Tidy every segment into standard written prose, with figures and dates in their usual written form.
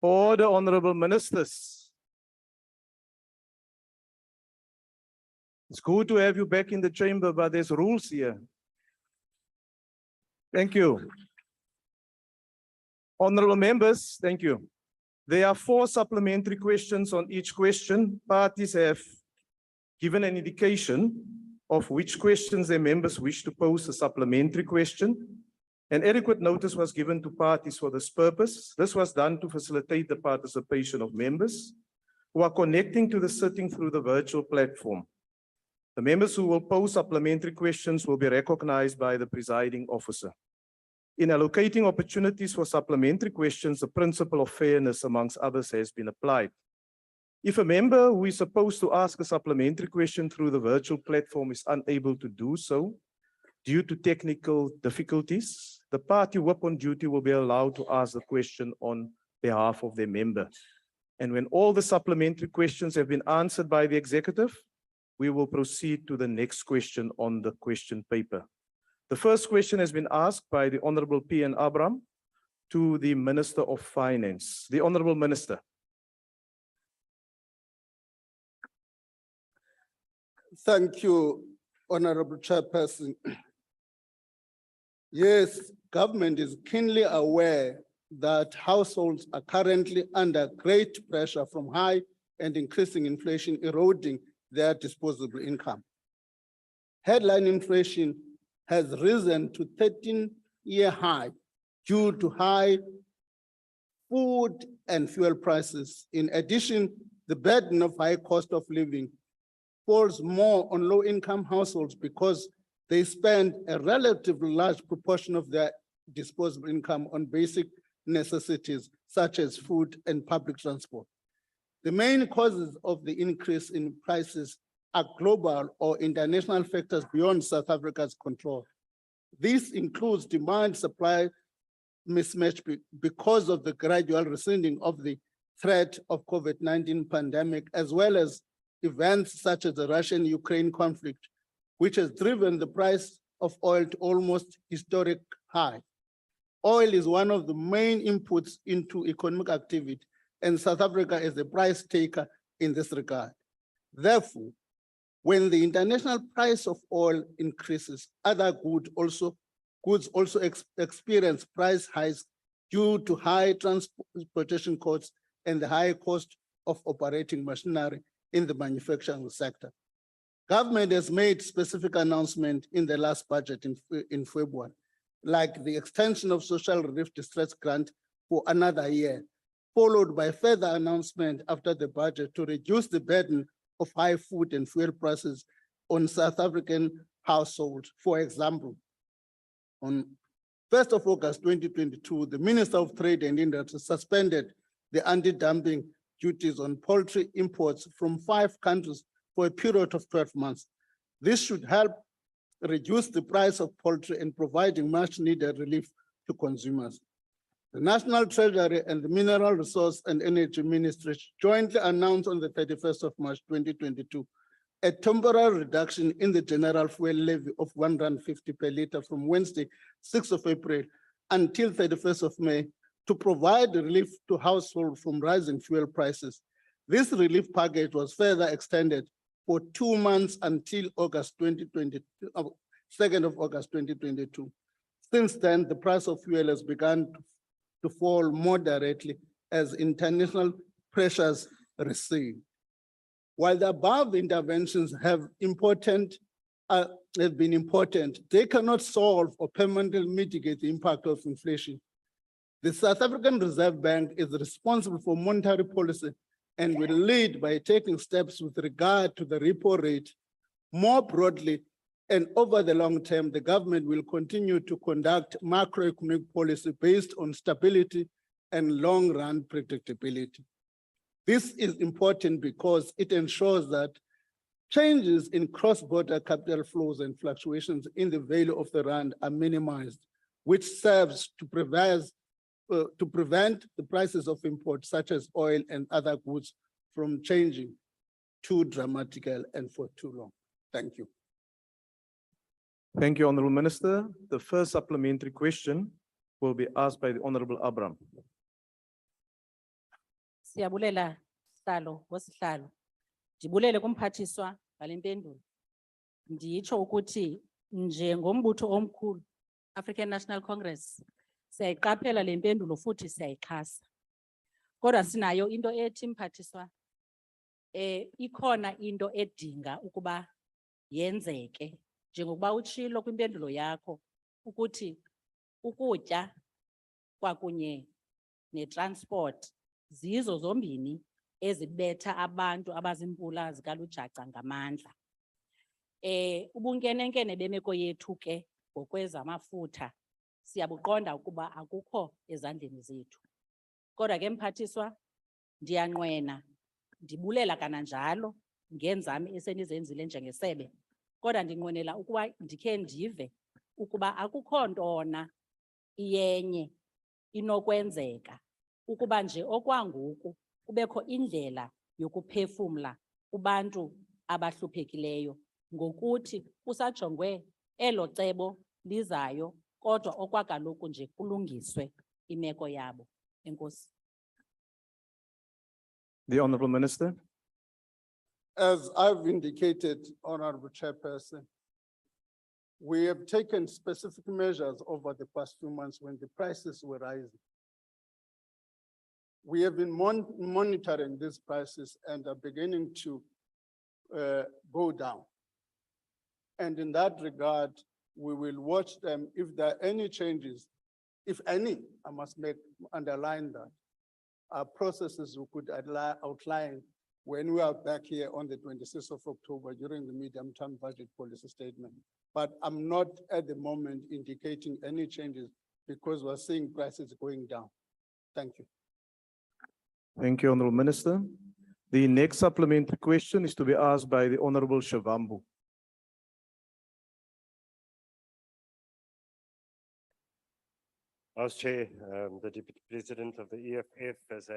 Order, honorable ministers. It's good to have you back in the chamber, but there's rules here. Thank you. Honorable members, thank you. There are 4 supplementary questions on each question. Parties have given an indication of which questions their members wish to pose a supplementary question. An adequate notice was given to parties for this purpose. This was done to facilitate the participation of members who are connecting to the sitting through the virtual platform. The members who will pose supplementary questions will be recognized by the presiding officer. In allocating opportunities for supplementary questions, the principle of fairness, amongst others, has been applied. If a member who is supposed to ask a supplementary question through the virtual platform is unable to do so due to technical difficulties, the party whip on duty will be allowed to ask the question on behalf of their member. And when all the supplementary questions have been answered by the executive, we will proceed to the next question on the question paper. The first question has been asked by the Honorable P.N. Abram to the Minister of Finance. The Honorable Minister. Thank you, Honorable Chairperson. Yes, government is keenly aware that households are currently under great pressure from high and increasing inflation eroding their disposable income. Headline inflation has risen to 13-year high due to high food and fuel prices. In addition, the burden of high cost of living falls more on low-income households because they spend a relatively large proportion of their disposable income on basic necessities such as food and public transport. The main causes of the increase in prices are global or international factors beyond South Africa's control. This includes demand-supply mismatch because of the gradual receding of the threat of COVID-19 pandemic, as well as events such as the Russian-Ukraine conflict, which has driven the price of oil to almost historic high. Oil is one of the main inputs into economic activity, and South Africa is a price taker in this regard. Therefore, when the international price of oil increases, other goods also experience price hikes due to high transportation costs and the high cost of operating machinery in the manufacturing sector. Government has made specific announcements in the last budget in February, like the extension of social relief distress grant for another year, followed by further announcement after the budget to reduce the burden of high food and fuel prices on South African households. For example, on 1st of August 2022, the Minister of Trade and Industry suspended the anti-dumping duties on poultry imports from 5 countries for a period of 12 months. This should help reduce the price of poultry and providing much needed relief to consumers. The National Treasury and the Mineral Resource and Energy Ministry jointly announced on the 31st of March 2022 a temporary reduction in the general fuel levy of R1.50 per litre from Wednesday, 6th of April until 31st of May to provide relief to households from rising fuel prices. This relief package was further extended for 2 months until August 2022, 2nd of August 2022. Since then, the price of fuel has begun to fall moderately as international pressures recede. While the above interventions have been important, they cannot solve or permanently mitigate the impact of inflation. The South African Reserve Bank is responsible for monetary policy and will lead by taking steps with regard to the repo rate. More broadly, and over the long term, the government will continue to conduct macroeconomic policy based on stability and long-run predictability. This is important because it ensures that changes in cross-border capital flows and fluctuations in the value of the rand are minimized, which serves to prevent the prices of imports such as oil and other goods from changing too dramatically and for too long. Thank you. Thank you, Honourable Minister. The first supplementary question will be asked by the Honourable Abram. Siyabulela sihlalo wesihlalo. Ndibulele kumphathiswa ngale mpendulo. Nditsho ukuthi njengombutho omkhulu African National Congress siyayiqaphela le mpendulo futhi siyayixhasa. Kodwa sinayo into ethi mphathiswa ikhona into edinga ukuba yenzeke njengokuba utshilo kwimpendulo yakho ukuthi ukutya kwakunye netransport zizo zombini ezibetha abantu abazimpula zikalujaca ngamandla. Ubunkenenkene bemeko yethu ke ngokwezamafutha siyabuqonda ukuba akukho ezandleni zethu. Kodwa ke mphathiswa ndiyanqwena ndibulela kananjalo ngenzame esenizenzile njengesebe. Kodwa ndinqwenela ukuba ndikhe ndive ukuba akukho ntona iyenye inokwenzeka ukuba nje okwangoku kubekho indlela yokuphefumla kubantu abahluphekileyo ngokuthi kusajongwe elo cebo lizayo kodwa okwakaloku nje kulungiswe imeko yabo. Enkosi. The Honourable Minister. As I've indicated, Honorable Chairperson, we have taken specific measures over the past few months when the prices were rising. We have been monitoring these prices and are beginning to go down. And in that regard, we will watch them if there are any changes, if any, I must underline that. Our processes we could outline when we are back here on the 26th of October during the medium-term budget policy statement. But I'm not at the moment indicating any changes because we're seeing prices going down. Thank you. Thank you, Honourable Minister. The next supplementary question is to be asked by the Honourable Shavambu. House Chair, the Deputy President of the EFF is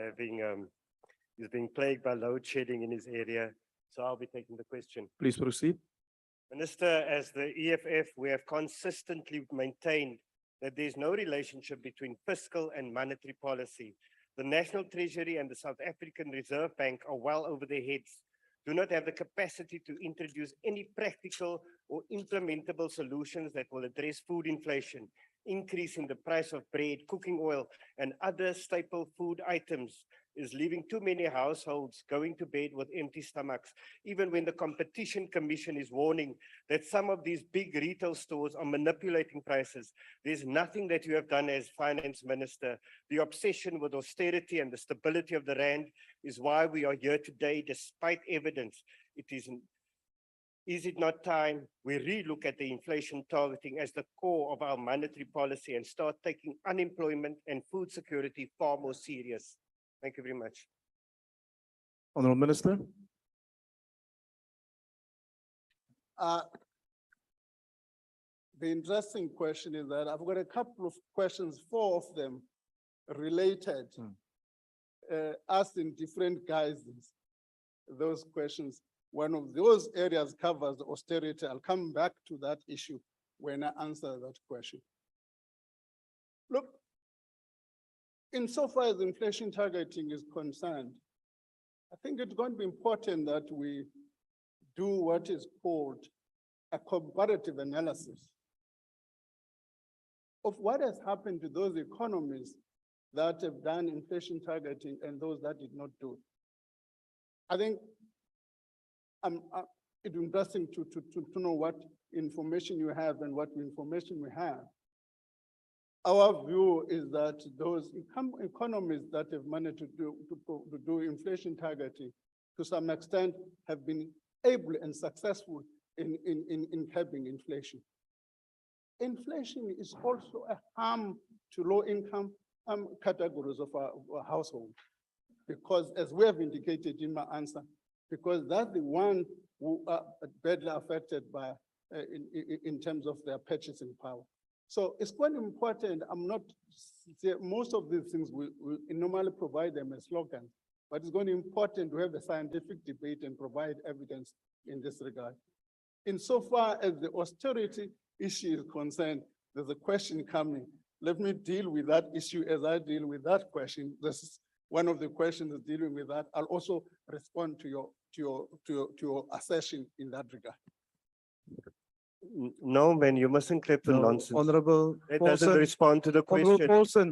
being plagued by load shedding in his area, so I'll be taking the question. Please proceed. Minister, as the EFF, we have consistently maintained that there is no relationship between fiscal and monetary policy. The National Treasury and the South African Reserve Bank are well over their heads, do not have the capacity to introduce any practical or implementable solutions that will address food inflation, increase in the price of bread, cooking oil, and other staple food items is leaving too many households going to bed with empty stomachs, even when the Competition Commission is warning that some of these big retail stores are manipulating prices. There's nothing that you have done as Finance Minister. The obsession with austerity and the stability of the rand is why we are here today, despite evidence. Is it not time we relook at the inflation targeting as the core of our monetary policy and start taking unemployment and food security far more serious? Thank you very much. Honourable Minister. The interesting question is that I've got a couple of questions, 4 of them related, asked in different guises. Those questions, one of those areas covers austerity. I'll come back to that issue when I answer that question. Look, insofar as inflation targeting is concerned, I think it's going to be important that we do what is called a comparative analysis of what has happened to those economies that have done inflation targeting and those that did not do it. I think it's interesting to know what information you have and what information we have. Our view is that those economies that have managed to do inflation targeting to some extent have been able and successful in curbing inflation. Inflation is also a harm to low-income categories of our household, because as we have indicated in my answer, because that's the one who are badly affected by in terms of their purchasing power. So it's quite important. I'm not, most of these things we normally provide them as slogans, but it's going to be important to have a scientific debate and provide evidence in this regard. Insofar as the austerity issue is concerned, there's a question coming. Let me deal with that issue as I deal with that question. This is one of the questions is dealing with that. I'll also respond to your assertion in that regard. No, man, you mustn't clip the No, nonsense. Honorable It doesn't Paulson, respond to the Honorable question. Paulson,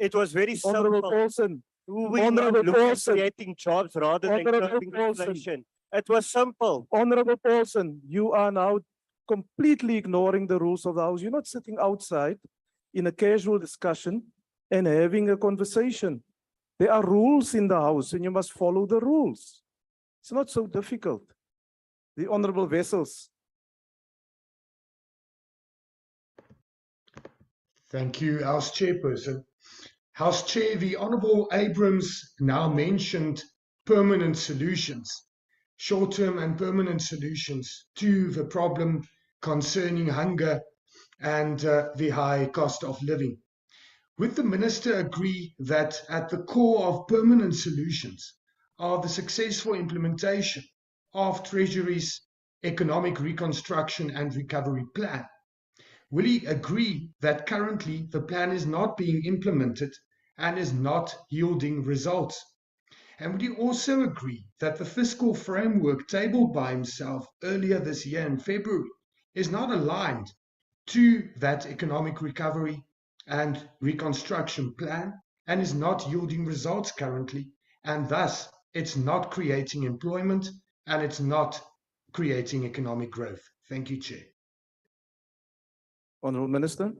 It was very Honorable simple. Paulson, We Honorable looked at Paulson. creating jobs rather than Honorable curbing Paulson. inflation. It was simple. Honorable Paulson, you are now completely ignoring the rules of the House. You're not sitting outside in a casual discussion and having a conversation. There are rules in the House and you must follow the rules. It's not so difficult. The Honorable Vessels. Thank you, House Chairperson. House Chair, the Honourable Abrams now mentioned permanent solutions, short-term and permanent solutions to the problem concerning hunger and the high cost of living. Would the Minister agree that at the core of permanent solutions are the successful implementation of Treasury's Economic Reconstruction and Recovery Plan? Will he agree that currently the plan is not being implemented and is not yielding results? And would he also agree that the fiscal framework tabled by himself earlier this year in February is not aligned to that economic recovery and reconstruction plan and is not yielding results currently, and thus it's not creating employment and it's not creating economic growth? Thank you, Chair. Honorable Minister.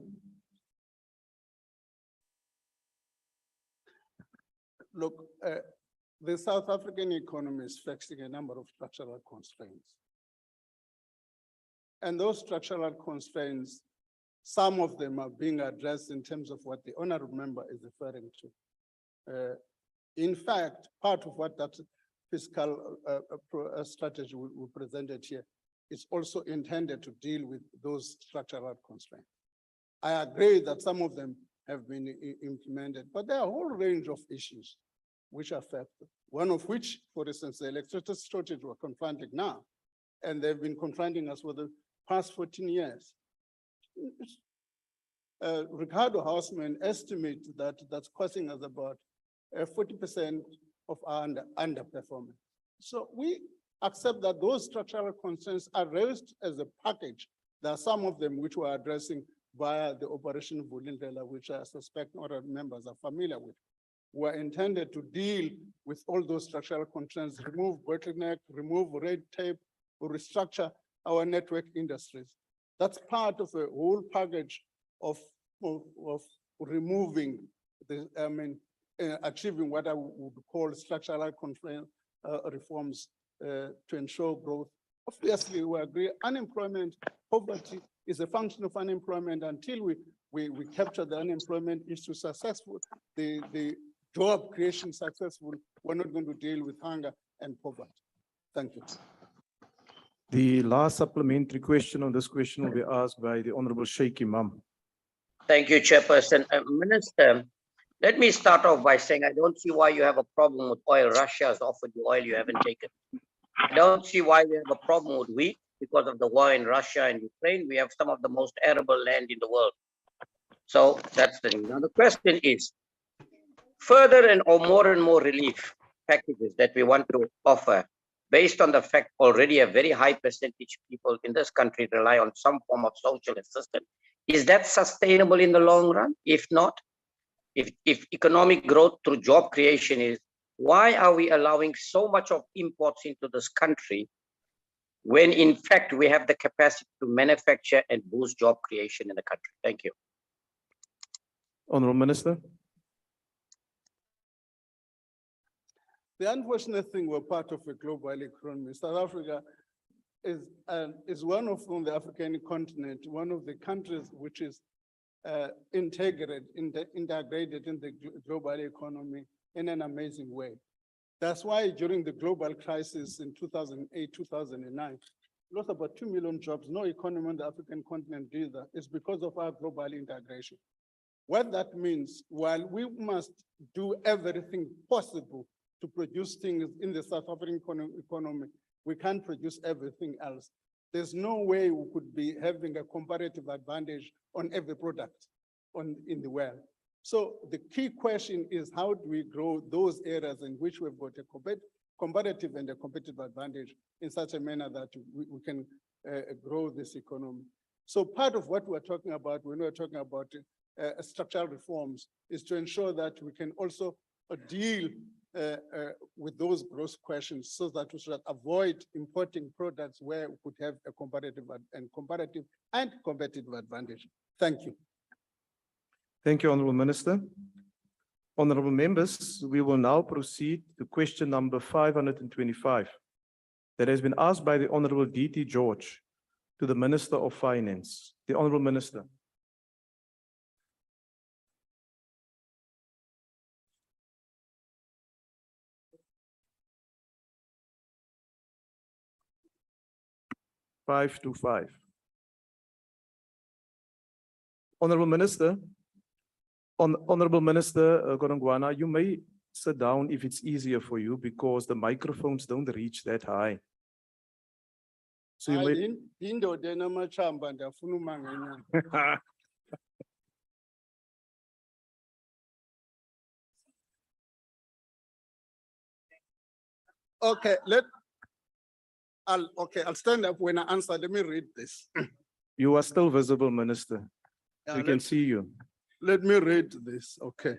Look, the South African economy is facing a number of structural constraints. And those structural constraints, some of them are being addressed in terms of what the honorable member is referring to. In fact, part of what that fiscal strategy we presented here is also intended to deal with those structural constraints. I agree that some of them have been implemented, but there are a whole range of issues which affect them. One of which, for instance, the electricity shortage we're confronting now, and they've been confronting us for the past 14 years. Ricardo Hausman estimates that that's costing us about 40% of our underperformance. So we accept that those structural concerns are raised as a package. There are some of them which we're addressing via the Operation Vulindlela, which I suspect other members are familiar with, were intended to deal with all those structural concerns, remove bottleneck, remove red tape, restructure our network industries. That's part of a whole package of removing the, achieving what I would call structural reforms to ensure growth. Obviously, we agree unemployment, poverty is a function of unemployment. Until we capture the unemployment issue successful, the job creation successful, we're not going to deal with hunger and poverty. Thank you. The last supplementary question on this question will be asked by the Honorable Sheikh Imam. Thank you, Chairperson. Minister, let me start off by saying I don't see why you have a problem with oil. Russia has offered you oil you haven't taken. I don't see why we have a problem with wheat because of the war in Russia and Ukraine. We have some of the most arable land in the world. So that's the thing. Now the question is, further and more relief packages that we want to offer, based on the fact already a very high percentage of people in this country rely on some form of social assistance. Is that sustainable in the long run? If not, if economic growth through job creation is, why are we allowing so much of imports into this country when in fact we have the capacity to manufacture and boost job creation in the country? Thank you. Honorable Minister. The unfortunate thing, we're part of a global economy. South Africa is one of on the African continent, one of the countries which is integrated in the global economy in an amazing way. That's why during the global crisis in 2008, 2009, lost about 2 million jobs. No economy on the African continent did that. It's because of our global integration. What that means, while we must do everything possible to produce things in the South African economy, we can't produce everything else. There's no way we could be having a comparative advantage on every product in the world. So the key question is, how do we grow those areas in which we've got a comparative and a competitive advantage in such a manner that we can grow this economy? So part of what we're talking about when we're talking about structural reforms is to ensure that we can also deal with those growth questions so that we should avoid importing products where we could have a comparative and competitive advantage. Thank you. Thank you, Honourable Minister. Honourable members, we will now proceed to question number 525 that has been asked by the Honourable D.T. George to the Minister of Finance. The Honourable Minister. Five to five. Honourable Minister, Honourable Minister Godongwana, you may sit down if it's easier for you because the microphones don't reach that high. So you may. Okay, I'll stand up when I answer. Let me read this. You are still visible, Minister. Yeah, We can see you. Let me read this, okay.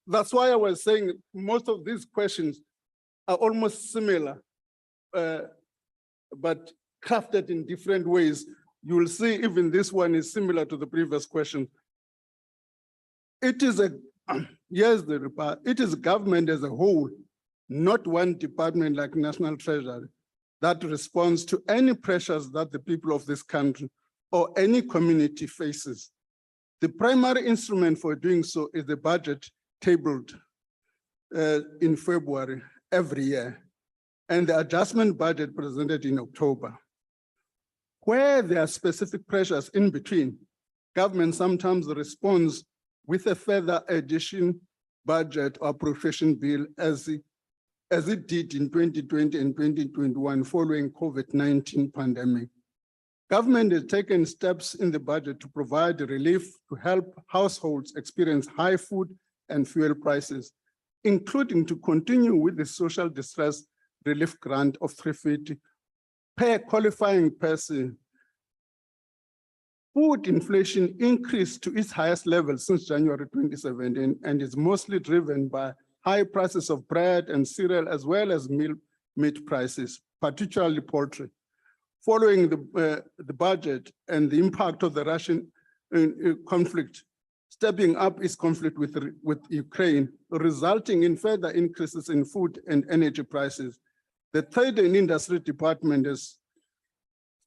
That's why I was saying most of these questions are almost similar, but crafted in different ways. You will see even this one is similar to the previous question. It is it is government as a whole, not one department like National Treasury, that responds to any pressures that the people of this country or any community faces. The primary instrument for doing so is the budget tabled in February every year, and the adjustment budget presented in October. Where there are specific pressures in between, government sometimes responds with a further addition budget or appropriation bill as it did in 2020 and 2021 following COVID-19 pandemic. Government has taken steps in the budget to provide relief to help households experience high food and fuel prices, including to continue with the social distress relief grant of 350 per qualifying person. Food inflation increased to its highest level since January 2017 and is mostly driven by high prices of bread and cereal as well as meat prices, particularly poultry. Following the budget and the impact of the Russian conflict, stepping up its conflict with Ukraine, resulting in further increases in food and energy prices. The Trade and Industry Department has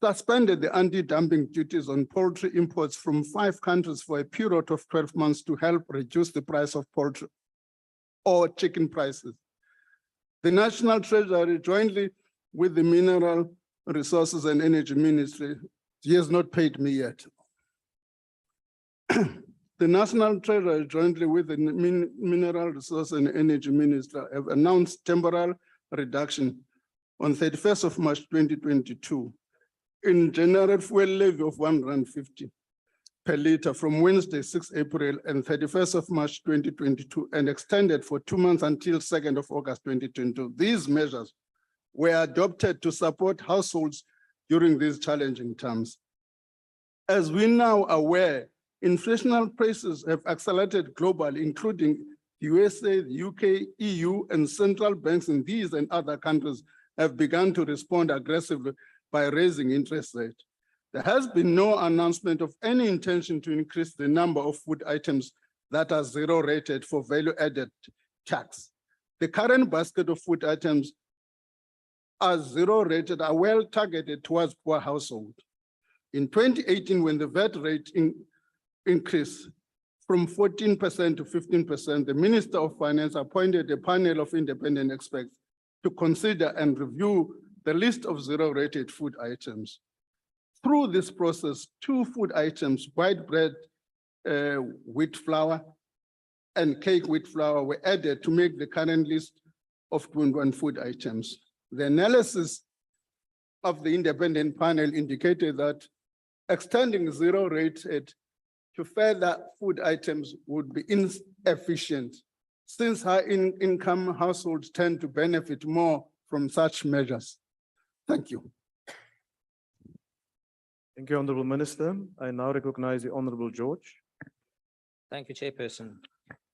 suspended the anti-dumping duties on poultry imports from 5 countries for a period of 12 months to help reduce the price of poultry or chicken prices. The National Treasury, jointly with the Mineral Resources and Energy Ministry, he has not paid me yet. The National Treasury, jointly with the Mineral Resources and Energy Ministry, have announced temporary reduction on 31st of March 2022 in general fuel levy of R1.50 per liter from Wednesday, 6 April and 31st of March 2022 and extended for 2 months until 2nd of August 2022. These measures were adopted to support households during these challenging times. As we now aware, inflationary prices have accelerated globally, including the USA, the UK, EU, and central banks in these and other countries have begun to respond aggressively by raising interest rates. There has been no announcement of any intention to increase the number of food items that are zero rated for value-added tax. The current basket of food items are zero rated, are well targeted towards poor households. In 2018, when the VAT rate increased from 14% to 15%, the Minister of Finance appointed a panel of independent experts to consider and review the list of zero-rated food items. Through this process, 2 food items, white bread, wheat flour, and cake wheat flour were added to make the current list of 21 food items. The analysis of the independent panel indicated that extending zero-rated to further food items would be inefficient, since high-income households tend to benefit more from such measures. Thank you. Thank you, Honourable Minister. I now recognize the Honourable George. Thank you, Chairperson.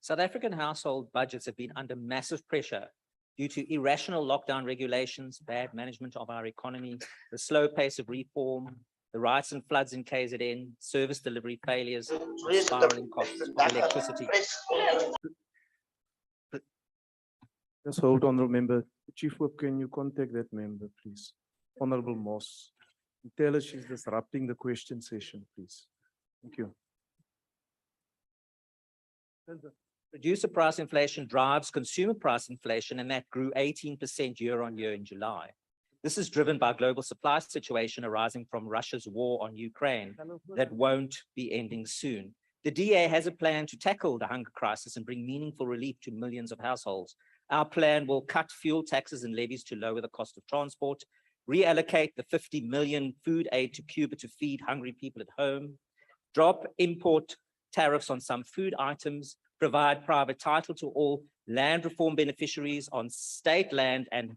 South African household budgets have been under massive pressure due to irrational lockdown regulations, bad management of our economy, the slow pace of reform, the riots and floods in KZN, service delivery failures, and spiraling costs of electricity. Just hold, Honourable Member. Chief Whip, can you contact that member, please? Honourable Moss. Tell her she's disrupting the question session, please. Thank you. Producer price inflation drives consumer price inflation, and that grew 18% year on year in July. This is driven by global supply situation arising from Russia's war on Ukraine that won't be ending soon. The DA has a plan to tackle the hunger crisis and bring meaningful relief to millions of households. Our plan will cut fuel taxes and levies to lower the cost of transport, reallocate the 50 million food aid to Cuba to feed hungry people at home, drop import tariffs on some food items, provide private title to all land reform beneficiaries on state land and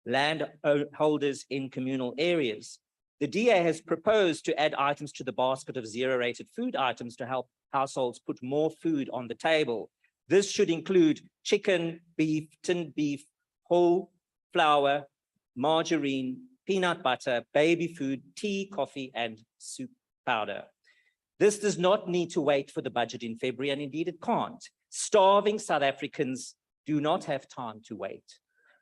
land holders in communal areas. The DA has proposed to add items to the basket of zero-rated food items to help households put more food on the table. This should include chicken, beef, tinned beef, whole flour, margarine, peanut butter, baby food, tea, coffee, and soup powder. This does not need to wait for the budget in February, and indeed it can't. Starving South Africans do not have time to wait.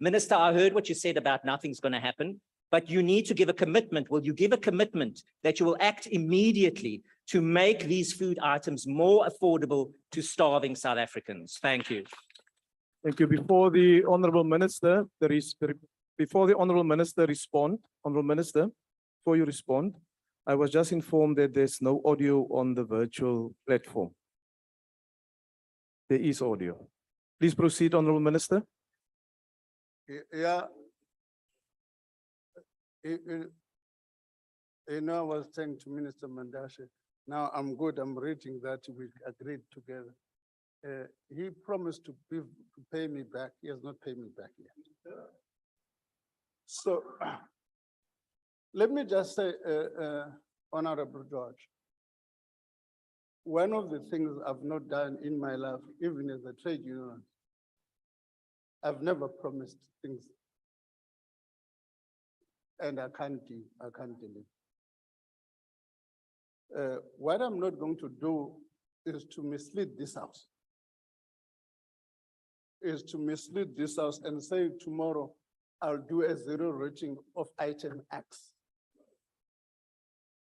Minister, I heard what you said about nothing's going to happen, but you need to give a commitment. Will you give a commitment that you will act immediately to make these food items more affordable to starving South Africans? Thank you. Thank you. Before the Honourable Minister, before the Honourable Minister respond, Honourable Minister, before you respond, I was just informed that there's no audio on the virtual platform. There is audio. Please proceed, Honourable Minister. Yeah. You know, I was saying to Minister Mandashe, now I'm good, I'm reading that we agreed together. He promised to pay me back. He has not paid me back yet. So let me just say, Honorable George, one of the things I've not done in my life, even as a trade union, I've never promised things and I can't deliver. What I'm not going to do is to mislead this house. And say tomorrow I'll do a zero rating of item X.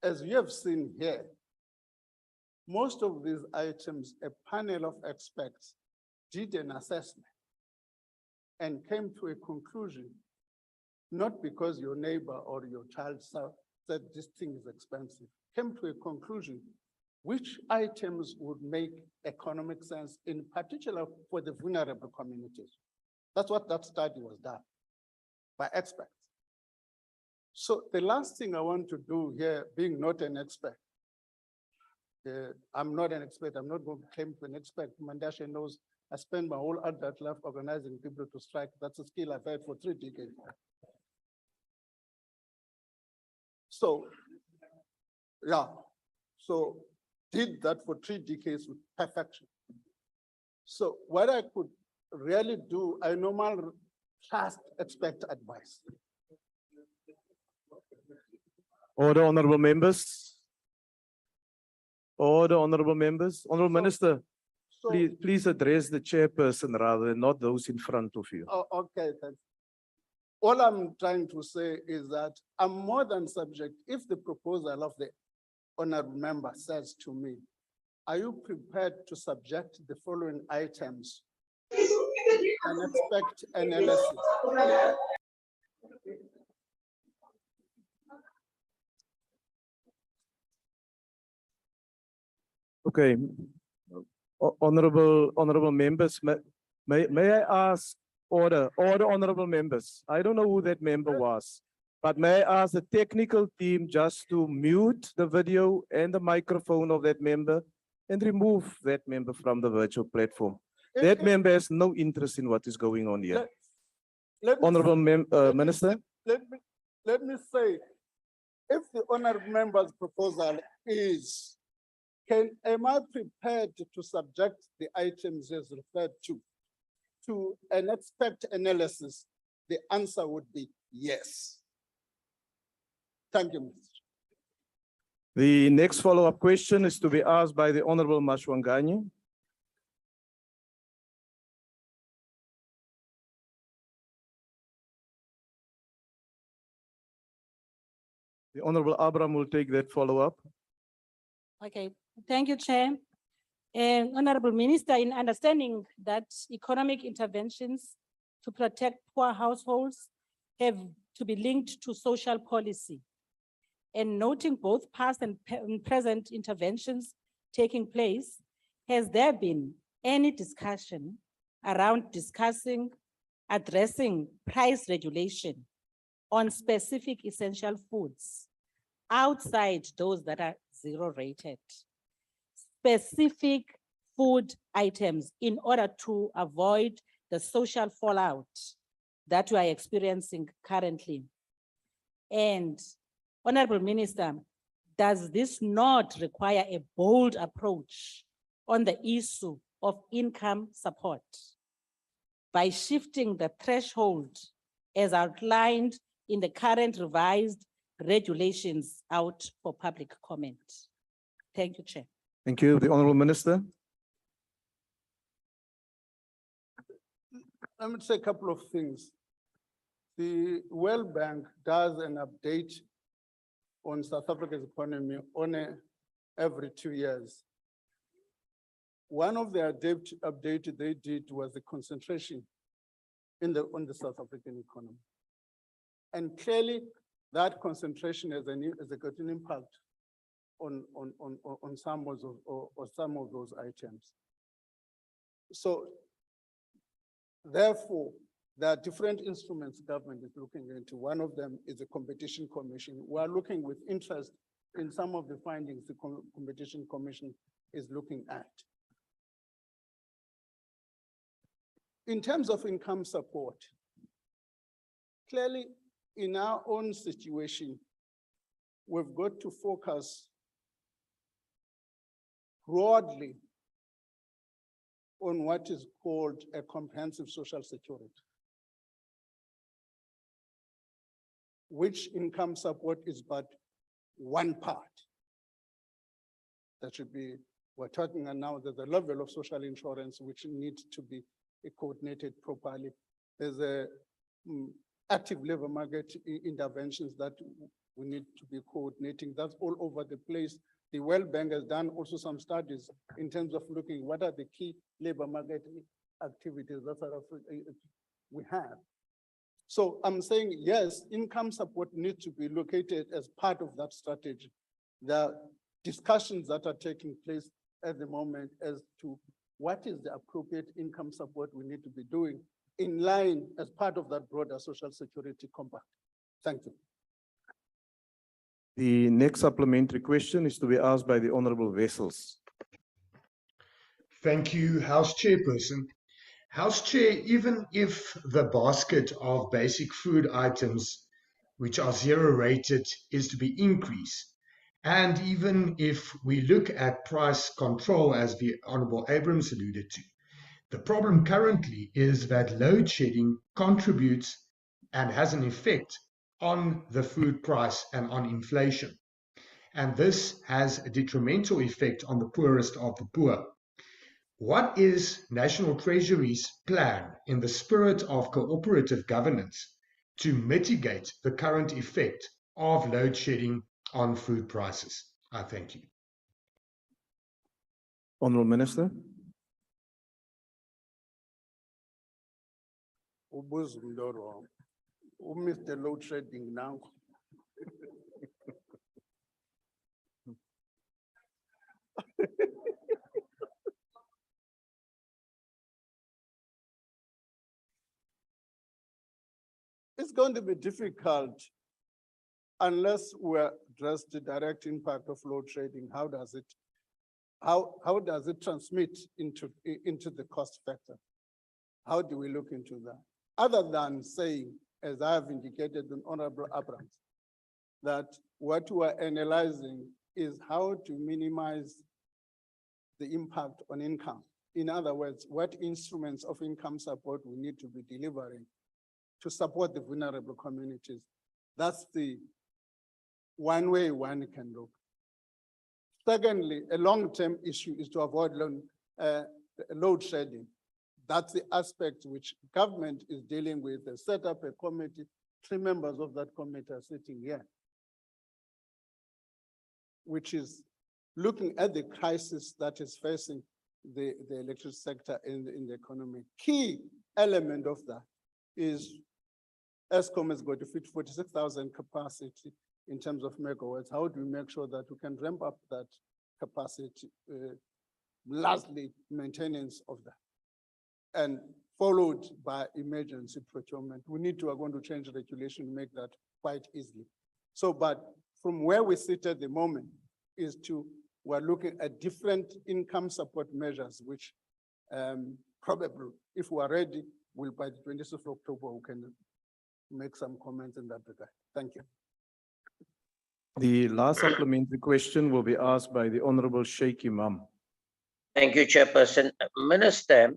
As you have seen here, most of these items, a panel of experts did an assessment and came to a conclusion, not because your neighbor or your child said this thing is expensive, came to a conclusion which items would make economic sense, in particular for the vulnerable communities. That's what that study was done by experts. So the last thing I want to do here, being not an expert, I'm not an expert, I'm not going to claim to an expert. Mandashe knows I spent my whole adult life organizing people to strike. That's a skill I've had for 3 decades. So, yeah, so did that for 3 decades with perfection. So what I could really do, I normally trust expert advice. Order, Honourable Members. Order, Honourable Members. Honourable Minister, So, please address the chairperson rather than not those in front of you. oh, okay, thanks. All I'm trying to say is that I'm more than subject. If the proposal of the honorable member says to me, are you prepared to subject the following items and expect analysis? Okay. Honourable members, may I ask order, honourable members. I don't know who that member was, but may I ask the technical team just to mute the video and the microphone of that member and remove that member from the virtual platform. If- That if- member has no interest in what is going on here. let me- Honorable let me- Minister, Let me say, if the honorable member's proposal is, am I prepared to subject the items as referred to an expert analysis? The answer would be yes. Thank you, Mr. Chair. the next follow-up question is to be asked by the Honorable Mashwangani. The Honorable Abraham will take that follow-up. Okay, thank you, Chair. And Honorable Minister, in understanding that economic interventions to protect poor households have to be linked to social policy, and noting both past and present interventions taking place, has there been any discussion around addressing price regulation on specific essential foods outside those that are zero rated? Specific food items in order to avoid the social fallout that we are experiencing currently. And Honorable Minister, does this not require a bold approach on the issue of income support by shifting the threshold as outlined in the current revised regulations out for public comment? Thank you, Chair. Thank you. The Honorable Minister. Let me say a couple of things. The World Bank does an update on South Africa's economy every 2 years. One of the updates they did was the concentration on the South African economy. And clearly that concentration has got an impact on some of those items. So therefore, there are different instruments government is looking into. One of them is the Competition Commission. We are looking with interest in some of the findings the Competition Commission is looking at. In terms of income support, clearly in our own situation, we've got to focus broadly on what is called a comprehensive social security, which income support is but one part. That should be, we're talking now, there's a level of social insurance which needs to be coordinated properly. There's a active labor market interventions that we need to be coordinating. That's all over the place. The World Bank has done also some studies in terms of looking what are the key labor market activities that we have. So I'm saying, yes, income support needs to be located as part of that strategy. There are discussions that are taking place at the moment as to what is the appropriate income support we need to be doing in line as part of that broader social security compact. Thank you. The next supplementary question is to be asked by the Honorable Wessels. Thank you, House Chairperson. House Chair, even if the basket of basic food items, which are zero rated, is to be increased, and even if we look at price control, as the Honorable Abrams alluded to, the problem currently is that load shedding contributes and has an effect on the food price and on inflation. And this has a detrimental effect on the poorest of the poor. What is National Treasury's plan in the spirit of cooperative governance to mitigate the current effect of load shedding on food prices? I thank you. Honorable Minister. Mr. Load Shedding now. It's going to be difficult unless we address the direct impact of load shedding. How does it how does it transmit into the cost factor? How do we look into that? Other than saying, as I have indicated in Honorable Abrams, that what we're analyzing is how to minimize the impact on income. In other words, what instruments of income support we need to be delivering to support the vulnerable communities. That's the one way one can look. Secondly, a long-term issue is to avoid load shedding. That's the aspect which government is dealing with. They set up a committee. 3 members of that committee are sitting here, which is looking at the crisis that is facing the electricity sector in the economy. Key element of that is Eskom has got to fit 46,000 capacity in terms of megawatts. How do we make sure that we can ramp up that capacity? Lastly, maintenance of that, and followed by emergency procurement. We're going to change regulation to make that quite easily. So, but from where we sit at the moment is we're looking at different income support measures, which probably, if we're ready, will by the 20th of October, we can make some comments in that regard. Thank you. The last supplementary question will be asked by the Honorable Sheikh Imam. Thank you, Chairperson. Minister,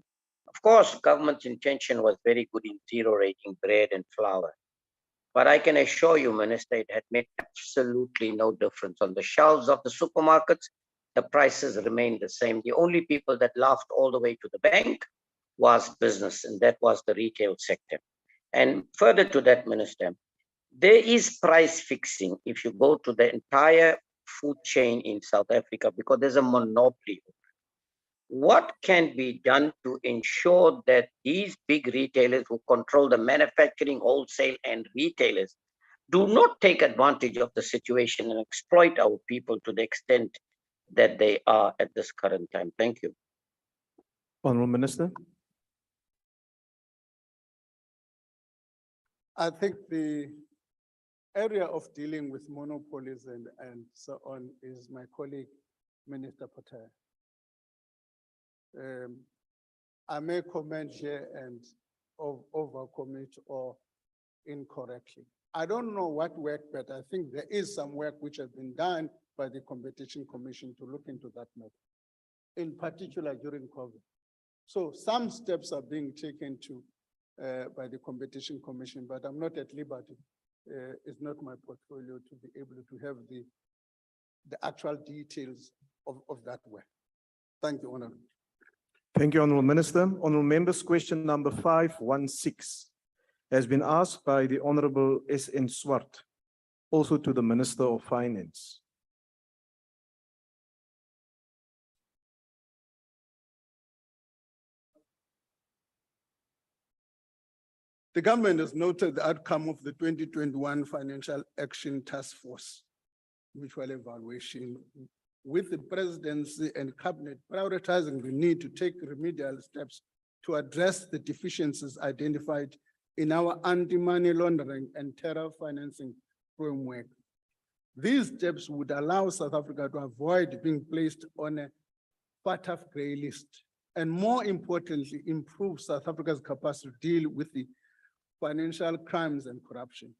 of course, government's intention was very good in zero rating bread and flour. But I can assure you, Minister, it had made absolutely no difference. On the shelves of the supermarkets, the prices remained the same. The only people that laughed all the way to the bank was business, and that was the retail sector. And further to that, Minister, there is price fixing if you go to the entire food chain in South Africa, because there's a monopoly. What can be done to ensure that these big retailers who control the manufacturing, wholesale, and retailers do not take advantage of the situation and exploit our people to the extent that they are at this current time? Thank you. Honorable Minister. I think the area of dealing with monopolies and so on is my colleague, Minister Patel. I may comment here and overcommit or incorrectly. I don't know what worked, but I think there is some work which has been done by the Competition Commission to look into that matter, in particular during COVID. So some steps are being taken by the Competition Commission, but I'm not at liberty. It's not my portfolio to be able to have the actual details of that work. Thank you, Honorable. Thank you, Honorable Minister. Honorable members, question number 516 has been asked by the Honorable S.N. Swart, also to the Minister of Finance. The government has noted the outcome of the 2021 Financial Action Task Force mutual evaluation, with the presidency and cabinet prioritizing the need to take remedial steps to address the deficiencies identified in our anti-money laundering and terror financing framework. These steps would allow South Africa to avoid being placed on a FATF grey list, and more importantly, improve South Africa's capacity to deal with the financial crimes and corruption.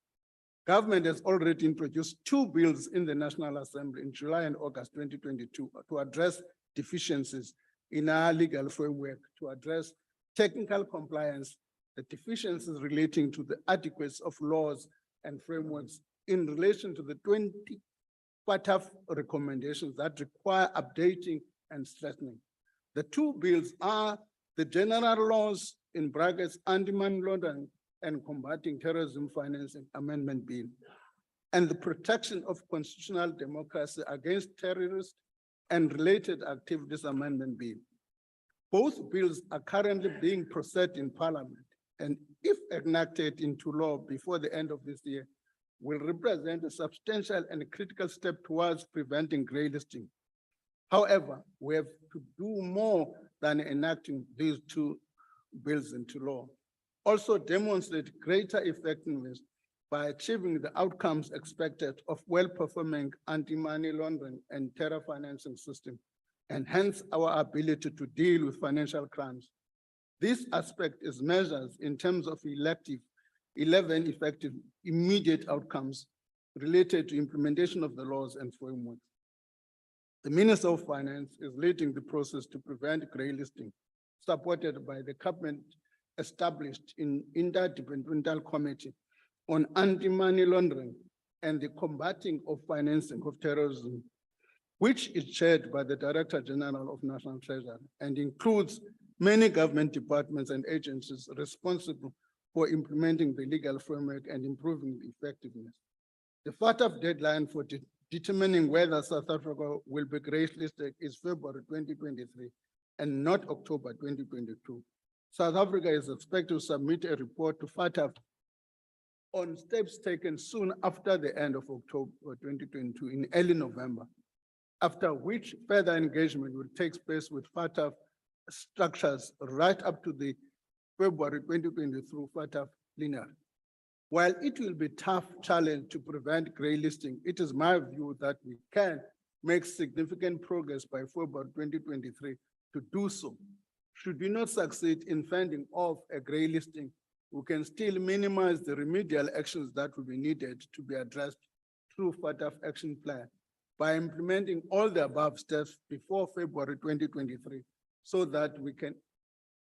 Government has already introduced 2 bills in the National Assembly in July and August 2022 to address deficiencies in our legal framework, to address technical compliance, the deficiencies relating to the adequacy of laws and frameworks in relation to the 20 FATF recommendations that require updating and strengthening. The 2 bills are the General Laws in brackets Anti-Money Laundering and Combating Terrorism Financing Amendment Bill, and the Protection of Constitutional Democracy Against Terrorist and Related Activities Amendment Bill. Both bills are currently being processed in Parliament, and if enacted into law before the end of this year, will represent a substantial and critical step towards preventing grey listing. However, we have to do more than enacting these 2 bills into law. Also demonstrate greater effectiveness by achieving the outcomes expected of well-performing anti-money laundering and terror financing system and hence our ability to deal with financial crimes. This aspect is measured in terms of 11 effective immediate outcomes related to implementation of the laws and frameworks. The Minister of Finance is leading the process to prevent grey listing, supported by the government established in Interdepartmental Committee on Anti-Money Laundering and the Combating of Financing of Terrorism, which is chaired by the Director General of National Treasury and includes many government departments and agencies responsible for implementing the legal framework and improving the effectiveness. The FATF deadline for determining whether South Africa will be grey listed is February 2023 and not October 2022. South Africa is expected to submit a report to FATF on steps taken soon after the end of October 2022 in early November, after which further engagement will take place with FATF structures right up to the February 2023 FATF PLENARY. While it will be a tough challenge to prevent grey listing, it is my view that we can make significant progress by February 2023 to do so. Should we not succeed in fending off a grey listing, we can still minimize the remedial actions that will be needed to be addressed through FATF action plan by implementing all the above steps before February 2023 so that we can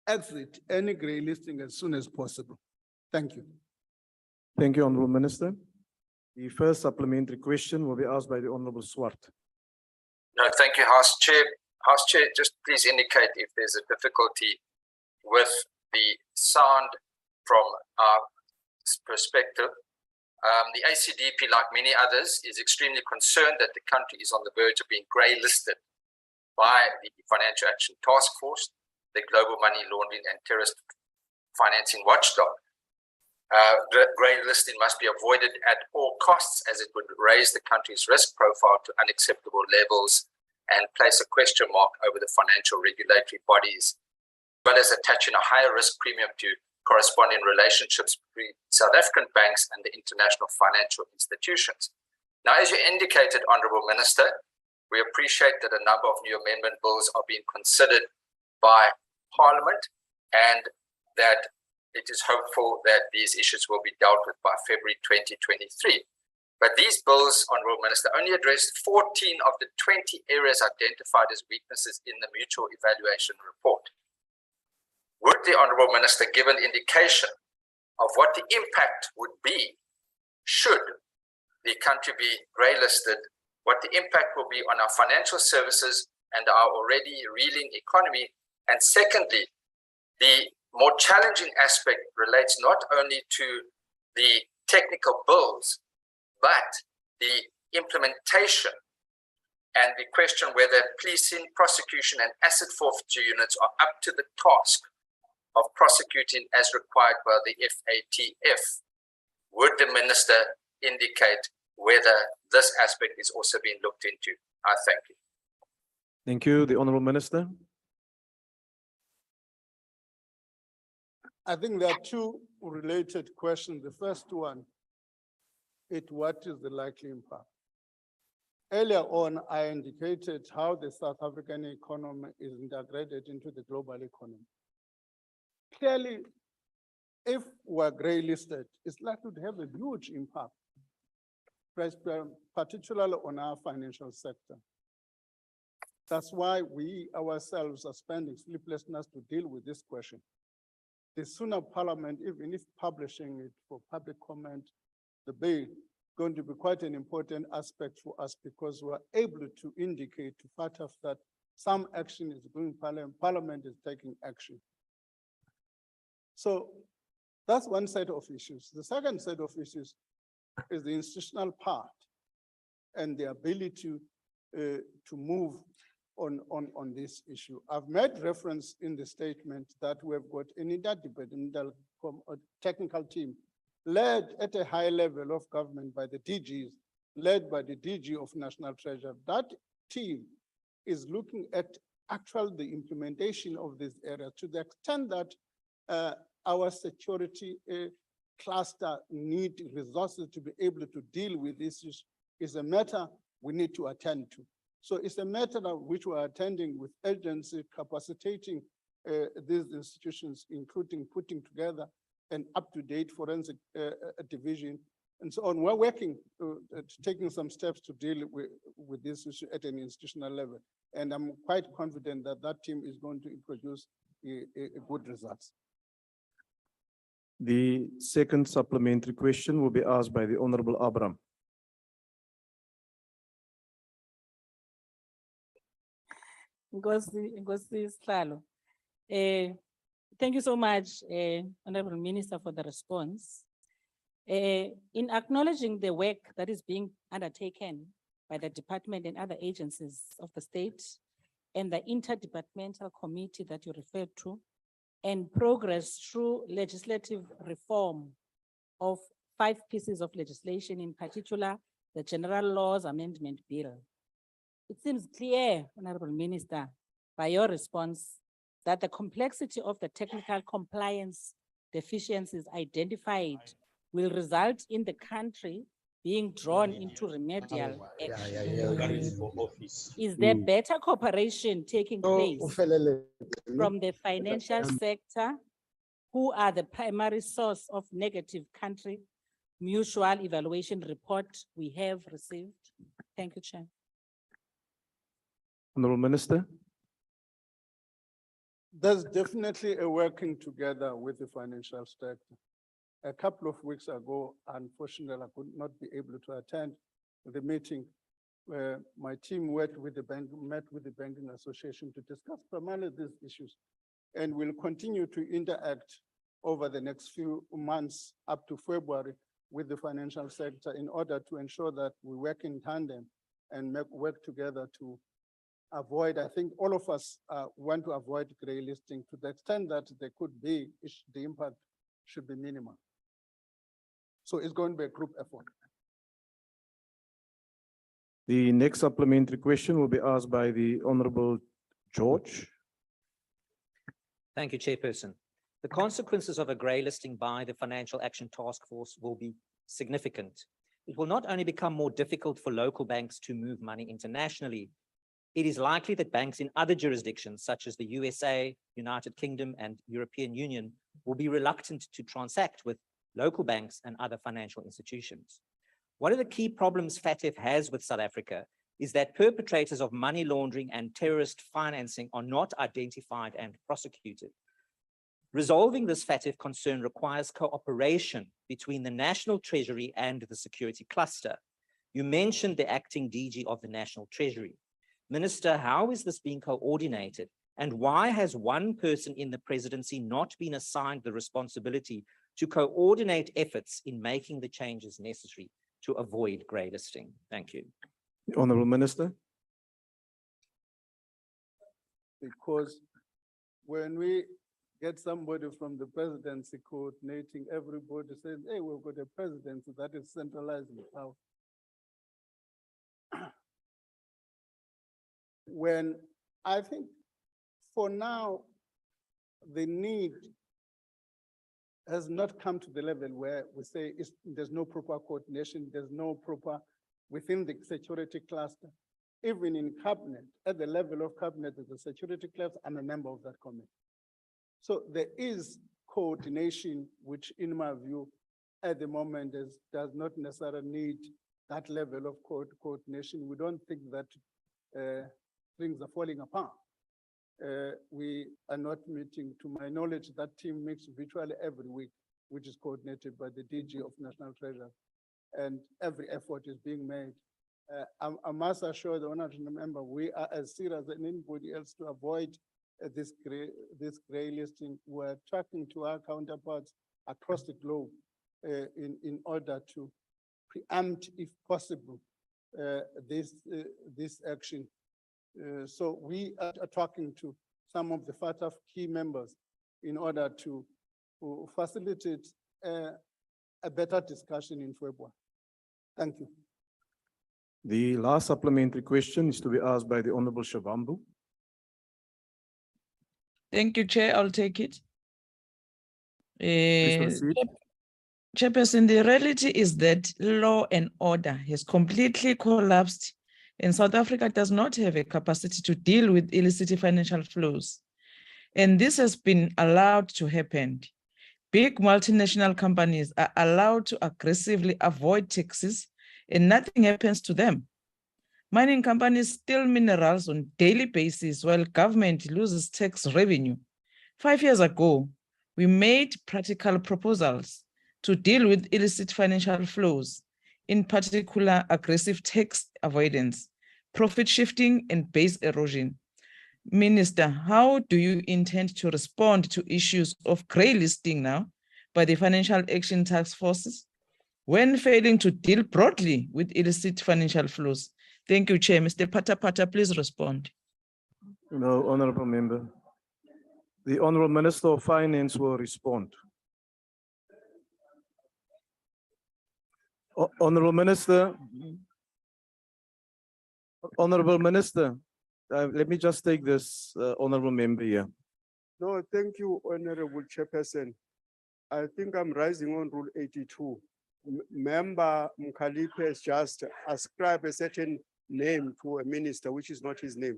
exit any grey listing as soon as possible. Thank you. Thank you, Honourable Minister. The first supplementary question will be asked by the Honourable Swart. No, thank you, House Chair. House Chair, just please indicate if there's a difficulty with the sound from our perspective. The ACDP, like many others, is extremely concerned that the country is on the verge of being grey listed by the Financial Action Task Force, the Global Money Laundering and Terrorist Financing Watchdog. Grey listing must be avoided at all costs, as it would raise the country's risk profile to unacceptable levels and place a question mark over the financial regulatory bodies, as well as attaching a higher risk premium to corresponding relationships between South African banks and the international financial institutions. Now, as you indicated, Honourable Minister, we appreciate that a number of new amendment bills are being considered by Parliament and that it is hopeful that these issues will be dealt with by February 2023. But these bills, Honourable Minister, only address 14 of the 20 areas identified as weaknesses in the mutual evaluation report. Would the Honourable Minister give an indication of what the impact would be should the country be grey listed, what the impact will be on our financial services and our already reeling economy? And secondly, the more challenging aspect relates not only to the technical bills, but the implementation and the question whether policing, prosecution, and asset forfeiture units are up to the task of prosecuting as required by the FATF. Would the Minister indicate whether this aspect is also being looked into? I thank you. Thank you. The Honourable Minister. I think there are two related questions. The first one, what is the likely impact? Earlier on, I indicated how the South African economy is integrated into the global economy. Clearly, if we're grey listed, it's likely to have a huge impact, particularly on our financial sector. That's why we ourselves are spending sleepless nights to deal with this question. The sooner Parliament, even if publishing it for public comment, the bill going to be quite an important aspect for us because we're able to indicate to FATF that some action is going, Parliament is taking action. So that's one set of issues. The second set of issues is the institutional part and the ability to move on this issue. I've made reference in the statement that we've got an interdependent technical team led at a high level of government by the DGs, led by the DG of National Treasury. That team is looking at the implementation of this area to the extent that our security cluster need resources to be able to deal with this is a matter we need to attend to. So it's a matter of which we are attending with urgency, capacitating these institutions, including putting together an up-to-date forensic division and so on. We're working, taking some steps to deal with this issue at an institutional level. And I'm quite confident that that team is going to produce a good results. The second supplementary question will be asked by the Honorable Abram. Ngosi Sihlalo. Thank you so much, Honorable Minister, for the response. In acknowledging the work that is being undertaken by the department and other agencies of the state and the interdepartmental committee that you referred to, and progress through legislative reform of 5 pieces of legislation, in particular, the General Laws Amendment Bill. It seems clear, Honorable Minister, by your response, that the complexity of the technical compliance deficiencies identified will result in the country being drawn into remedial action. Is there better cooperation taking place from the financial sector, who are the primary source of negative country mutual evaluation report we have received? Thank you, Chair. Honorable Minister. There's definitely a working together with the financial sector. A couple of weeks ago, unfortunately, I could not be able to attend the meeting where my team met with the Banking Association to discuss primarily these issues. And we'll continue to interact over the next few months up to February with the financial sector in order to ensure that we work in tandem and work together to avoid, I think all of us want to avoid gray listing to the extent that there could be, the impact should be minimal. So it's going to be a group effort. The next supplementary question will be asked by the Honorable George. Thank you, Chairperson. The consequences of a grey listing by the Financial Action Task Force will be significant. It will not only become more difficult for local banks to move money internationally, it is likely that banks in other jurisdictions, such as the USA, United Kingdom, and European Union, will be reluctant to transact with local banks and other financial institutions. One of the key problems FATF has with South Africa is that perpetrators of money laundering and terrorist financing are not identified and prosecuted. Resolving this FATF concern requires cooperation between the National Treasury and the Security Cluster. You mentioned the acting DG of the National Treasury. Minister, how is this being coordinated? And why has one person in the presidency not been assigned the responsibility to coordinate efforts in making the changes necessary to avoid grey listing? Thank you. The Honorable Minister. Because when we get somebody from the presidency coordinating, everybody says, hey, we've got a presidency that is centralizing power. When I think for now, the need has not come to the level where we say there's no proper coordination, there's no proper within the security cluster. Even in cabinet, at the level of cabinet, the security cluster, I'm a member of that committee. So there is coordination, which in my view, at the moment does not necessarily need that level of coordination. We don't think that things are falling apart. We are not meeting, to my knowledge, that team meets virtually every week, which is coordinated by the DG of National Treasury. And every effort is being made. I must assure the honorable member, we are as serious as anybody else to avoid this grey listing. We're talking to our counterparts across the globe in order to preempt, if possible, this action. So we are talking to some of the FATF key members in order to facilitate a better discussion in February. Thank you. The last supplementary question is to be asked by the Honorable Shavambu. Thank you, Chair. I'll take it. Please proceed. Chairperson, the reality is that law and order has completely collapsed and South Africa does not have a capacity to deal with illicit financial flows. And this has been allowed to happen. Big multinational companies are allowed to aggressively avoid taxes and nothing happens to them. Mining companies steal minerals on a daily basis while government loses tax revenue. 5 years ago, we made practical proposals to deal with illicit financial flows, in particular aggressive tax avoidance, profit shifting, and base erosion. Minister, how do you intend to respond to issues of grey listing now by the Financial Action Task Forces when failing to deal broadly with illicit financial flows? Thank you, Chair. Mr. Pata, please respond. No, Honorable Member. The Honorable Minister of Finance will respond. Honorable Minister. Honorable Minister, let me just take this Honorable Member here. No, thank you, Honorable Chairperson. I think I'm rising on Rule 82. Member Mkhalipe has just ascribed a certain name to a minister, which is not his name.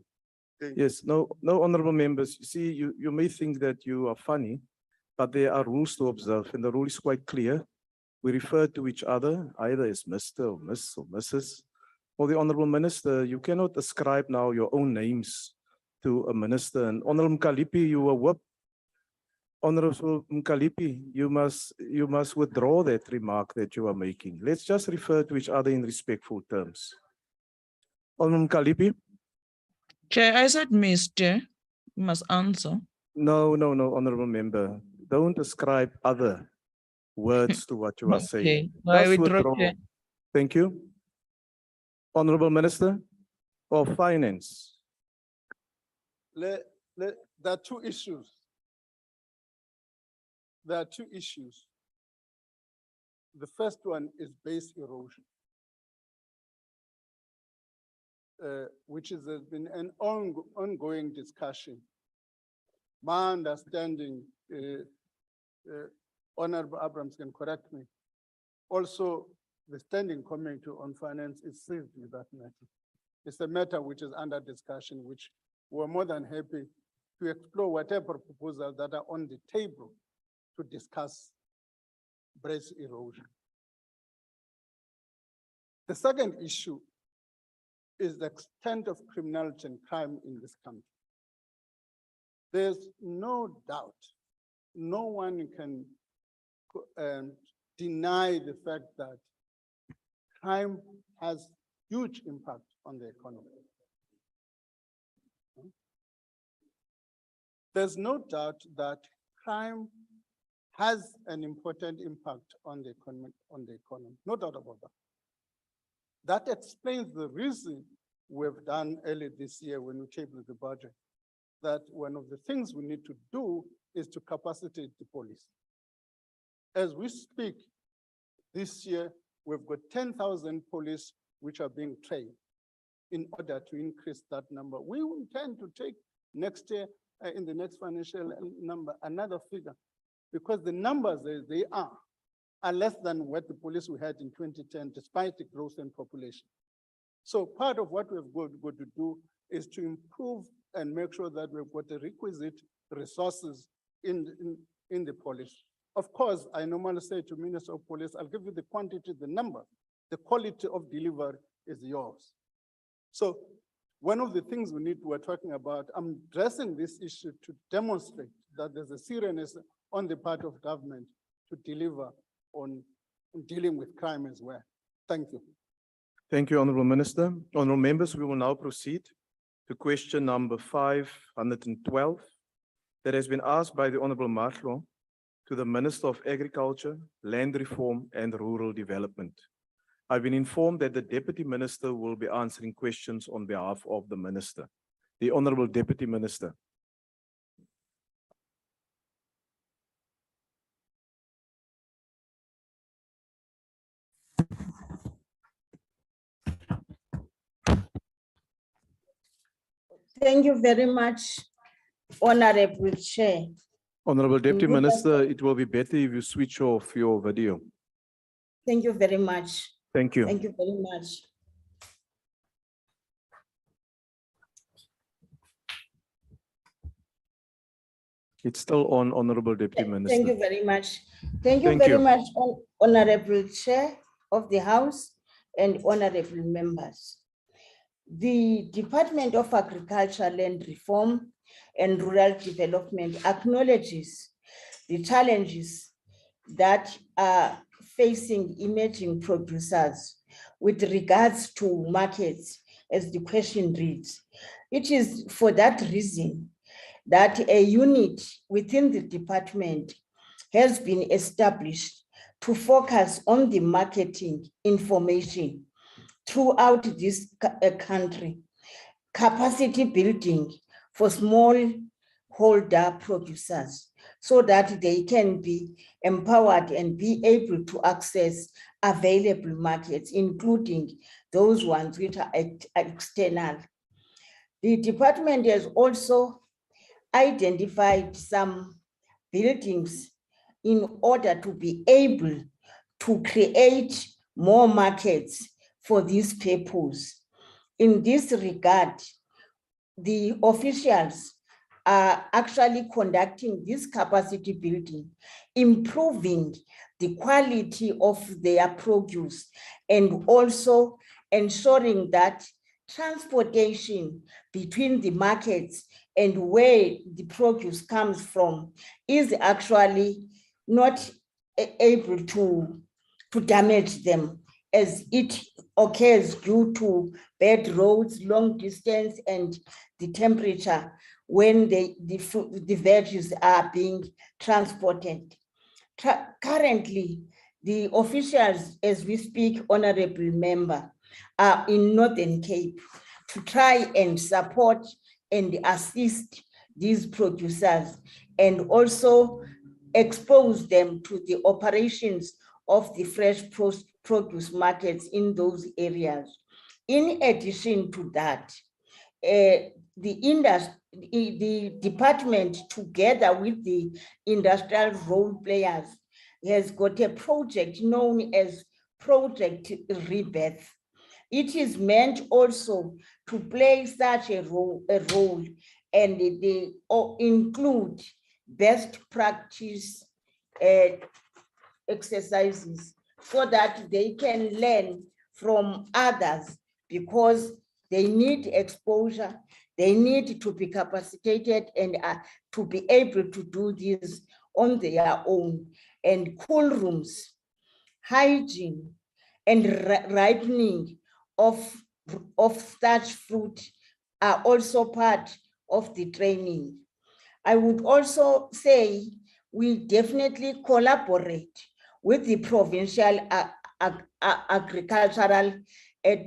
Yes, no, honorable members. You see, you may think that you are funny, but there are rules to observe, and the rule is quite clear. We refer to each other either as Mr. or Miss or Mrs. For the Honorable Minister, you cannot ascribe now your own names to a minister. And Honorable Mkhalipe, you were whipped. Honorable Mkhalipe, you must withdraw that remark that you are making. Let's just refer to each other in respectful terms. Honorable Mkhalipe. Chair, I said Mr. You must answer. No, honorable member. Don't ascribe other words to what you are saying. I Just withdraw, withdraw. Chair. Thank you. Honorable Minister of Finance. There are two issues. There are two issues. The first one is base erosion, which has been an ongoing discussion. My understanding, Honorable Abrams can correct me. Also, the Standing Committee on Finance is seized with that matter. It's a matter which is under discussion, which we're more than happy to explore whatever proposals that are on the table to discuss base erosion. The second issue is the extent of criminality and crime in this country. There's no doubt, no one can deny the fact that crime has huge impact on the economy. There's no doubt that crime has an important impact on the economy, no doubt about that. That explains the reason we've done early this year when we tabled the budget, that one of the things we need to do is to capacitate the police. As we speak, this year, we've got 10,000 police which are being trained. In order to increase that number, we intend to take next year, in the next financial number, another figure, because the numbers as they are less than what the police we had in 2010, despite the growth in population. So part of what we've got to do is to improve and make sure that we've got the requisite resources in the police. Of course, I normally say to Minister of Police, I'll give you the quantity, the number, the quality of delivery is yours. So one of the things we're talking about, I'm addressing this issue to demonstrate that there's a seriousness on the part of government to deliver on dealing with crime as well. Thank you. Thank you, Honorable Minister. Honorable members, we will now proceed to question number 512 that has been asked by the Honorable Mahlo to the Minister of Agriculture, Land Reform and Rural Development. I've been informed that the Deputy Minister will be answering questions on behalf of the Minister. The Honorable Deputy Minister. Thank you very much, Honorable Chair. Honorable Deputy Minister, it will be better if you switch off your video. Thank you very much. Thank you. Thank you very much. It's still on, Honorable Deputy Minister. Thank you very much. Thank you Thank very you. much, Honorable Chair of the House and honorable members. The Department of Agriculture, Land Reform and Rural Development acknowledges the challenges that are facing emerging producers with regards to markets, as the question reads. It is for that reason that a unit within the department has been established to focus on the marketing information throughout this country, capacity building for smallholder producers, so that they can be empowered and be able to access available markets, including those ones which are external. The department has also identified some buildings in order to be able to create more markets for this purpose. In this regard, the officials are actually conducting this capacity building, improving the quality of their produce, and also ensuring that transportation between the markets and where the produce comes from is actually not able to damage them, as it occurs due to bad roads, long distance, and the temperature when the veggies are being transported. Currently, the officials, as we speak, honorable member, are in Northern Cape to try and support and assist these producers and also expose them to the operations of the fresh produce markets in those areas. In addition to that, the department, together with the industrial role players, has got a project known as Project Rebirth. It is meant also to play such a role and they include best practice exercises so that they can learn from others, because they need exposure, they need to be capacitated and to be able to do this on their own. And cool rooms, hygiene, and ripening of such fruit are also part of the training. I would also say we definitely collaborate with the provincial agricultural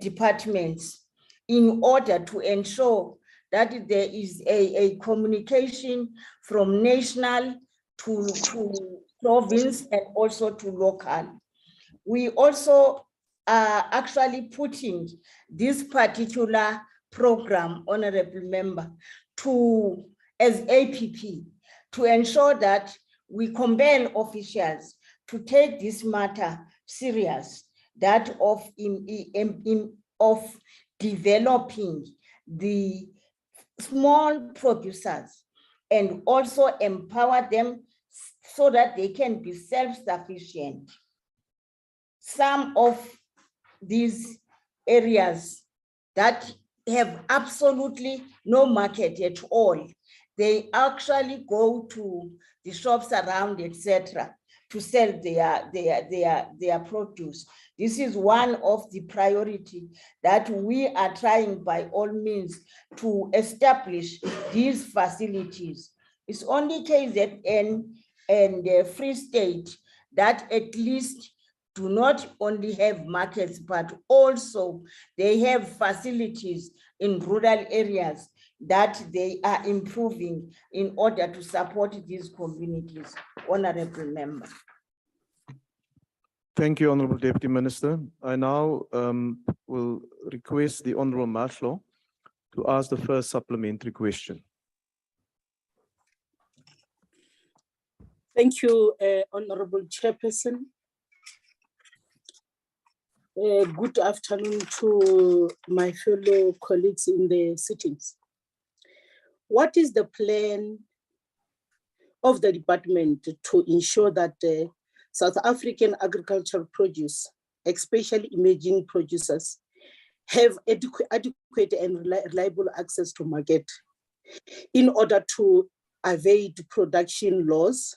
departments in order to ensure that there is a communication from national to province and also to local. We also are actually putting this particular program, honorable member, as APP, to ensure that we compel officials to take this matter serious, that of developing the small producers and also empower them so that they can be self-sufficient. Some of these areas that have absolutely no market at all, they actually go to the shops around, etc., to sell their produce. This is one of the priority that we are trying by all means to establish these facilities. It's only KZN and Free State that at least do not only have markets, but also they have facilities in rural areas that they are improving in order to support these communities. Honorable member. Thank you, Honorable Deputy Minister. I now will request the Honorable Maslow to ask the first supplementary question. Thank you, Honorable Chairperson. Good afternoon to my fellow colleagues in the sittings. What is the plan of the department to ensure that South African agricultural produce, especially emerging producers, have adequate and reliable access to market in order to evade production loss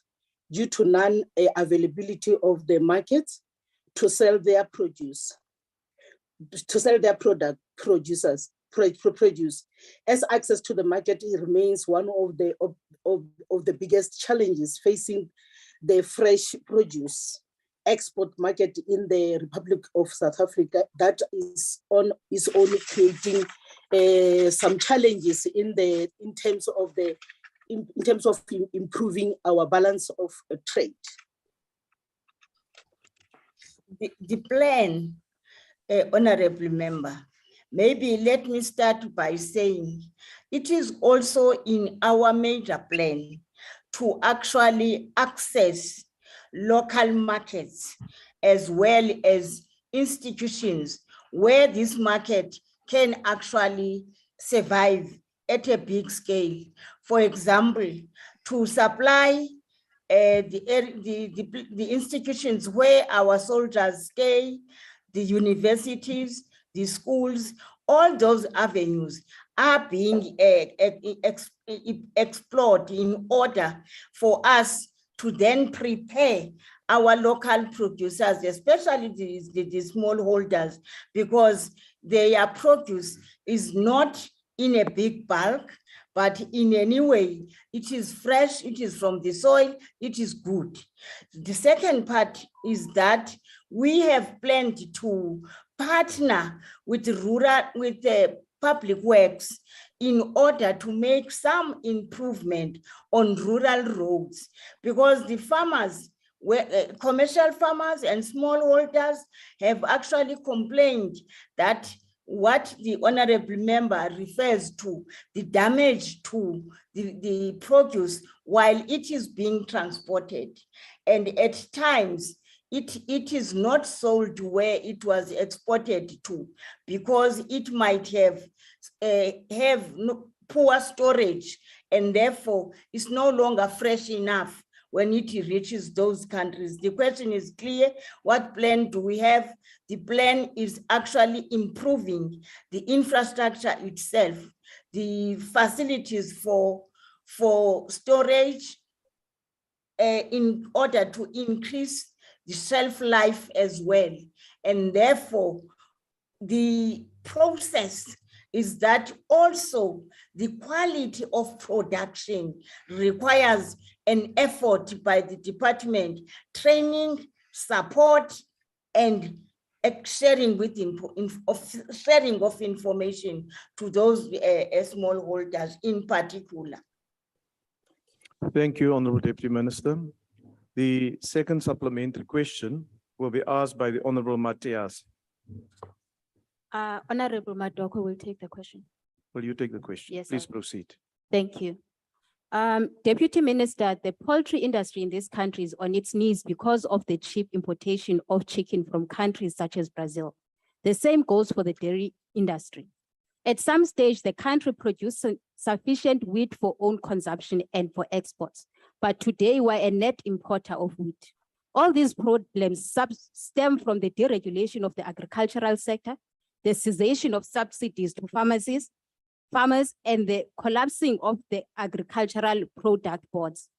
due to non-availability of the markets to sell their produce, to sell their product produce, as access to the market remains one of the biggest challenges facing the fresh produce export market in the Republic of South Africa. That is only creating some challenges in terms of improving our balance of trade. The plan, honorable member, maybe let me start by saying it is also in our major plan to actually access local markets as well as institutions where this market can actually survive at a big scale. For example, to supply the institutions where our soldiers stay, the universities, the schools, all those avenues are being explored in order for us to then prepare our local producers, especially the smallholders, because their produce is not in a big bulk, but in any way, it is fresh, it is from the soil, it is good. The second part is that we have planned to partner with the public works in order to make some improvement on rural roads, because the farmers, commercial farmers and smallholders have actually complained that what the honorable member refers to, the damage to the produce while it is being transported. And at times, it is not sold where it was exported to, because it might have poor storage, and therefore it's no longer fresh enough when it reaches those countries. The question is clear. What plan do we have? The plan is actually improving the infrastructure itself, the facilities for storage in order to increase the shelf life as well. And therefore, the process is that also the quality of production requires an effort by the department, training, support, and sharing of information to those smallholders in particular. Thank you, Honorable Deputy Minister. The second supplementary question will be asked by the Honorable Matias. Honorable Madoko will take the question. Will you take the question? Yes, Please sir. proceed. Thank you. Deputy Minister, the poultry industry in this country is on its knees because of the cheap importation of chicken from countries such as Brazil. The same goes for the dairy industry. At some stage, the country produced sufficient wheat for own consumption and for exports, but today we're a net importer of wheat. All these problems stem from the deregulation of the agricultural sector, the cessation of subsidies to farmers, and the collapsing of the agricultural product boards.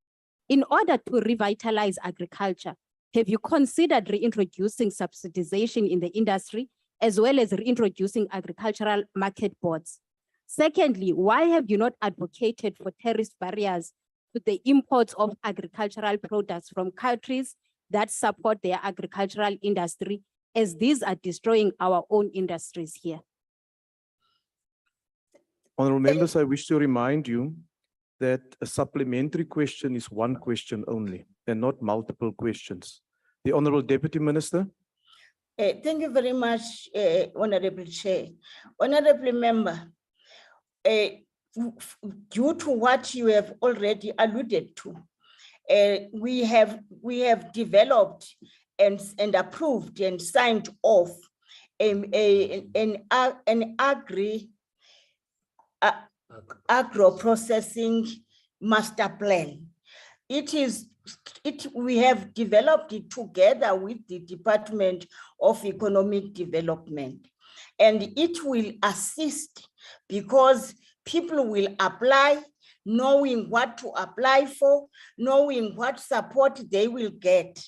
In order to revitalize agriculture, have you considered reintroducing subsidization in the industry, as well as reintroducing agricultural market boards? Secondly, why have you not advocated for tariff barriers to the imports of agricultural products from countries that support their agricultural industry, as these are destroying our own industries here? Honorable members, I wish to remind you that a supplementary question is one question only and not multiple questions. The Honorable Deputy Minister. Thank you very much, Honorable Chair. Honorable Member, due to what you have already alluded to, we have developed and approved and signed off an agro processing master plan we have developed it together with the Department of Economic Development, and it will assist because people will apply knowing what to apply for, knowing what support they will get.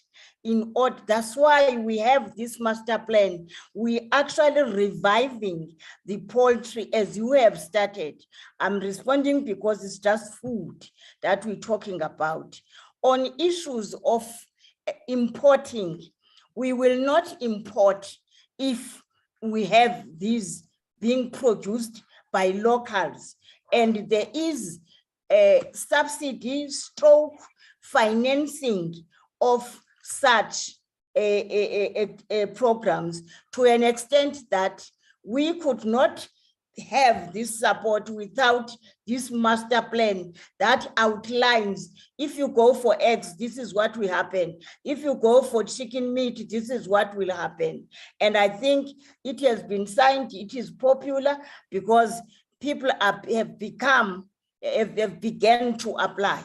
In order, that's why we have this master plan. We actually reviving the poultry as you have started. I'm responding because it's just food that we're talking about. On issues of importing, we will not import if we have these being produced by locals, and there is a subsidy stroke financing of such programs to an extent that we could not have this support without this master plan that outlines, if you go for eggs, this is what will happen. If you go for chicken meat, this is what will happen. And I think it has been signed, it is popular because people have begun to apply.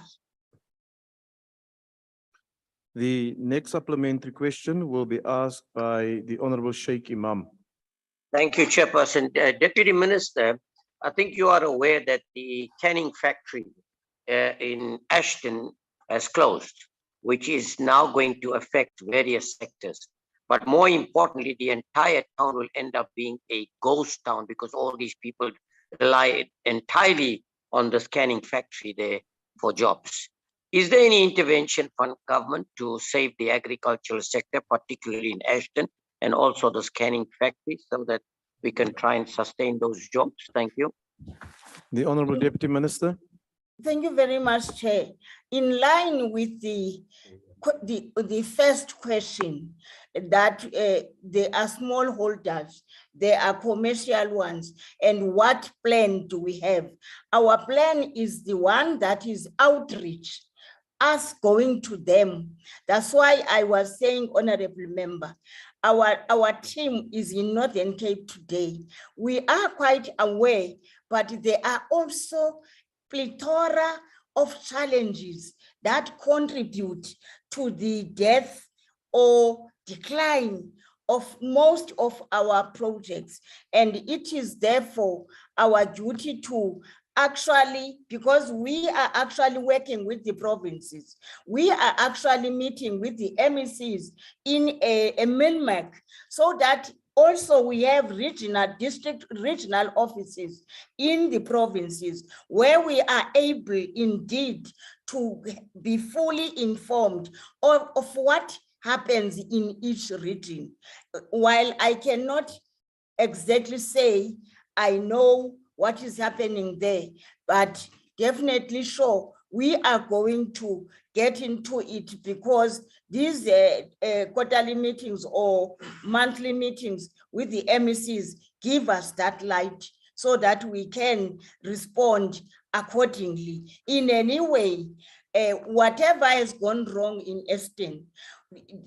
The next supplementary question will be asked by the Honorable Sheikh Imam. Thank you, Chairperson. Deputy Minister, I think you are aware that the canning factory in Ashton has closed, which is now going to affect various sectors. But more importantly, the entire town will end up being a ghost town because all these people rely entirely on this canning factory there for jobs. Is there any intervention from government to save the agricultural sector, particularly in Ashton, and also the canning factory, so that we can try and sustain those jobs? Thank you. The Honorable Deputy Minister. Thank you very much, Chair. In line with the first question, that there are smallholders, there are commercial ones, and what plan do we have? Our plan is the one that is outreach, us going to them. That's why I was saying, Honorable Member, our team is in Northern Cape today. We are quite aware, but there are also plethora of challenges that contribute to the death or decline of most of our projects. And it is therefore our duty to actually, because we are actually working with the provinces, we are actually meeting with the MECs in a MINMAC, so that also we have regional offices in the provinces where we are able indeed to be fully informed of what happens in each region. While I cannot exactly say I know what is happening there, but definitely sure we are going to get into it, because these quarterly meetings or monthly meetings with the MECs give us that light so that we can respond accordingly. In any way, whatever has gone wrong in Ashton,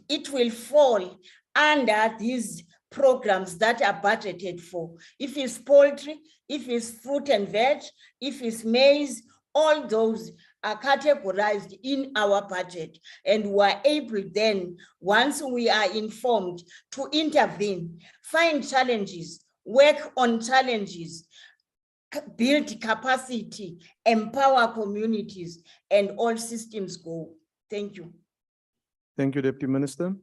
it will fall under these programs that are budgeted for. If it's poultry, if it's fruit and veg, if it's maize, all those are categorized in our budget, and we are able then, once we are informed, to intervene, find challenges, work on challenges, build capacity, empower communities, and all systems go. Thank you. Thank you, Deputy Minister.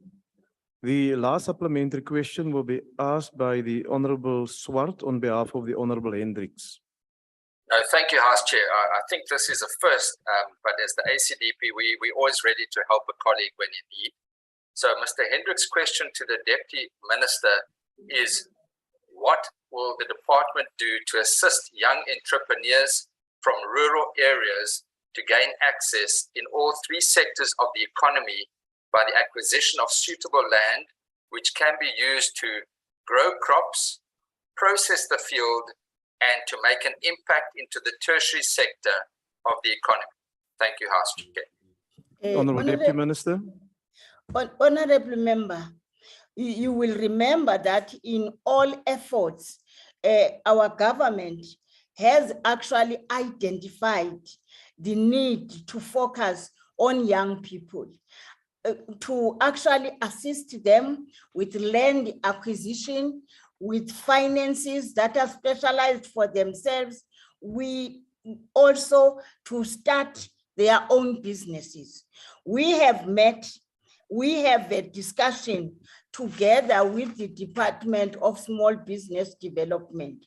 The last supplementary question will be asked by the Honorable Swart on behalf of the Honorable Hendricks. Thank you, House Chair. I think this is a first, but as the ACDP, we're always ready to help a colleague when in need. So Mr. Hendricks' question to the Deputy Minister is, what will the department do to assist young entrepreneurs from rural areas to gain access in all three sectors of the economy by the acquisition of suitable land, which can be used to grow crops, process the field, and to make an impact into the tertiary sector of the economy? Thank you, House Chair. Honorable Deputy Minister. Honorable Member, you will remember that in all efforts, our government has actually identified the need to focus on young people, to actually assist them with land acquisition, with finances that are specialized for themselves. We also to start their own businesses. We have met, we have a discussion together with the Department of Small Business Development.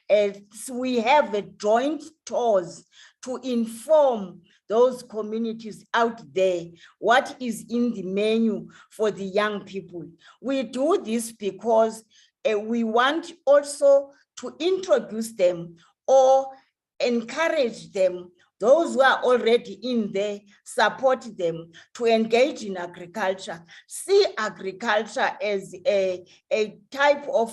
And we have a joint tours to inform those communities out there what is in the menu for the young people. We do this because we want also to introduce them or encourage them, those who are already in there, support them to engage in agriculture, see agriculture as a type of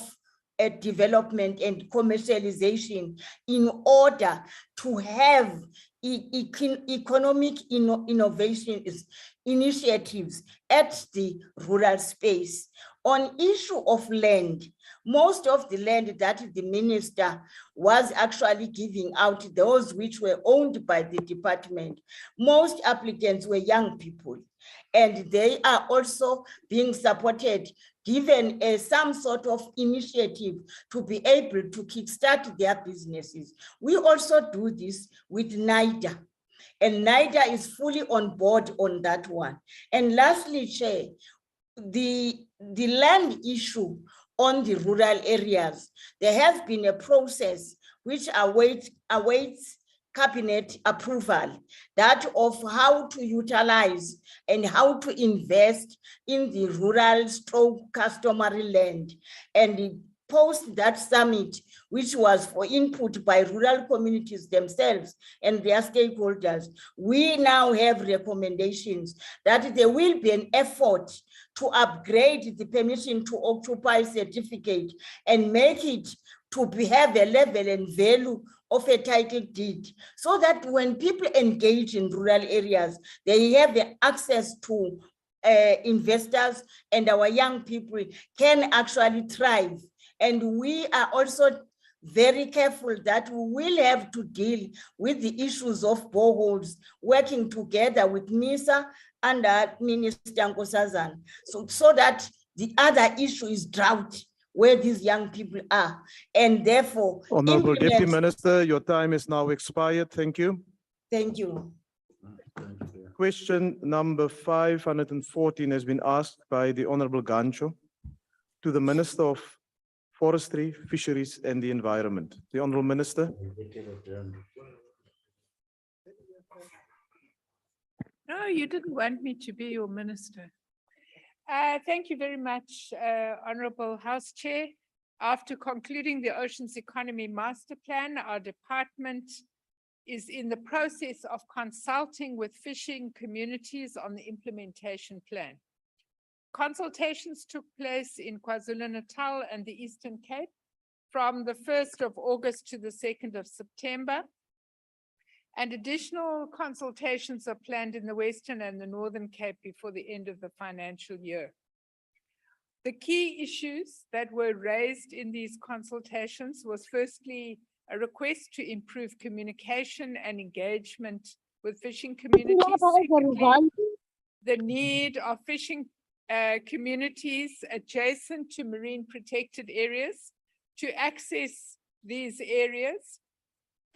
development and commercialization in order to have economic innovations, initiatives at the rural space. On issue of land, most of the land that the minister was actually giving out, those which were owned by the department, most applicants were young people, and they are also being supported, given some sort of initiative to be able to kickstart their businesses. We also do this with NIDA, and NIDA is fully on board on that one. And lastly, Chair, the land issue on the rural areas, there has been a process which awaits cabinet approval, that of how to utilize and how to invest in the rural stroke customary land. And post that summit, which was for input by rural communities themselves and their stakeholders, we now have recommendations that there will be an effort to upgrade the permission to occupy certificate and make it to have a level and value of a title deed, so that when people engage in rural areas, they have access to investors, and our young people can actually thrive. And we are also very careful that we will have to deal with the issues of boreholes, working together with MISA and Minister Nkosazana, so that the other issue is drought, where these young people are, and therefore— Honorable Deputy Minister, your time is now expired. Thank you. Thank you. Question number 514 has been asked by the Honorable Gancho to the Minister of Forestry, Fisheries and the Environment. The Honorable Minister. No, you didn't want me to be your minister. Thank you very much, Honorable House Chair. After concluding the Oceans Economy Master Plan, our department is in the process of consulting with fishing communities on the implementation plan. Consultations took place in KwaZulu-Natal and the Eastern Cape from the 1st of August to the 2nd of September. And additional consultations are planned in the Western and the Northern Cape before the end of the financial year. The key issues that were raised in these consultations was firstly a request to improve communication and engagement with fishing communities. Secondly, the need of fishing communities adjacent to marine protected areas to access these areas.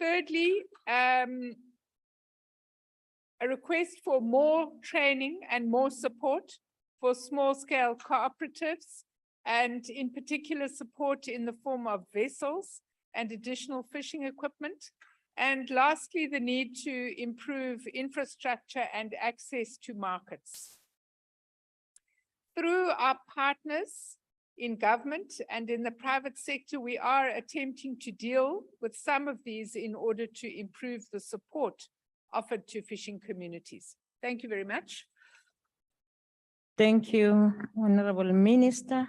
Thirdly, a request for more training and more support for small-scale cooperatives, and in particular support in the form of vessels and additional fishing equipment. And lastly, the need to improve infrastructure and access to markets. Through our partners in government and in the private sector, we are attempting to deal with some of these in order to improve the support offered to fishing communities. Thank you very much. Thank you, Honorable Minister.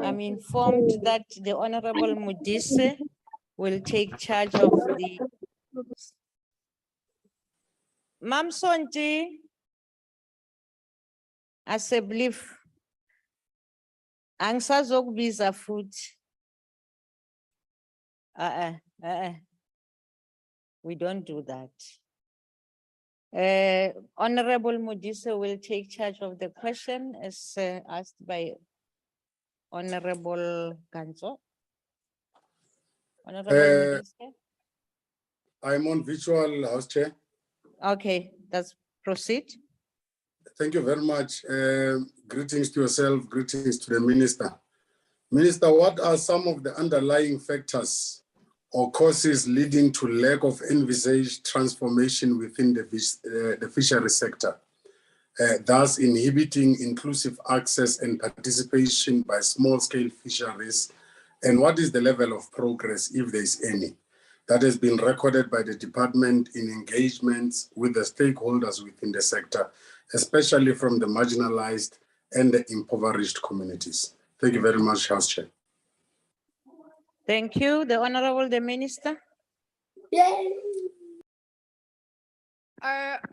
I'm informed that the Honorable Mudise will take charge of the— Mam Sonti, Assembly, angisazokubiza futhi. We don't do that. Honorable Modise will take charge of the question as asked by Honorable Ganzo. Honorable Modise. I'm on virtual, House Chair. Okay, let's proceed. Thank you very much. Greetings to yourself, greetings to the Minister. Minister, what are some of the underlying factors or causes leading to lack of envisaged transformation within the fishery sector, thus inhibiting inclusive access and participation by small-scale fisheries? And what is the level of progress, if there is any, that has been recorded by the department in engagements with the stakeholders within the sector, especially from the marginalized and the impoverished communities? Thank you very much, House Chair. Thank you. The Honorable the Minister.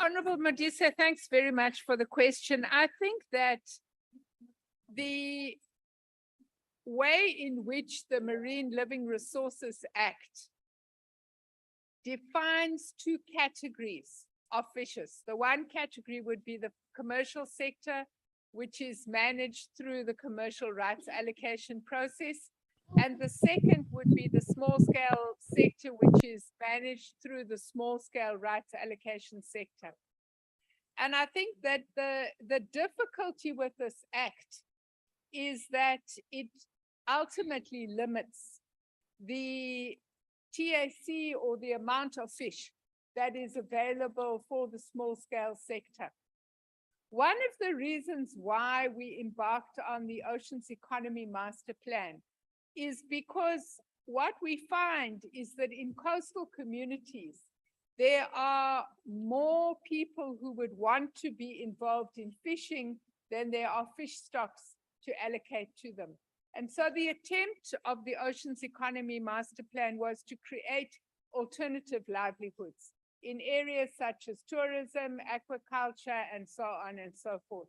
Honorable Modise, thanks very much for the question. I think that the way in which the Marine Living Resources Act defines two categories of fishes. The one category would be the commercial sector, which is managed through the commercial rights allocation process. And the second would be the small scale sector, which is managed through the small scale rights allocation sector. And I think that the difficulty with this act is that it ultimately limits the TAC or the amount of fish that is available for the small scale sector. One of the reasons why we embarked on the Oceans Economy Master Plan is because what we find is that in coastal communities, there are more people who would want to be involved in fishing than there are fish stocks to allocate to them. And so the attempt of the Oceans Economy Master Plan was to create alternative livelihoods in areas such as tourism, aquaculture, and so on and so forth.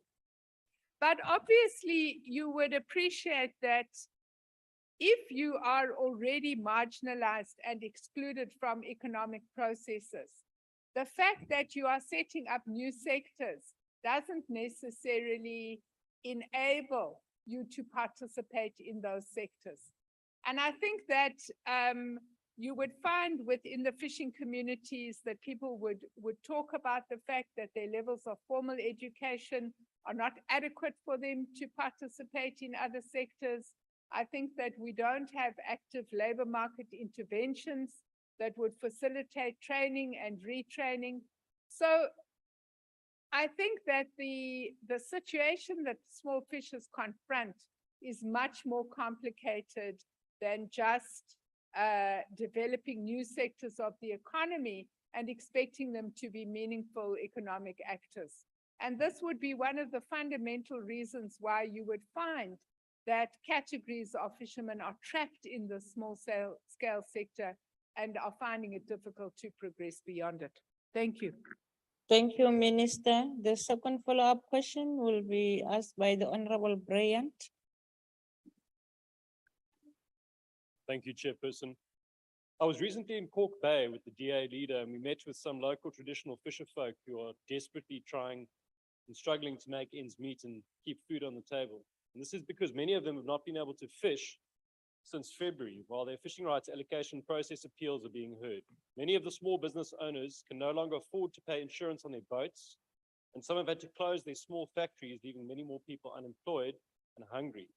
But obviously, you would appreciate that if you are already marginalized and excluded from economic processes, the fact that you are setting up new sectors doesn't necessarily enable you to participate in those sectors. And I think that you would find within the fishing communities that people would talk about the fact that their levels of formal education are not adequate for them to participate in other sectors. I think that we don't have active labor market interventions that would facilitate training and retraining. So I think that the situation that small fishers confront is much more complicated than just developing new sectors of the economy and expecting them to be meaningful economic actors. And this would be one of the fundamental reasons why you would find that categories of fishermen are trapped in the small scale sector and are finding it difficult to progress beyond it. Thank you. Thank you, Minister. The second follow-up question will be asked by the Honorable Bryant. Thank you, Chairperson. I was recently in Cork Bay with the DA leader, and we met with some local traditional fisher folk who are desperately trying and struggling to make ends meet and keep food on the table. And this is because many of them have not been able to fish since February, while their fishing rights allocation process appeals are being heard. Many of the small business owners can no longer afford to pay insurance on their boats, and some have had to close their small factories, leaving many more people unemployed and hungry.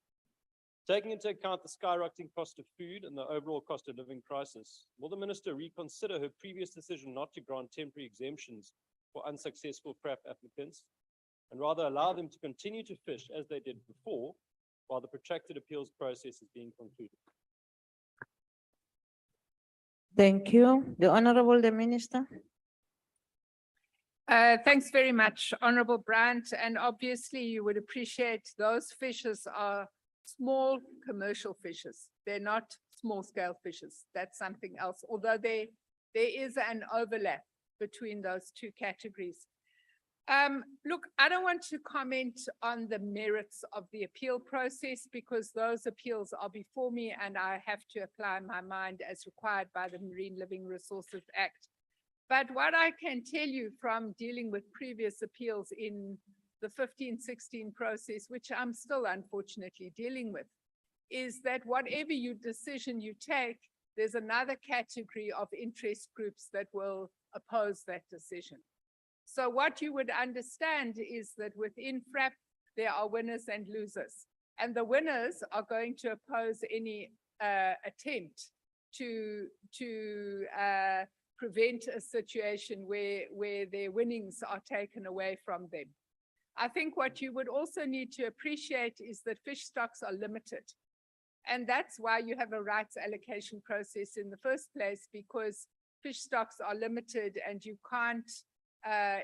Taking into account the skyrocketing cost of food and the overall cost of living crisis, will the Minister reconsider her previous decision not to grant temporary exemptions for unsuccessful FRAP applicants, and rather allow them to continue to fish as they did before, while the protracted appeals process is being concluded? Thank you. The Honorable the Minister. Thanks very much, Honorable Brandt. And obviously you would appreciate those fishes are small commercial fishes. They're not small scale fishes. That's something else, although there is an overlap between those two categories. Look, I don't want to comment on the merits of the appeal process because those appeals are before me and I have to apply my mind as required by the Marine Living Resources Act. But what I can tell you from dealing with previous appeals in the 15-16 process, which I'm still unfortunately dealing with, is that whatever decision you take, there's another category of interest groups that will oppose that decision. So what you would understand is that within FRAP, there are winners and losers. And the winners are going to oppose any attempt to prevent a situation where their winnings are taken away from them. I think what you would also need to appreciate is that fish stocks are limited. And that's why you have a rights allocation process in the first place, because fish stocks are limited and you can't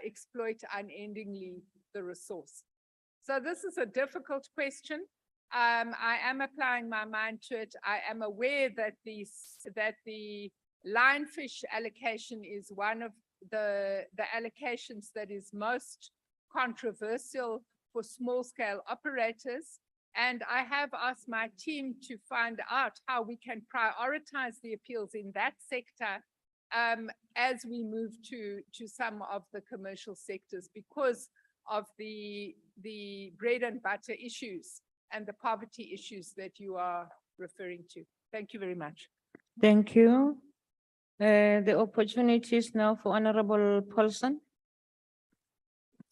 exploit unendingly the resource. So this is a difficult question. I am applying my mind to it. I am aware that the lionfish allocation is one of the allocations that is most controversial for small scale operators. And I have asked my team to find out how we can prioritize the appeals in that sector as we move to some of the commercial sectors, because of the bread and butter issues and the poverty issues that you are referring to. Thank you very much. Thank you. The opportunity is now for Honorable Paulson.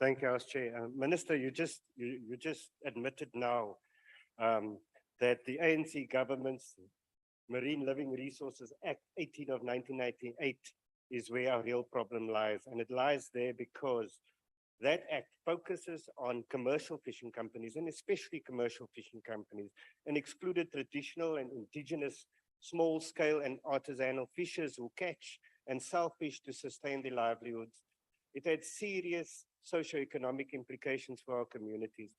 Thank you, House Chair. Minister, you just admitted now that the ANC government's Marine Living Resources Act 18 of 1998 is where our real problem lies. And it lies there because that act focuses on commercial fishing companies, and especially commercial fishing companies, and excluded traditional and indigenous small scale and artisanal fishers who catch and sell fish to sustain their livelihoods. It had serious socioeconomic implications for our communities.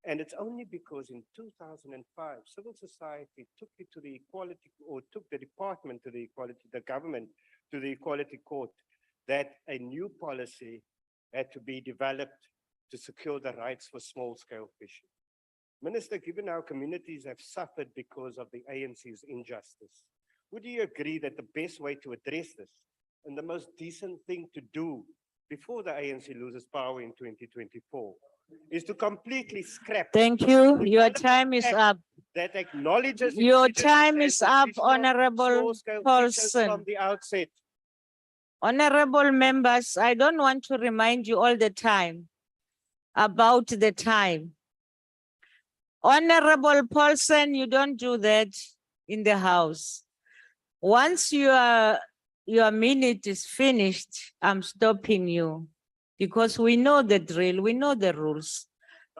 And it's only because in 2005, civil society took it to the equality, or took the department to the equality, the government to the Equality Court, that a new policy had to be developed to secure the rights for small-scale fishing. Minister, given our communities have suffered because of the ANC's injustice, would you agree that the best way to address this and the most decent thing to do before the ANC loses power in 2024 is to completely scrap? Thank you. Your time is up. That acknowledges your time is up, Honorable Paulson. From Paulson. the outset. Honorable members, I don't want to remind you all the time about the time. Honorable Paulson, you don't do that in the House. Once your minute is finished, I'm stopping you because we know the drill, we know the rules.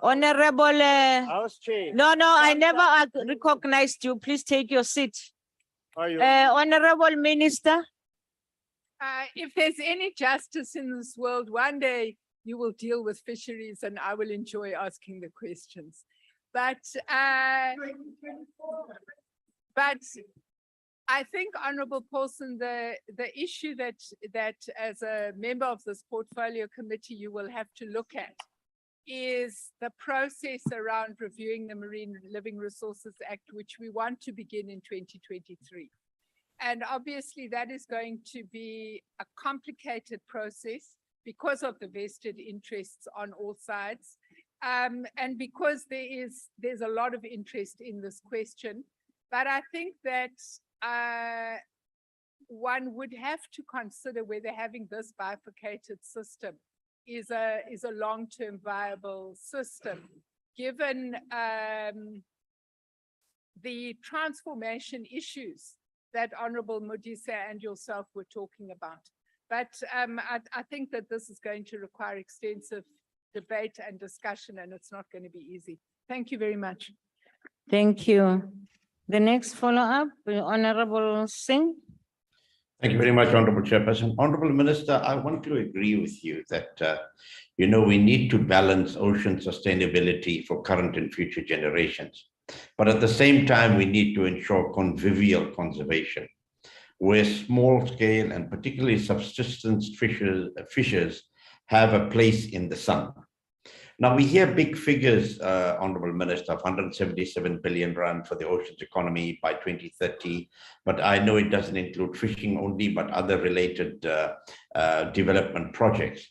Honorable, House Chair. no, I never recognized you. Please take your seat. Honorable Minister. If there's any justice in this world, one day you will deal with fisheries and I will enjoy asking the questions. But I think, Honorable Paulson, the issue that as a member of this portfolio committee you will have to look at is the process around reviewing the Marine Living Resources Act, which we want to begin in 2023. And obviously that is going to be a complicated process because of the vested interests on all sides. And because there's a lot of interest in this question. But I think that one would have to consider whether having this bifurcated system is a long-term viable system, given the transformation issues that Honorable Modise and yourself were talking about. But I think that this is going to require extensive debate and discussion, and it's not going to be easy. Thank you very much. Thank you. The next follow-up, Honorable Singh. Thank you very much, Honorable Chairperson. Honorable Minister, I want to agree with you that, we need to balance ocean sustainability for current and future generations. But at the same time, we need to ensure convivial conservation, where small scale and particularly subsistence fishers have a place in the sun. Now, we hear big figures, Honorable Minister, of 177 billion rand for the oceans economy by 2030, but I know it doesn't include fishing only, but other related development projects.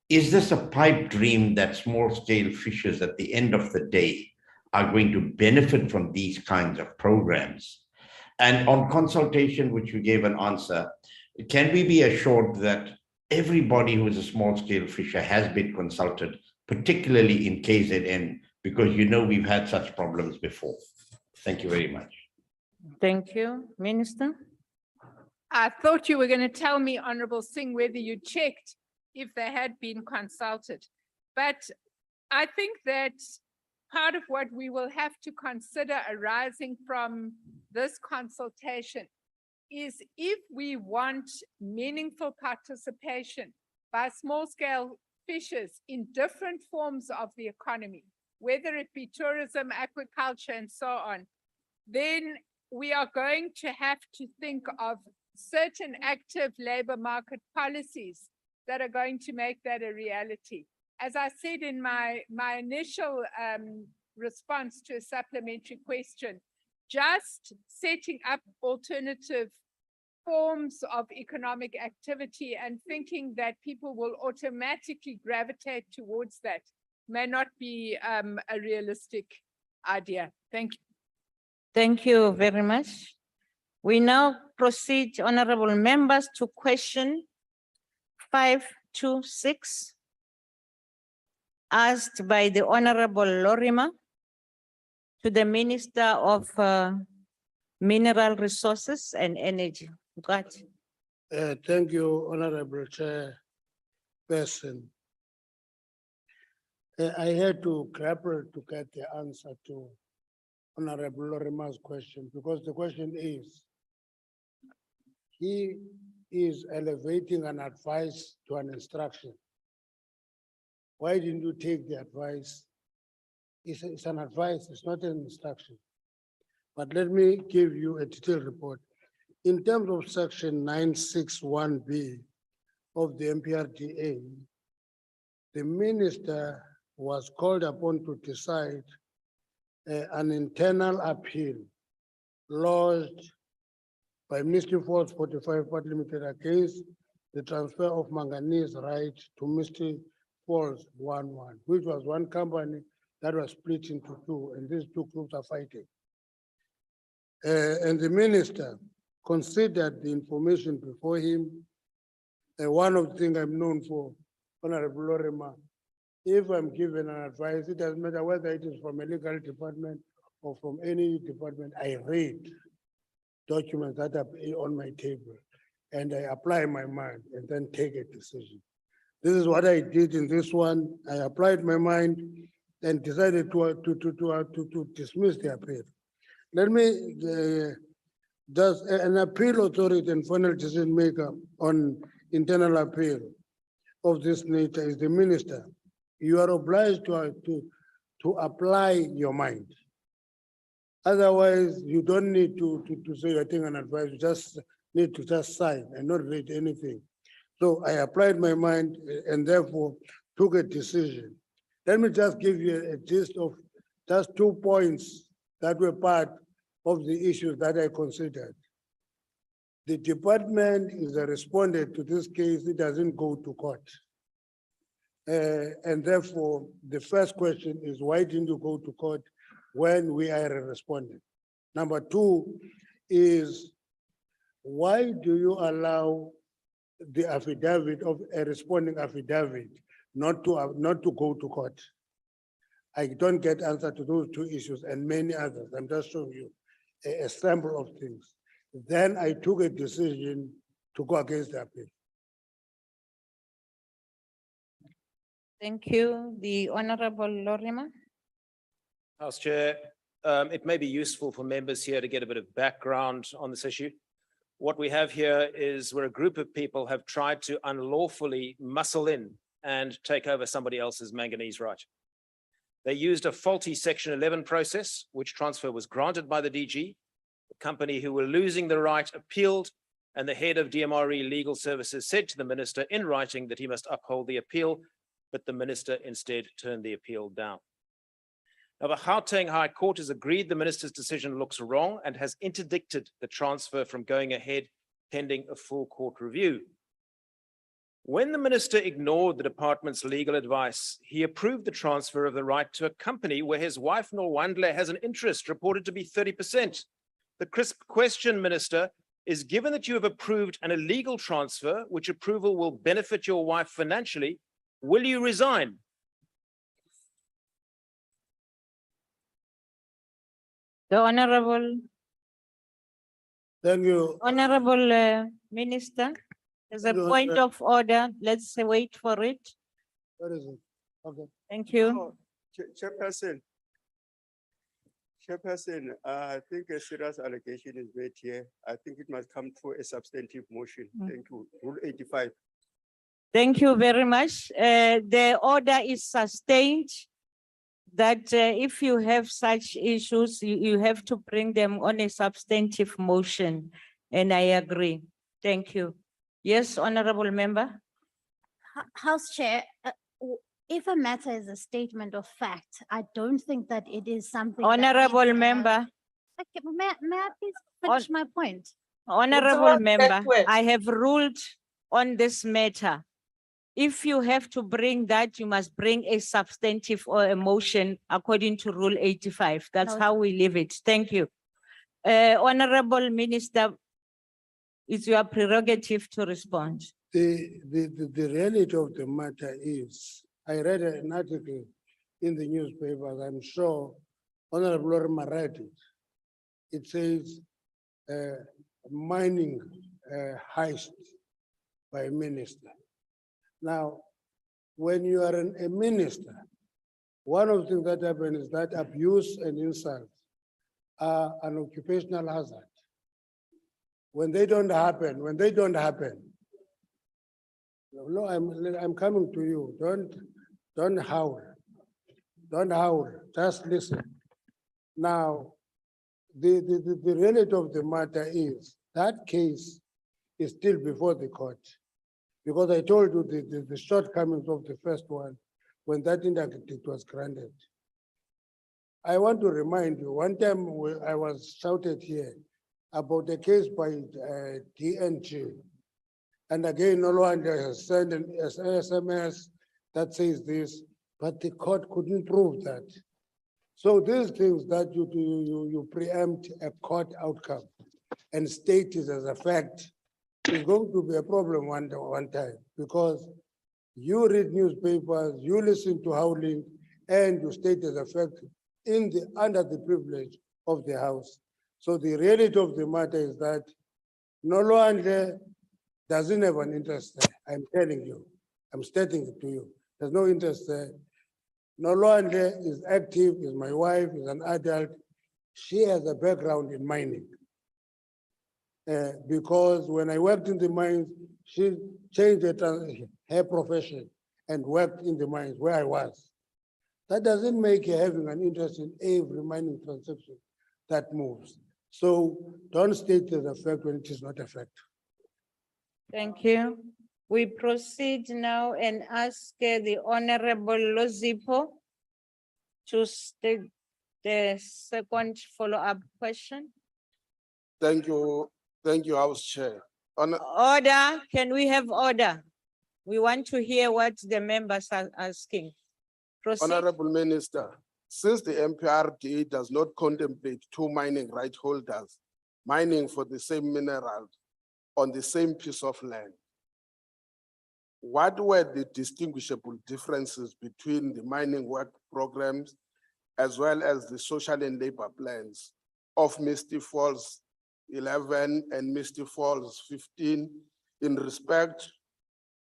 Is this a pipe dream that small-scale fishers at the end of the day are going to benefit from these kinds of programs? And on consultation, which you gave an answer, can we be assured that everybody who is a small-scale fisher has been consulted, particularly in KZN, because you know we've had such problems before? Thank you very much. Thank you, Minister. I thought you were going to tell me, Honorable Singh, whether you checked if they had been consulted. But I think that part of what we will have to consider arising from this consultation is if we want meaningful participation by small-scale fishers in different forms of the economy, whether it be tourism, aquaculture, and so on, then we are going to have to think of certain active labor market policies that are going to make that a reality. As I said in my initial response to a supplementary question, just setting up alternative forms of economic activity and thinking that people will automatically gravitate towards that may not be a realistic idea. Thank you. Thank you very much. We now proceed, honorable members, to question 526, asked by the Honorable Lorima to the Minister of Mineral Resources and Energy. Go ahead. Thank you, Honorable Chairperson. I had to grapple to get the answer to Honorable Lorima's question, because the question is, he is elevating an advice to an instruction. Why didn't you take the advice? It's an advice, it's not an instruction. But let me give you a detailed report. In terms of section 961B of the MPRDA, the minister was called upon to decide an internal appeal lodged by Misty Falls 45 Part Limited against the transfer of manganese right to Misty Falls 11, which was one company that was split into two, and these two groups are fighting. And the minister considered the information before him. One of the things I'm known for, Honorable Lorima, if I'm given an advice, it doesn't matter whether it is from a legal department or from any department, I read documents that are on my table and I apply my mind and then take a decision. This is what I did in this one. I applied my mind and decided to dismiss the appeal. Let me, does an appeal authority and final decision maker on internal appeal of this nature is the minister. You are obliged to apply your mind. Otherwise, you don't need to say you're taking an advice, you just need to just sign and not read anything. So I applied my mind and therefore took a decision. Let me just give you a gist of just 2 points that were part of the issues that I considered. The department is a respondent to this case, it doesn't go to court. And therefore, the first question is, why didn't you go to court when we are a respondent? Number 2 is, why do you allow the affidavit of a responding affidavit not to go to court? I don't get answer to those 2 issues and many others. I'm just showing you a sample of things. Then I took a decision to go against the appeal. Thank you. The Honorable Lorima. House Chair, it may be useful for members here to get a bit of background on this issue. What we have here is where a group of people have tried to unlawfully muscle in and take over somebody else's manganese right. They used a faulty Section 11 process, which transfer was granted by the DG. The company who were losing the right appealed, and the head of DMRE Legal Services said to the minister in writing that he must uphold the appeal but the minister instead turned the appeal down. Now, the Gauteng High Court has agreed the minister's decision looks wrong and has interdicted the transfer from going ahead pending a full court review. When the minister ignored the department's legal advice, he approved the transfer of the right to a company where his wife, Norwandle, has an interest reported to be 30%. The crisp question, Minister, is given that you have approved an illegal transfer, which approval will benefit your wife financially, will you resign? The Honorable. Thank you. Honorable Minister, there's a point of order. Let's wait for it. What is it? Okay. Thank you. Oh, Chairperson, I think a serious allegation is made here. I think it must come through a substantive motion. Thank you. Rule 85. Thank you very much. The order is sustained that if you have such issues, you have to bring them on a substantive motion. And I agree. Thank you. Yes, Honorable Member. House Chair, if a matter is a statement of fact, I don't think that it is something. Honorable Member. Okay, may I please finish my point? Honorable Member, I have ruled on this matter. If you have to bring that, you must bring a substantive or a motion according to Rule 85. That's how we leave it. Thank you. Honorable Minister, it's your prerogative to respond. The reality of the matter is, I read an article in the newspapers, I'm sure Honorable Lorima read it. It says mining heist by a minister. Now, when you are a minister, one of the things that happen is that abuse and insult are an occupational hazard. When they don't happen, no, I'm coming to you. Don't howl. Don't howl. Just listen. Now, the reality of the matter is that case is still before the court. Because I told you the shortcomings of the first one when that interdict was granted. I want to remind you, one time I was shouted here about a case by DNG. And again, no one has sent an SMS that says this, but the court couldn't prove that. So these things that you preempt a court outcome and state it as a fact is going to be a problem one time, because you read newspapers, you listen to howling, and you state as a fact under the privilege of the House. So the reality of the matter is that Nolwandle doesn't have an interest there. I'm telling you, I'm stating it to you. There's no interest there. Nolwandle is active, is my wife, is an adult. She has a background in mining. Because when I worked in the mines, she changed her profession and worked in the mines where I was. That doesn't make her having an interest in every mining transaction that moves. So don't state it as a fact when it is not a fact. Thank you. We proceed now and ask the Honorable Lozipho to state the second follow-up question. Thank you, House Chair. Order, can we have order? We want to hear what the members are asking. Proceed. Honorable Minister, since the MPRD does not contemplate two mining right holders mining for the same mineral on the same piece of land, what were the distinguishable differences between the mining work programs as well as the social and labor plans of Misty Falls 11 and Misty Falls 15 in respect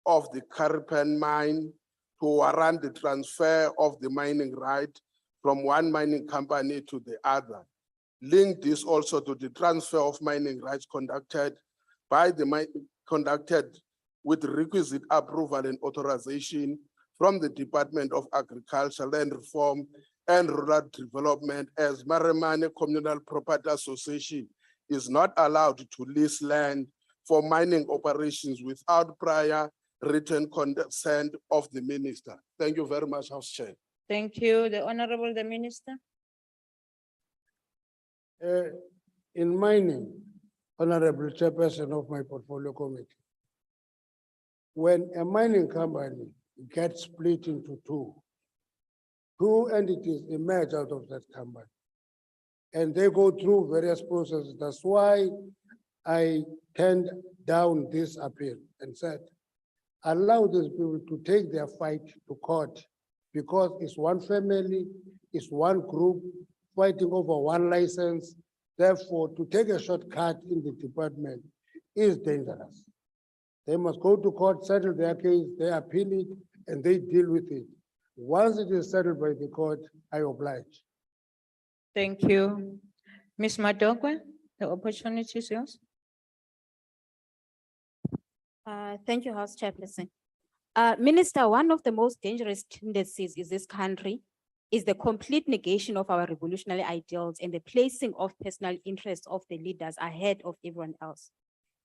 of the Caripan mine to warrant the transfer of the mining right from one mining company to the other? Link this also to the transfer of mining rights conducted with requisite approval and authorization from the Department of Agriculture, Land Reform and Rural Development, as Maremane Communal Property Association is not allowed to lease land for mining operations without prior written consent of the minister. Thank you very much, House Chair. Thank you. The Honorable the Minister. In mining, Honorable Chairperson of my portfolio committee, when a mining company gets split into two entities emerge out of that company, and they go through various processes. That's why I turned down this appeal and said, allow these people to take their fight to court, because it's one family, it's one group fighting over one license. Therefore, to take a shortcut in the department is dangerous. They must go to court, settle their case, they appeal it, and they deal with it. Once it is settled by the court, I oblige. Thank you. Ms. Madokwe, the opportunity is yours. Thank you, House Chairperson. Minister, one of the most dangerous tendencies in this country is the complete negation of our revolutionary ideals and the placing of personal interests of the leaders ahead of everyone else.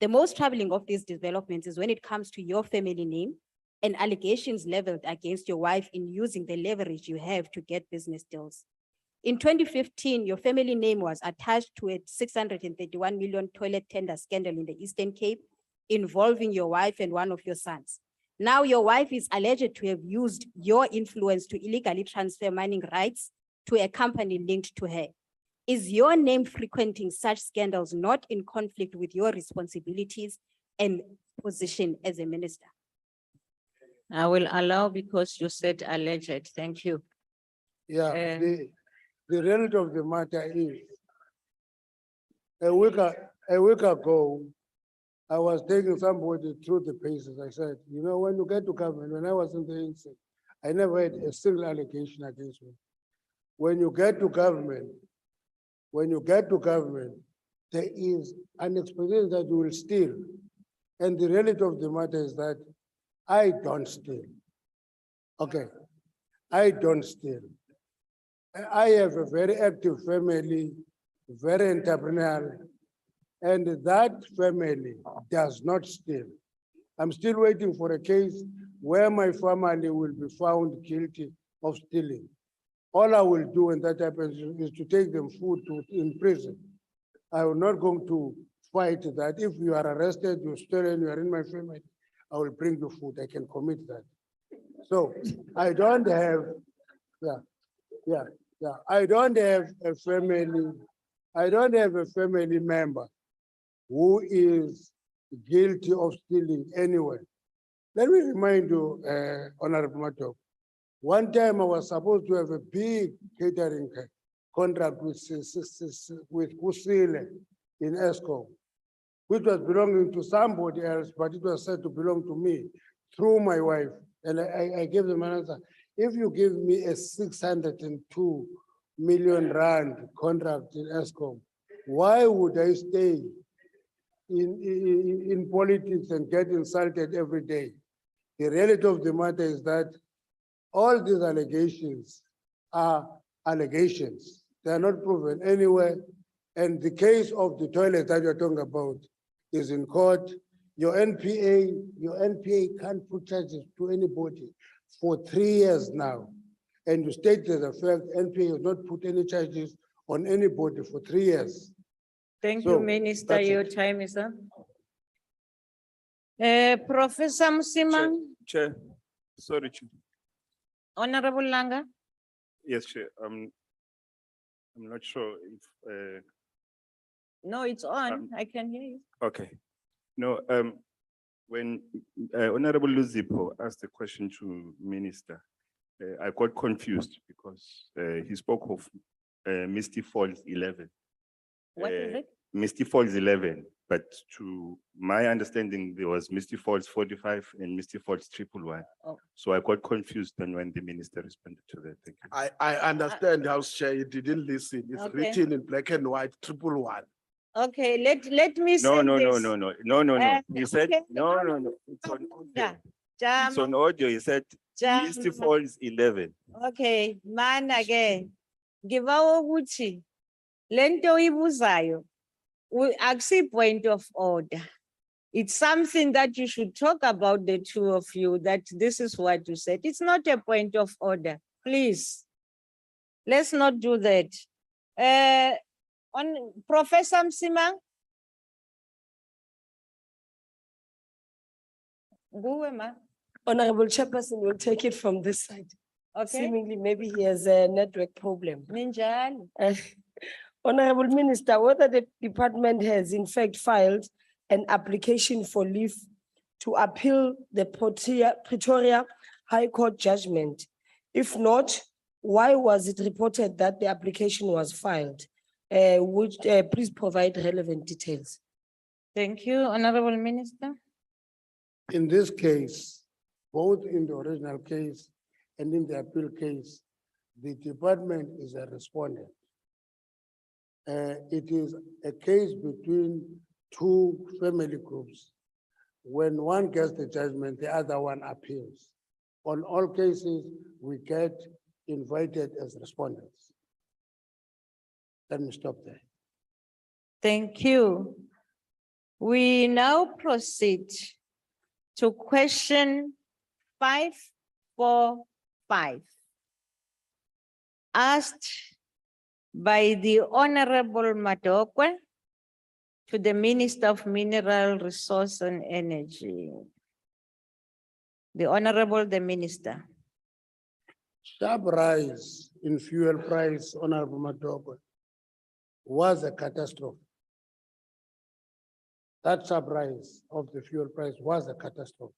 The most troubling of these developments is when it comes to your family name and allegations leveled against your wife in using the leverage you have to get business deals. In 2015, your family name was attached to a 631 million toilet tender scandal in the Eastern Cape involving your wife and one of your sons. Now your wife is alleged to have used your influence to illegally transfer mining rights to a company linked to her. Is your name frequenting such scandals not in conflict with your responsibilities and position as a minister? I will allow because you said alleged. Thank you. Yeah, the reality of the matter is, a week ago, I was taking somebody through the paces. I said, you know, when you get to government, when I was in the ANC, I never had a single allegation against me. When you get to government, there is an expectation that you will steal. And the reality of the matter is that I don't steal. Okay, I don't steal. I have a very active family, very entrepreneurial, and that family does not steal. I'm still waiting for a case where my family will be found guilty of stealing. All I will do when that happens is to take them food in prison. I will not going to fight that. If you are arrested, you're stolen, you are in my family, I will bring you food. I can commit that. So I don't have, I don't have a family member who is guilty of stealing anyway. Let me remind you, Honorable Matok, one time I was supposed to have a big catering contract with Kusile in Eskom, which was belonging to somebody else, but it was said to belong to me through my wife. And I gave them an answer. If you give me a 602 million rand contract in Eskom, why would I stay in politics and get insulted every day? The reality of the matter is that all these allegations are allegations. They are not proven anywhere. And the case of the toilet that you're talking about is in court. Your NPA can't put charges to anybody for 3 years now. And you state that the fact NPA has not put any charges on anybody for 3 years. Thank So, you, Minister. that's Your it. time is up. Professor Musimang, Chair, sorry, Chair. Honorable Langa. Yes, Chair. I'm not sure if. No, it's on. I can hear you. Okay. No. When Honorable Luzipo asked the question to Minister, I got confused because he spoke of Misty Falls 11. What is it? Misty Falls 11, but to my understanding, there was Misty Falls 45 and Misty Falls 111. Oh. So I got confused when the minister responded to that. Thank you. I understand, House Chair, you didn't listen. It's Okay. written in black and white, 111. Okay, let me say No. this. He said, okay. no. It's on audio. Jam. It's on audio. He said, Misty Falls 11. Okay, mana ke. Ngibawa ukuthi lento ibuzayo akusi point of order. It's something that you should talk about, the two of you, that this is what you said. It's not a point of order, please. Let's not do that. On Professor Msimang. Go, ma. Honorable Chairperson will take it from this side. Okay. Seemingly, maybe he has a network problem. Ninjani. Honorable Minister, whether the department has in fact filed an application for leave to appeal the Pretoria High Court judgment. If not, why was it reported that the application was filed? Please provide relevant details. Thank you, Honorable Minister. In this case, both in the original case and in the appeal case, the department is a respondent. It is a case between two family groups. When one gets the judgment, the other one appeals. On all cases, we get invited as respondents. Let me stop there. Thank you. We now proceed to question 545. Asked by the Honorable Madokwe to the Minister of Mineral Resource and Energy. The Honorable the Minister. Sharp rise in fuel price, Honorable Madokwe, was a catastrophe. That sharp rise of the fuel price was a catastrophe.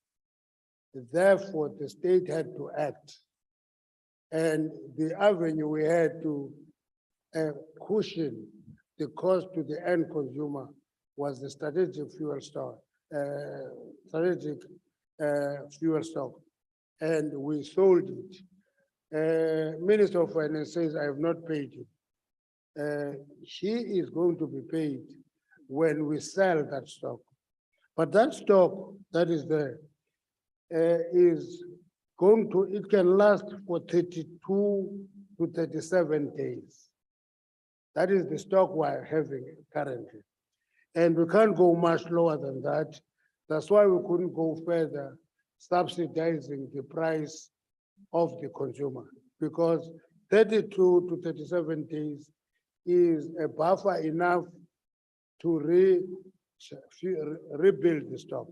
Therefore, the state had to act. And the avenue we had to cushion the cost to the end consumer was the strategic fuel stock, and we sold it. Minister of Finance says, I have not paid it. She is going to be paid when we sell that stock. But that stock that is there is going to, it can last for 32 to 37 days. That is the stock we're having currently. And we can't go much lower than that. That's why we couldn't go further subsidizing the price of the consumer, because 32 to 37 days is a buffer enough to rebuild the stock.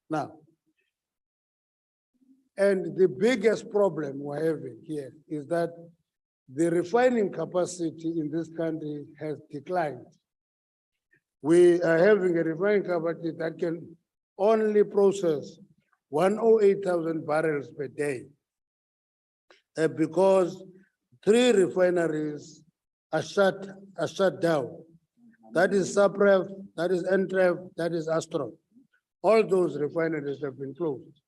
Now, and the biggest problem we're having here is that the refining capacity in this country has declined. We are having a refining capacity that can only process 108,000 barrels per day because 3 refineries are shut down. That is Suprev, that is Entrev, that is Astro. All those refineries have been closed.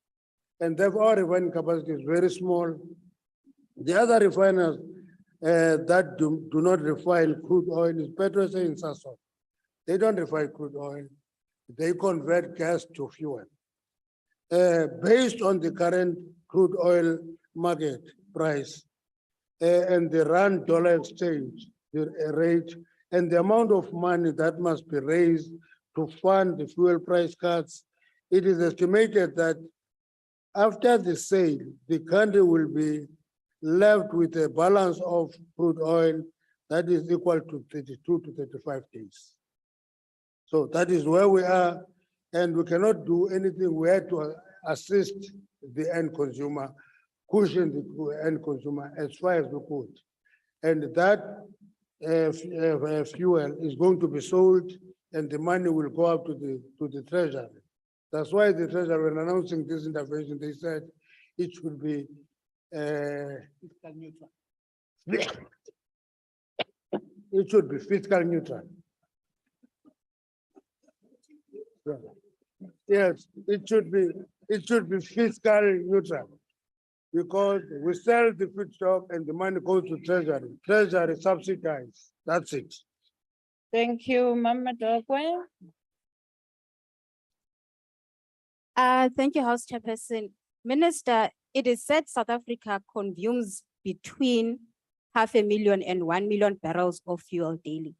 And therefore our refining capacity is very small. The other refiners that do not refine crude oil is Petrosa in Sasol. They don't refine crude oil. They convert gas to fuel. Based on the current crude oil market price and the rand dollar exchange rate and the amount of money that must be raised to fund the fuel price cuts, it is estimated that after the sale, the country will be left with a balance of crude oil that is equal to 32 to 35 days. So that is where we are, and we cannot do anything. We have to assist the end consumer, cushion the end consumer as far as we could. And that fuel is going to be sold, and the money will go up to the Treasury. That's why the Treasury, when announcing this intervention, they said it should be fiscal neutral. It should be fiscal neutral. Yes, it should be fiscal neutral because we sell the feedstock and the money goes to Treasury. Treasury subsidized. That's it. Thank you, Mama Dokwe. Thank you, House Chairperson. Minister, it is said South Africa consumes between 500,000 and 1 million barrels of fuel daily.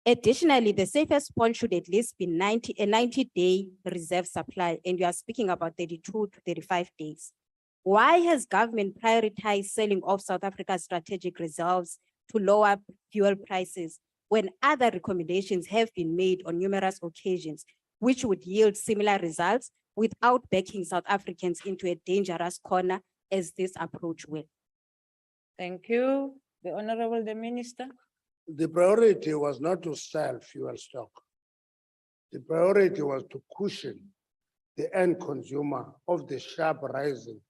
Additionally, the safest pond should at least be a 90-day reserve supply, and you are speaking about 32 to 35 days. Why has government prioritized selling off South Africa's strategic reserves to lower fuel prices when other recommendations have been made on numerous occasions, which would yield similar results without backing South Africans into a dangerous corner as this approach will? Thank you. The Honorable the Minister. The priority was not to sell fuel stock. The priority was to cushion the end consumer of the sharp rising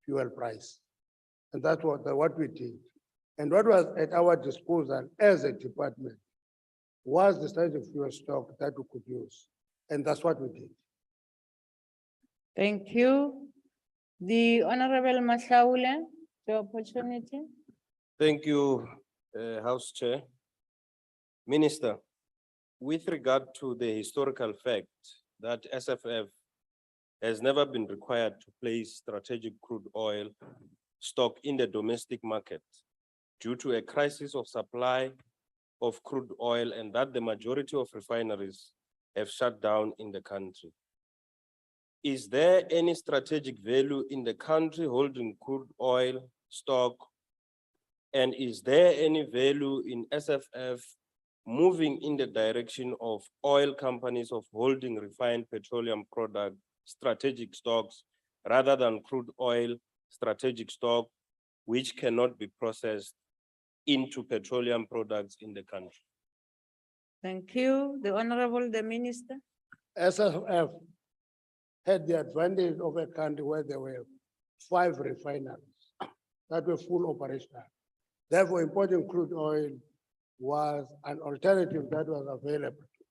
fuel price. And that's what we did. And what was at our disposal as a department was the strategic fuel stock that we could use. And that's what we did. Thank you. The Honorable Masaule, the opportunity. Thank you, House Chair. Minister, with regard to the historical fact that SFF has never been required to place strategic crude oil stock in the domestic market due to a crisis of supply of crude oil, and that the majority of refineries have shut down in the country. Is there any strategic value in the country holding crude oil stock? And is there any value in SFF moving in the direction of oil companies of holding refined petroleum product strategic stocks rather than crude oil strategic stock, which cannot be processed into petroleum products in the country? Thank you. The Honorable the Minister. SFF had the advantage of a country where there were 5 refineries that were full operational. Therefore, importing crude oil was an alternative that was available to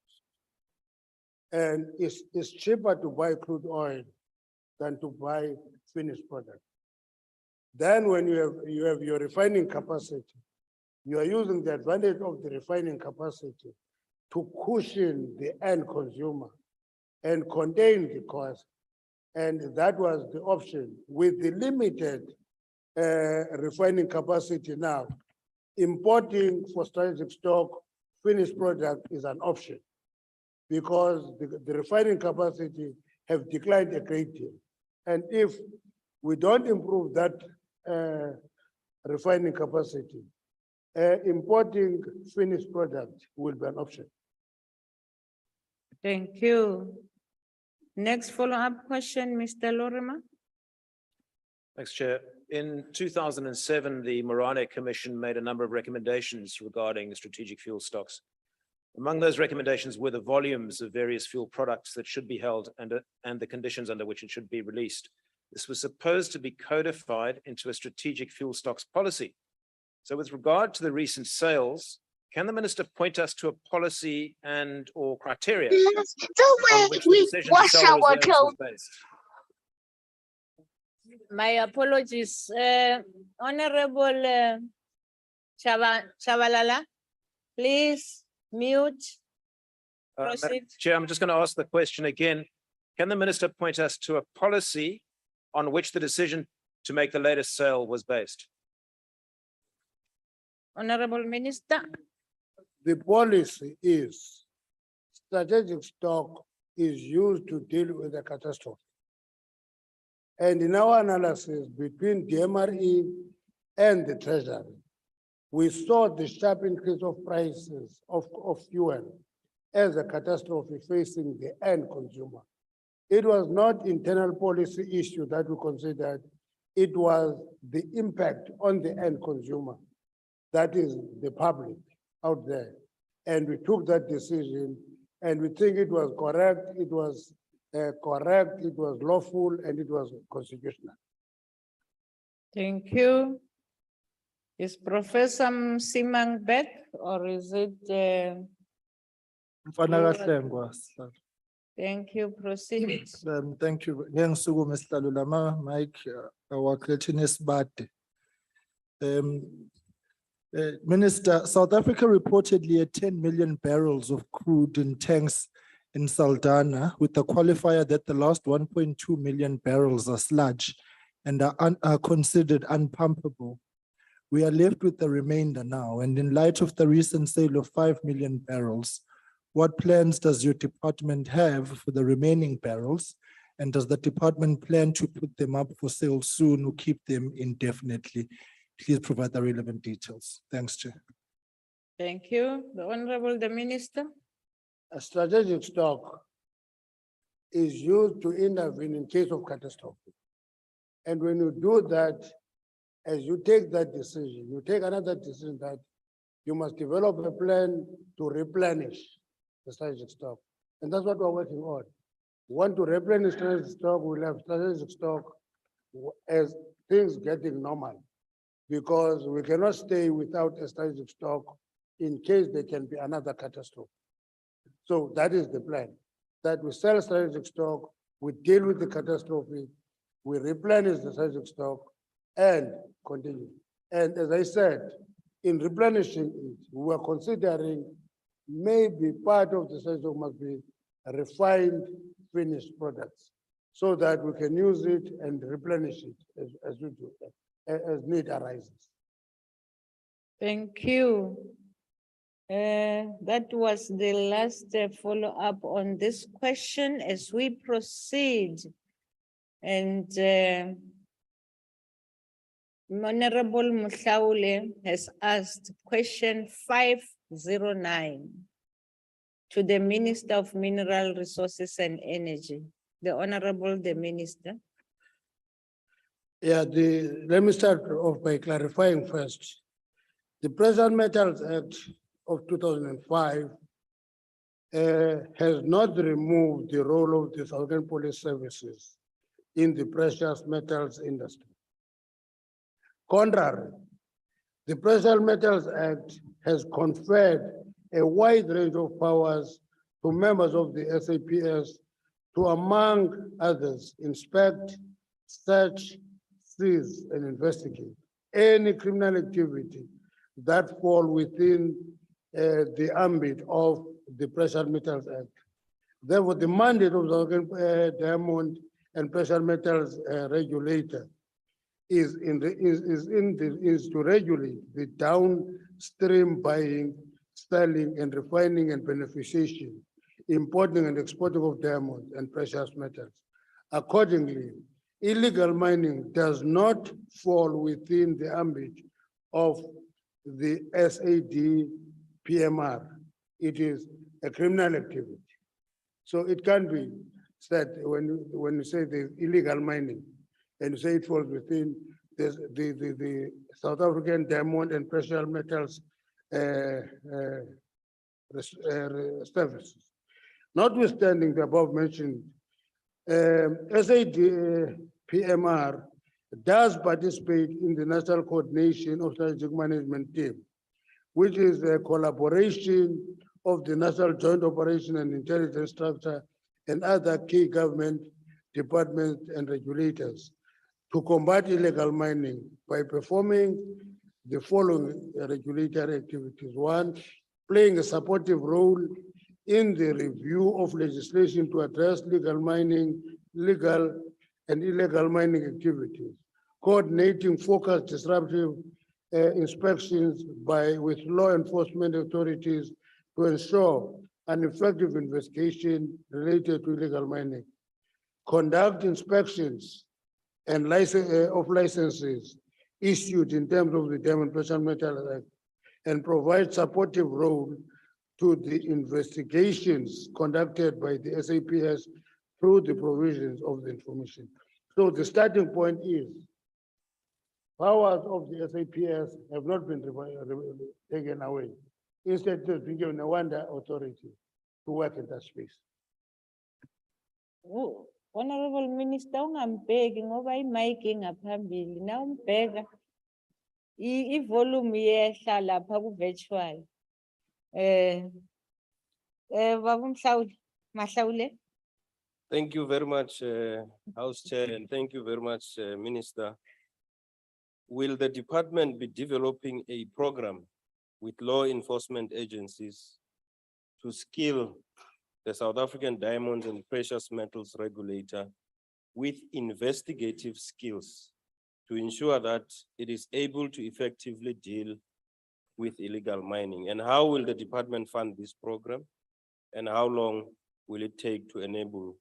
us. And it's cheaper to buy crude oil than to buy finished product. Then when you have your refining capacity, you are using the advantage of the refining capacity to cushion the end consumer and contain the cost. And that was the option. With the limited refining capacity now, importing for strategic stock finished product is an option because the refining capacity have declined a great deal. And if we don't improve that refining capacity, importing finished product will be an option. Thank you. Next follow-up question, Mr. Lorema. Thanks, Chair. In 2007, the Morane Commission made a number of recommendations regarding strategic fuel stocks. Among those recommendations were the volumes of various fuel products that should be held and the conditions under which it should be released. This was supposed to be codified into a strategic fuel stocks policy. So with regard to the recent sales, can the minister point us to a policy and or criteria on which the decision to sell the reserves was based? My apologies, Honorable Chabalala, please mute. Proceed. Chair, I'm just going to ask the question again. Can the minister point us to a policy on which the decision to make the latest sale was based? Honorable Minister. The policy is strategic stock is used to deal with a catastrophe. And in our analysis between DMRE and the Treasury, we saw the sharp increase of prices of fuel as a catastrophe facing the end consumer. It was not internal policy issue that we considered, it was the impact on the end consumer, that is the public out there. And we took that decision and we think it was correct, it was lawful, and it was constitutional. Thank you. Is Professor Msimang back or is it? Thank you, proceed. Thank you. Ngiyangisuku Mr. Lulama, Mike, our creatinous bad. Minister, South Africa reportedly had 10 million barrels of crude in tanks in Saldanha with the qualifier that the last 1.2 million barrels are sludge and are considered unpumpable. We are left with the remainder now, and in light of the recent sale of 5 million barrels, what plans does your department have for the remaining barrels? And does the department plan to put them up for sale soon or keep them indefinitely? Please provide the relevant details. Thanks, Chair. Thank you. The Honorable the Minister. A strategic stock is used to intervene in case of catastrophe. And when you do that, as you take that decision, you take another decision that you must develop a plan to replenish the strategic stock. And that's what we're working on. We want to replenish strategic stock, we'll have strategic stock as things getting normal. Because we cannot stay without a strategic stock in case there can be another catastrophe. So that is the plan, that we sell strategic stock, we deal with the catastrophe, we replenish the strategic stock and continue. And as I said, in replenishing it, we are considering maybe part of the strategic stock must be refined finished products so that we can use it and replenish it as we do, as need arises. Thank you. That was the last follow-up on this question as we proceed. And Honorable Muhlaule has asked question 509 to the Minister of Mineral Resources and Energy. The Honorable the Minister. Yeah, let me start off by clarifying first. The Precious Metals Act of 2005 has not removed the role of the Southern Police Services in the precious metals industry. Contrary, the Precious Metals Act has conferred a wide range of powers to members of the SAPS to, among others, inspect, search, seize, and investigate any criminal activity that fall within the ambit of the Precious Metals Act. Therefore, the mandate of the Diamond and Precious Metals Regulator is to regulate the downstream buying, selling, and refining and beneficiation, importing and exporting of diamonds and precious metals. Accordingly, illegal mining does not fall within the ambit of the SAD PMR. It is a criminal activity. So it can be said when you say the illegal mining and you say it falls within the South African Diamond and Precious Metals services. Notwithstanding the above mentioned, SAD PMR does participate in the National Coordination of Strategic Management Team, which is a collaboration of the National Joint Operation and Intelligence Structure and other key government departments and regulators to combat illegal mining by performing the following regulatory activities. One, playing a supportive role in the review of legislation to address legal and illegal mining activities, coordinating focused disruptive inspections with law enforcement authorities to ensure an effective investigation related to illegal mining, conduct inspections and licenses issued in terms of the Diamond Precious Metals Act, and provide supportive role to the investigations conducted by the SAPS through the provisions of the information. So the starting point is powers of the SAPS have not been taken away. Instead, they've been given a wonder authority to work in that space. Oh, Honorable Minister, ungambheki ngoba i-mic ingaphambili. Na umbheka i-volume yehla lapha ku-virtual. Baba Mahlaule. Thank you very much, House Chair, and thank you very much, Minister. Will the department be developing a program with law enforcement agencies to skill the South African Diamonds and Precious Metals Regulator with investigative skills to ensure that it is able to effectively deal with illegal mining? And how will the department fund this program? And how long will it take to enable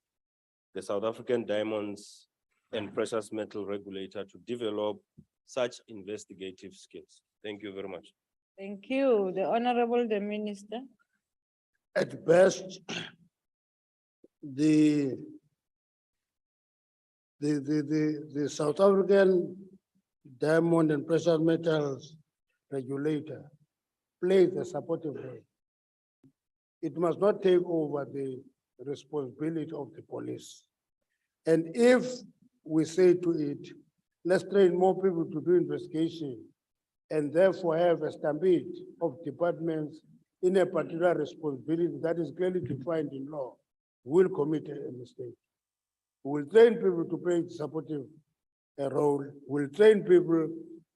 the South African Diamonds and Precious Metal Regulator to develop such investigative skills? Thank you very much. Thank you. The Honorable the Minister. At best, the South African Diamond and Precious Metals Regulator plays a supportive role. It must not take over the responsibility of the police. And if we say to it, let's train more people to do investigation and therefore have a stampede of departments in a particular responsibility that is clearly defined in law, we'll commit a mistake. We'll train people to play supportive role. We'll train people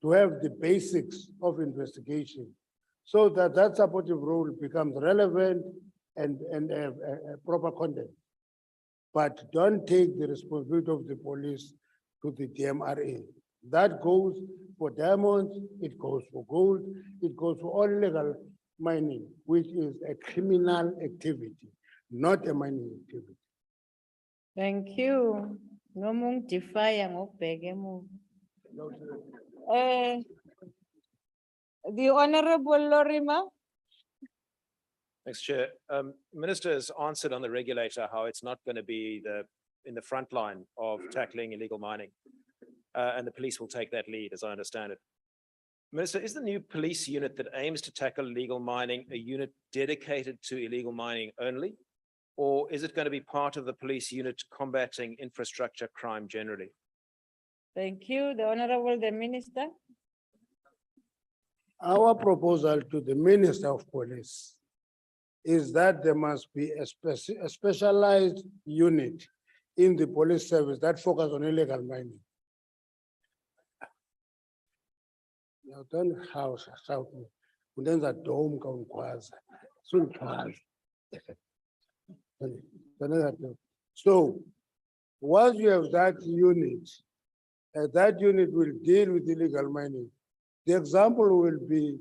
to have the basics of investigation so that that supportive role becomes relevant and a proper content. But don't take the responsibility of the police to the DMRA. That goes for diamonds, it goes for gold, it goes for all illegal mining, which is a criminal activity, not a mining activity. Thank you. Nomung defy ngokubheke the Honorable Lorima. Thanks, Chair. Minister has answered on the regulator how it's not going to be in the front line of tackling illegal mining. And the police will take that lead, as I understand it. Minister, is the new police unit that aims to tackle illegal mining a unit dedicated to illegal mining only? Or is it going to be part of the police unit combating infrastructure crime generally? Thank you. The Honorable the Minister. Our proposal to the Minister of Police is that there must be a specialized unit in the police service that focus on illegal mining. Now, don't shout me. Then the dome can cause. Soon cause. So once you have that unit will deal with illegal mining. The example will be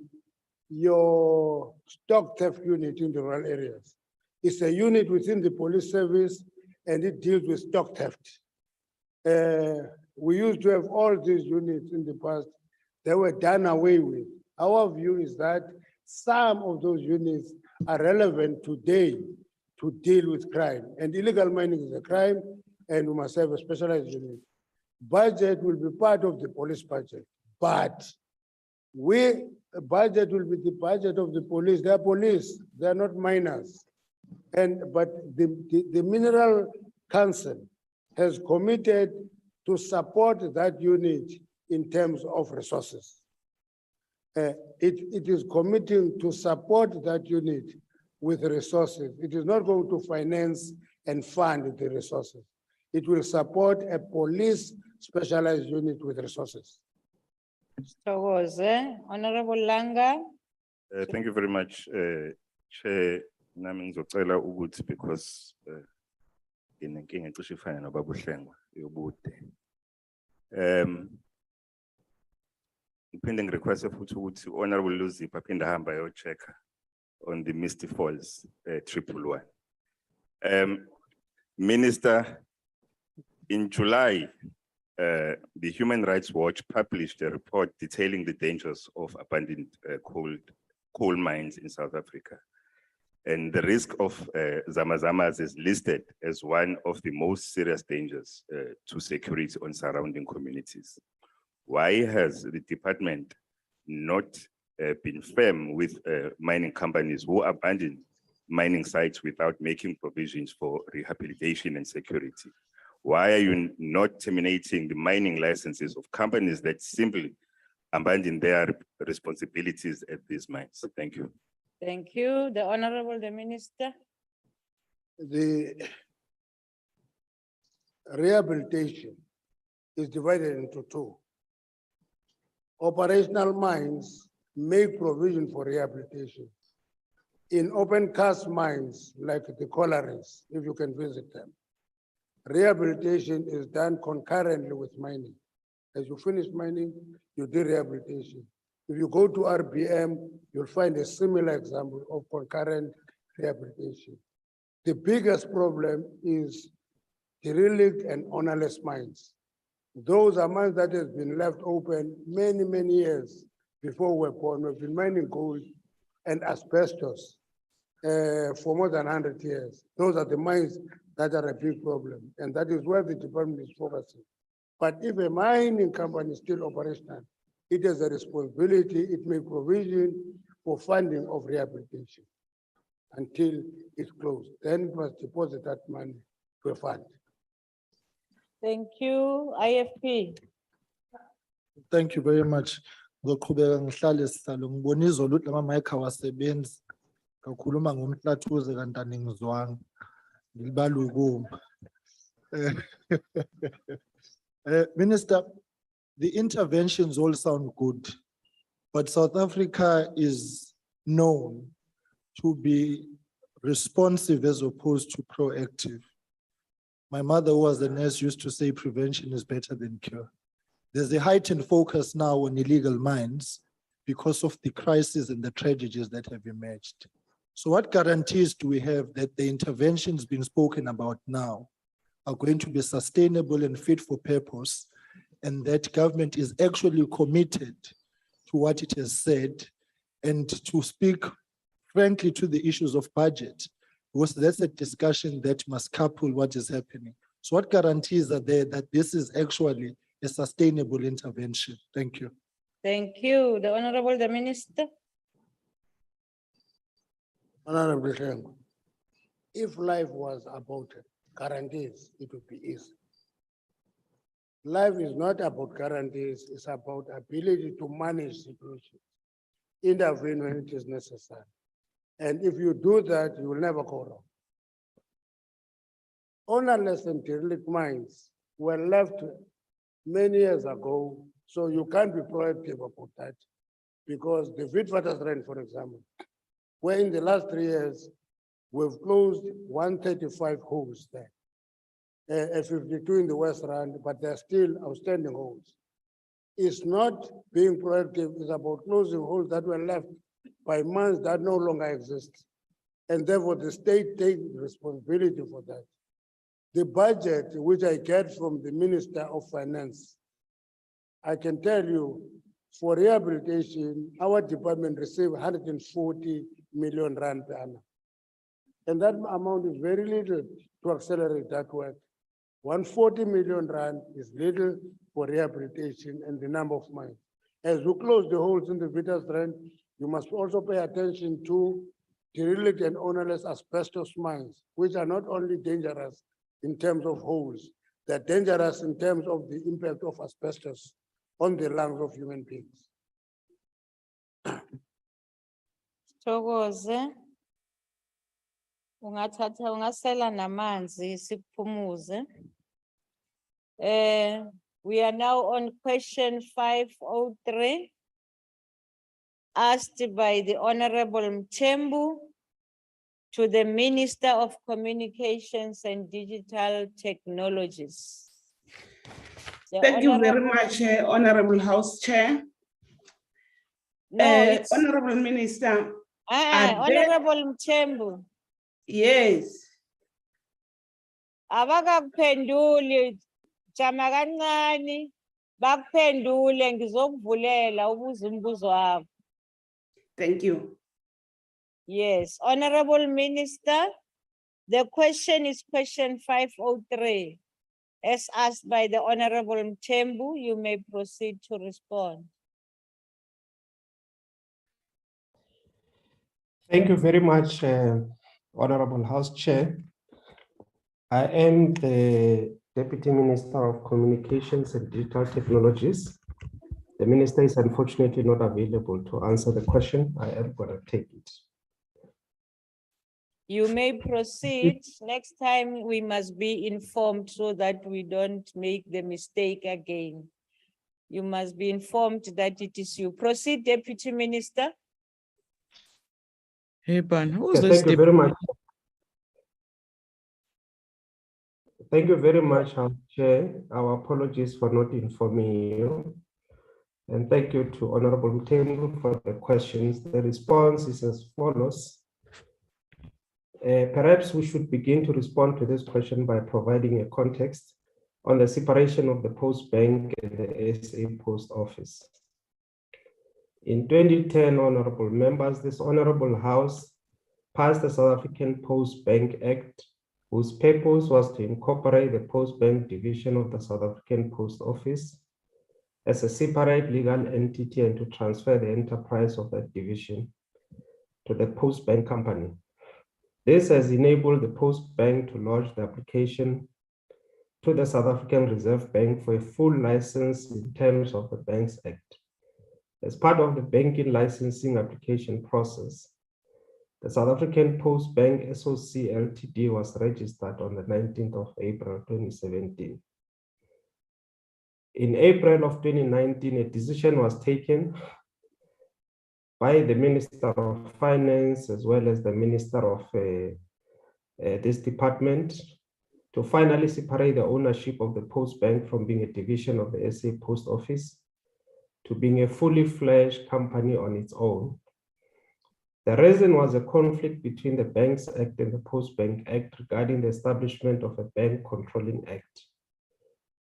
your stock theft unit in the rural areas. It's a unit within the police service and it deals with stock theft. We used to have all these units in the past. They were done away with. Our view is that some of those units are relevant today to deal with crime. And illegal mining is a crime, and we must have a specialized unit. Budget will be part of the police budget, but budget will be the budget of the police. They are police, they are not miners. But the Mineral Council has committed to support that unit in terms of resources. It is committing to support that unit with resources. It is not going to finance and fund the resources. It will support a police specialized unit with resources. Honorable Langa. Thank you very much, Chair. Nami ngizocela ukuthi because nginenkinga ecishe ifana nobaba uHlengwa yobude. Ngiphinde ngirequest futhi ukuthi Honorable Luzipho aphinde ahambe ayo-check-a on the Misty Falls 111. Minister, in July, the Human Rights Watch published a report detailing the dangers of abandoned coal mines in South Africa. And the risk of Zamazamas is listed as one of the most serious dangers to security on surrounding communities. Why has the department not been firm with mining companies who abandon mining sites without making provisions for rehabilitation and security? Why are you not terminating the mining licenses of companies that simply abandon their responsibilities at these mines? Thank you. Thank you. The Honorable the Minister. The rehabilitation is divided into two. Operational mines make provision for rehabilitation. In open cast mines, like the collieries, if you can visit them, rehabilitation is done concurrently with mining. As you finish mining, you do rehabilitation. If you go to RBM, you'll find a similar example of concurrent rehabilitation. The biggest problem is derelict and ownerless mines. Those are mines that has been left open many, many years before we're born. We've been mining gold and asbestos for more than 100 years. Those are the mines that are a big problem, and that is where the department is focusing. But if a mining company is still operational, it has a responsibility, it may provision for funding of rehabilitation until it's closed. Then it must deposit that money to a fund. Thank you. IFP. Thank you very much. Ngoqhubeka ngihlale sihlalo ngibona izolo ukuthi lama mic awasebenzi. Kakhuluma ngomhlathuze kanti aningizwanga. Ngilibala ukuma. Minister, the interventions all sound good, but South Africa is known to be responsive as opposed to proactive. My mother, who was a nurse, used to say prevention is better than cure. There's a heightened focus now on illegal mines because of the crises and the tragedies that have emerged. So what guarantees do we have that the interventions being spoken about now are going to be sustainable and fit for purpose, and that government is actually committed to what it has said, and to speak frankly to the issues of budget, because that's a discussion that must couple what is happening. So what guarantees are there that this is actually a sustainable intervention? Thank you. Thank you. The Honorable the Minister. Honorable Shengo, if life was about guarantees, it would be easy. Life is not about guarantees, it's about ability to manage situations, intervene when it is necessary. And if you do that, you will never go wrong. Ownerless and derelict mines were left many years ago, so you can't be proactive about that. Because the Witwatersrand, for example, where in the last 3 years, we've closed 135 holes there. 52 in the West Rand, but there are still outstanding holes. It's not being proactive, it's about closing holes that were left by mines that no longer exist. And therefore the state takes responsibility for that. The budget, which I get from the Minister of Finance, I can tell you, for rehabilitation, our department received 140 million rand per annum. And that amount is very little to accelerate that work. 140 million rand is little for rehabilitation and the number of mines. As we close the holes in the Witwatersrand, you must also pay attention to derelict and ownerless asbestos mines, which are not only dangerous in terms of holes, they're dangerous in terms of the impact of asbestos on the lungs of human beings. Thokoze. Ungathatha ungasela namanzi siphumuze. We are now on question 503, asked by the Honorable Mthembu to the Minister of Communications and Digital Technologies. The Thank you very Honorable- much, Honorable House Chair. No, it's Honorable Minister. are there- Honorable Mthembu. Yes. Abakakuphenduli, jama kancane, bakuphendule ngizokuvulela ubuza umbuzo wakho. Thank you. Yes, Honorable Minister, the question is question 503. As asked by the Honorable Mthembu, you may proceed to respond. Thank you very much, Honorable House Chair. I am the Deputy Minister of Communications and Digital Technologies. The Minister is unfortunately not available to answer the question. I am going to take it. You may proceed. Next time we must be informed so that we don't make the mistake again. You must be informed that it is you. Proceed, Deputy Minister. Hey, Ban, who's this? Thank you very much. Thank you very much, House Chair. Our apologies for not informing you. And thank you to Honorable Mtembu for the questions. The response is as follows. Perhaps we should begin to respond to this question by providing a context on the separation of the Post Bank and the SA Post Office. In 2010, honorable members, this honorable House passed the South African Post Bank Act, whose purpose was to incorporate the Post Bank division of the South African Post Office as a separate legal entity and to transfer the enterprise of that division to the Post Bank Company. This has enabled the Post Bank to lodge the application to the South African Reserve Bank for a full license in terms of the Banks Act. As part of the banking licensing application process, the South African Post Bank SOC Ltd was registered on the 19th of April 2017. In April of 2019, a decision was taken by the Minister of Finance as well as the Minister of this department to finally separate the ownership of the Post Bank from being a division of the SA Post Office to being a fully fledged company on its own. The reason was a conflict between the Banks Act and the Post Bank Act regarding the establishment of a bank controlling act,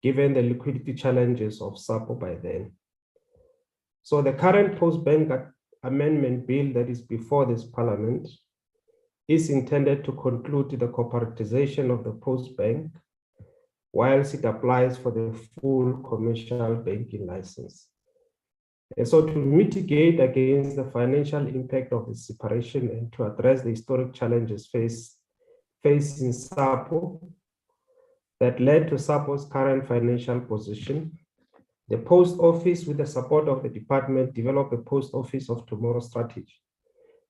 given the liquidity challenges of SAPO by then. So the current Post Bank Amendment Bill that is before this Parliament is intended to conclude the corporatization of the Post Bank whilst it applies for the full commercial banking license. And so to mitigate against the financial impact of the separation and to address the historic challenges facing SAPO that led to SAPO's current financial position, the Post Office, with the support of the department, developed a Post Office of Tomorrow strategy,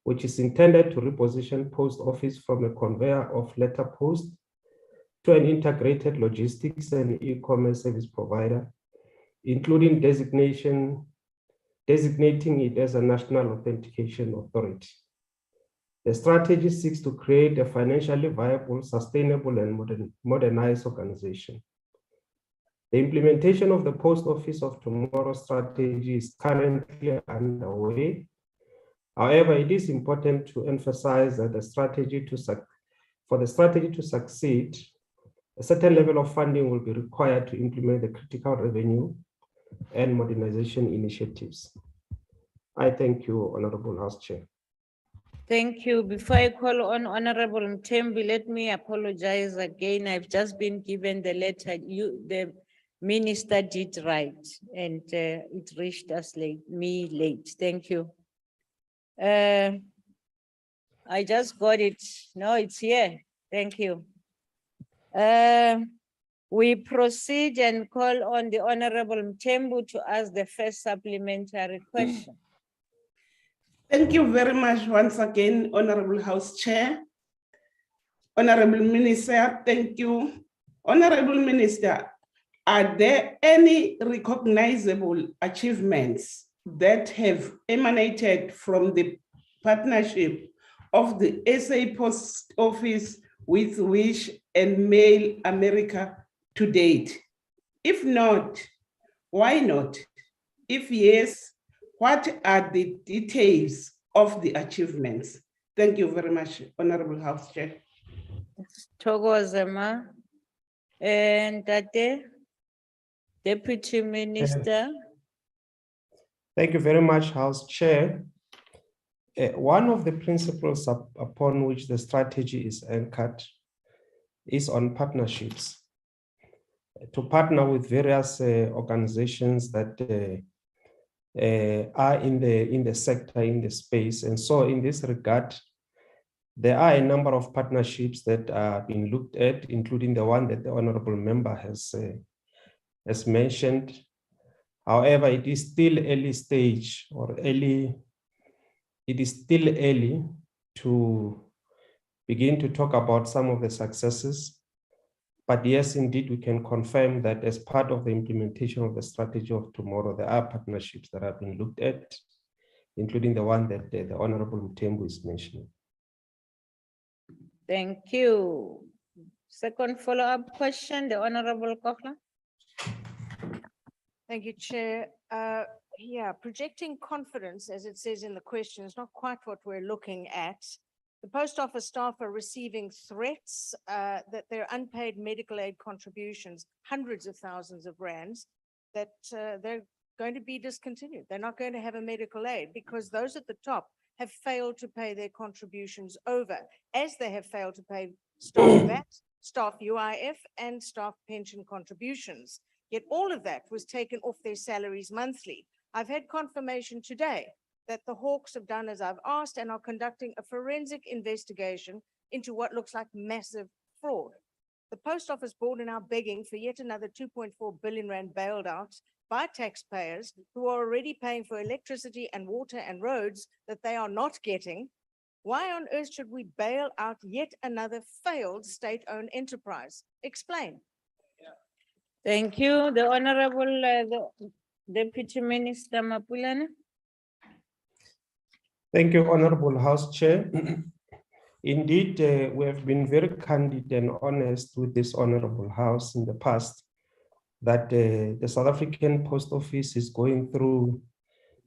which is intended to reposition Post Office from a conveyor of letter post to an integrated logistics and e-commerce service provider, including designating it as a national authentication authority. The strategy seeks to create a financially viable, sustainable, and modernized organization. The implementation of the Post Office of Tomorrow strategy is currently underway. However, it is important to emphasize that for the strategy to succeed, a certain level of funding will be required to implement the critical revenue and modernization initiatives. I thank you, Honorable House Chair. Thank you. Before I call on Honorable Mtembu, let me apologize again. I've just been given the letter. The minister did write, and it reached us late. Thank you. I just got it. No, it's here. Thank you. We proceed and call on the Honorable Mtembu to ask the first supplementary question. Thank you very much once again, Honorable House Chair. Honorable Minister, thank you. Honorable Minister, are there any recognizable achievements that have emanated from the partnership of the SA Post Office with Wish and Mail America to date? If not, why not? If yes, what are the details of the achievements? Thank you very much, Honorable House Chair. Togozema and Tate, Deputy Minister. Thank you very much, House Chair. One of the principles upon which the strategy is anchored is on partnerships. To partner with various organizations that are in the sector, in the space. And so in this regard, there are a number of partnerships that are being looked at, including the one that the Honorable Member has mentioned. However, it is still early stage it is still early to begin to talk about some of the successes. But yes, indeed, we can confirm that as part of the implementation of the strategy of tomorrow, there are partnerships that have been looked at, including the one that the Honorable Mtembu is mentioning. Thank you. Second follow-up question, the Honorable Kokla. Thank you, Chair. Yeah, projecting confidence, as it says in the question, is not quite what we're looking at. The post office staff are receiving threats that their unpaid medical aid contributions, hundreds of thousands of rands, that they're going to be discontinued. They're not going to have a medical aid because those at the top have failed to pay their contributions over, as they have failed to pay staff VAT, staff UIF, and staff pension contributions. Yet all of that was taken off their salaries monthly. I've had confirmation today that the Hawks have done as I've asked and are conducting a forensic investigation into what looks like massive fraud. The Post Office board are now begging for yet another 2.4 billion rand bailed out by taxpayers who are already paying for electricity and water and roads that they are not getting. Why on earth should we bail out yet another failed state-owned enterprise? Explain. Thank you. The Honorable the Deputy Minister Mapulana. Thank you, Honorable House Chair. Indeed, we have been very candid and honest with this Honorable House in the past that the South African Post Office is going through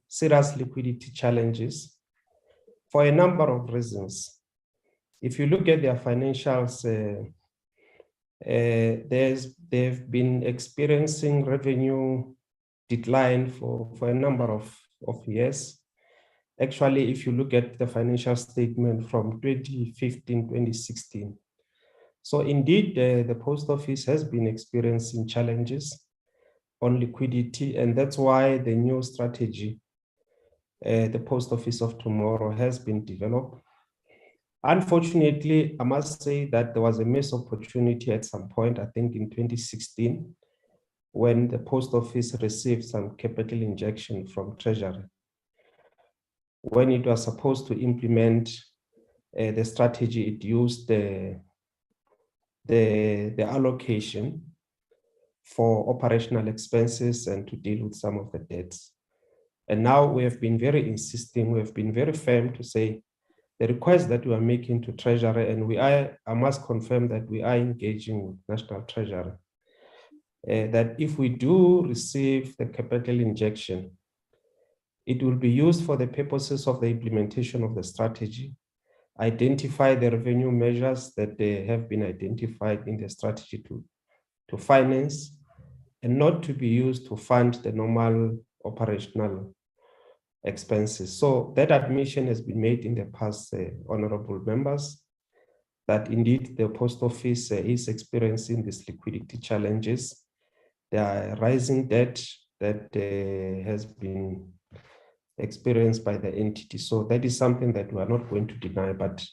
serious liquidity challenges for a number of reasons. If you look at their financials, they've been experiencing revenue decline for a number of years. Actually, if you look at the financial statement from 2015, 2016. So indeed, the post office has been experiencing challenges on liquidity, and that's why the new strategy, the Post Office of Tomorrow, has been developed. Unfortunately, I must say that there was a missed opportunity at some point, I think in 2016, when the post office received some capital injection from Treasury. When it was supposed to implement the strategy, it used the allocation for operational expenses and to deal with some of the debts. And now we have been very insisting, we have been very firm to say the request that we are making to Treasury, and I must confirm that we are engaging with National Treasury, that if we do receive the capital injection, it will be used for the purposes of the implementation of the strategy, identify the revenue measures that have been identified in the strategy to finance, and not to be used to fund the normal operational expenses. So that admission has been made in the past, honorable members, that indeed the post office is experiencing these liquidity challenges. There are rising debt that has been experienced by the entity. So that is something that we are not going to deny, but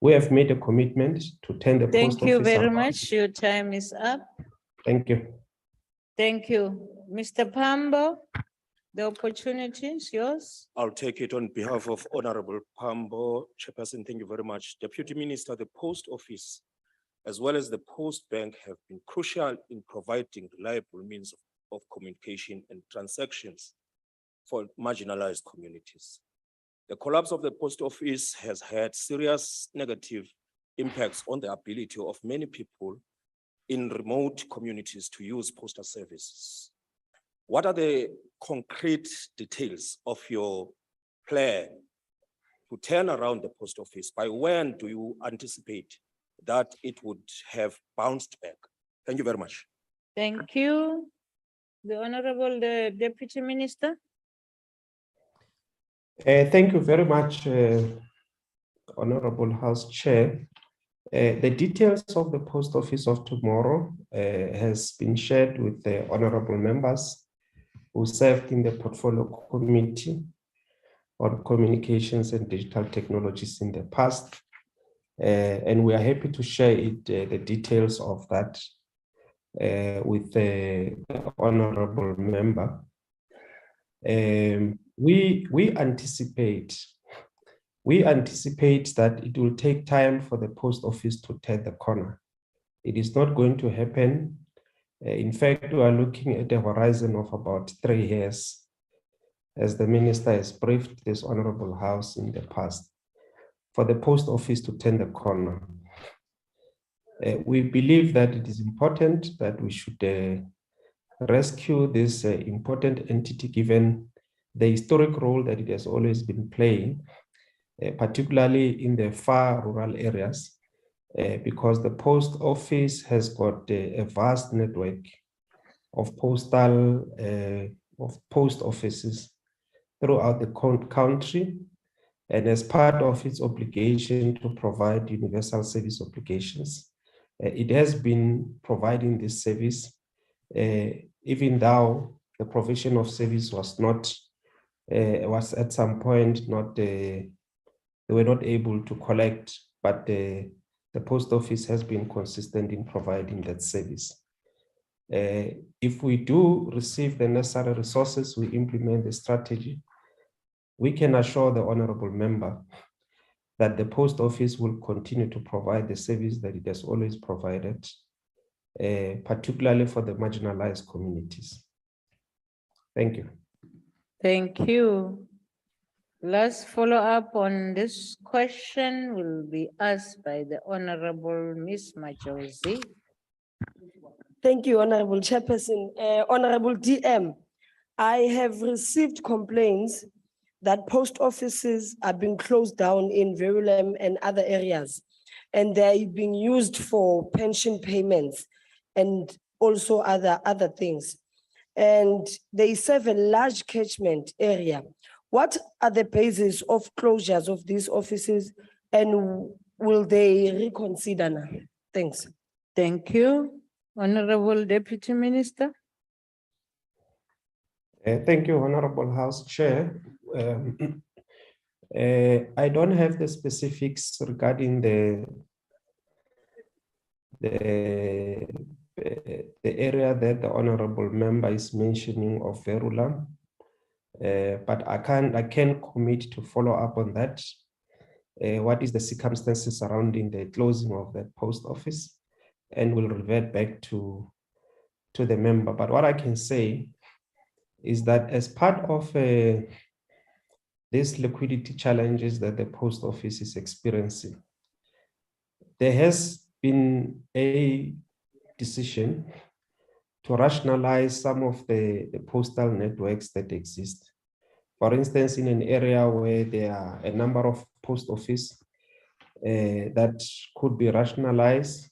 we have made a commitment to turn the post office. Thank you very much. Your time is up. Thank you. Thank you. Mr. Pambo, the opportunity is yours. I'll take it on behalf of Honorable Pambo. Chairperson, thank you very much. Deputy Minister, the Post Office, as well as the Post Bank, have been crucial in providing reliable means of communication and transactions for marginalized communities. The collapse of the Post Office has had serious negative impacts on the ability of many people in remote communities to use postal services. What are the concrete details of your plan to turn around the Post Office? By when do you anticipate that it would have bounced back? Thank you very much. Thank you. The Honorable the Deputy Minister. Thank you very much, Honorable House Chair. The details of the Post Office of Tomorrow has been shared with the honorable members who served in the Portfolio Committee on Communications and Digital Technologies in the past. And we are happy to share the details of that with the honorable member. We anticipate that it will take time for the post office to turn the corner. It is not going to happen. In fact, we are looking at a horizon of about 3 years, as the minister has briefed this honorable house in the past, for the post office to turn the corner. We believe that it is important that we should rescue this important entity given the historic role that it has always been playing, particularly in the far rural areas, because the post office has got a vast network of post offices throughout the country, and as part of its obligation to provide universal service obligations, it has been providing this service, even though the provision of service was not, was at some point not, they were not able to collect, but the post office has been consistent in providing that service. If we do receive the necessary resources, we implement the strategy, we can assure the honorable member that the post office will continue to provide the service that it has always provided, particularly for the marginalized communities. Thank you. Thank you. Last follow-up on this question will be asked by the Honorable Ms. Majosi. Thank you, Honorable Chairperson. Honorable DM, I have received complaints that post offices are being closed down in Verulam and other areas, and they're being used for pension payments and also other things. And they serve a large catchment area. What are the basis of closures of these offices, and will they reconsider now? Thanks. Thank you. Honorable Deputy Minister. Thank you, Honorable House Chair. I don't have the specifics regarding the area that the honorable member is mentioning of Verulam, but I can commit to follow up on that. What is the circumstances surrounding the closing of that post office, and will revert back to the member. But what I can say is that as part of these liquidity challenges that the post office is experiencing, there has been a decision to rationalize some of the postal networks that exist. For instance, in an area where there are a number of post offices that could be rationalized,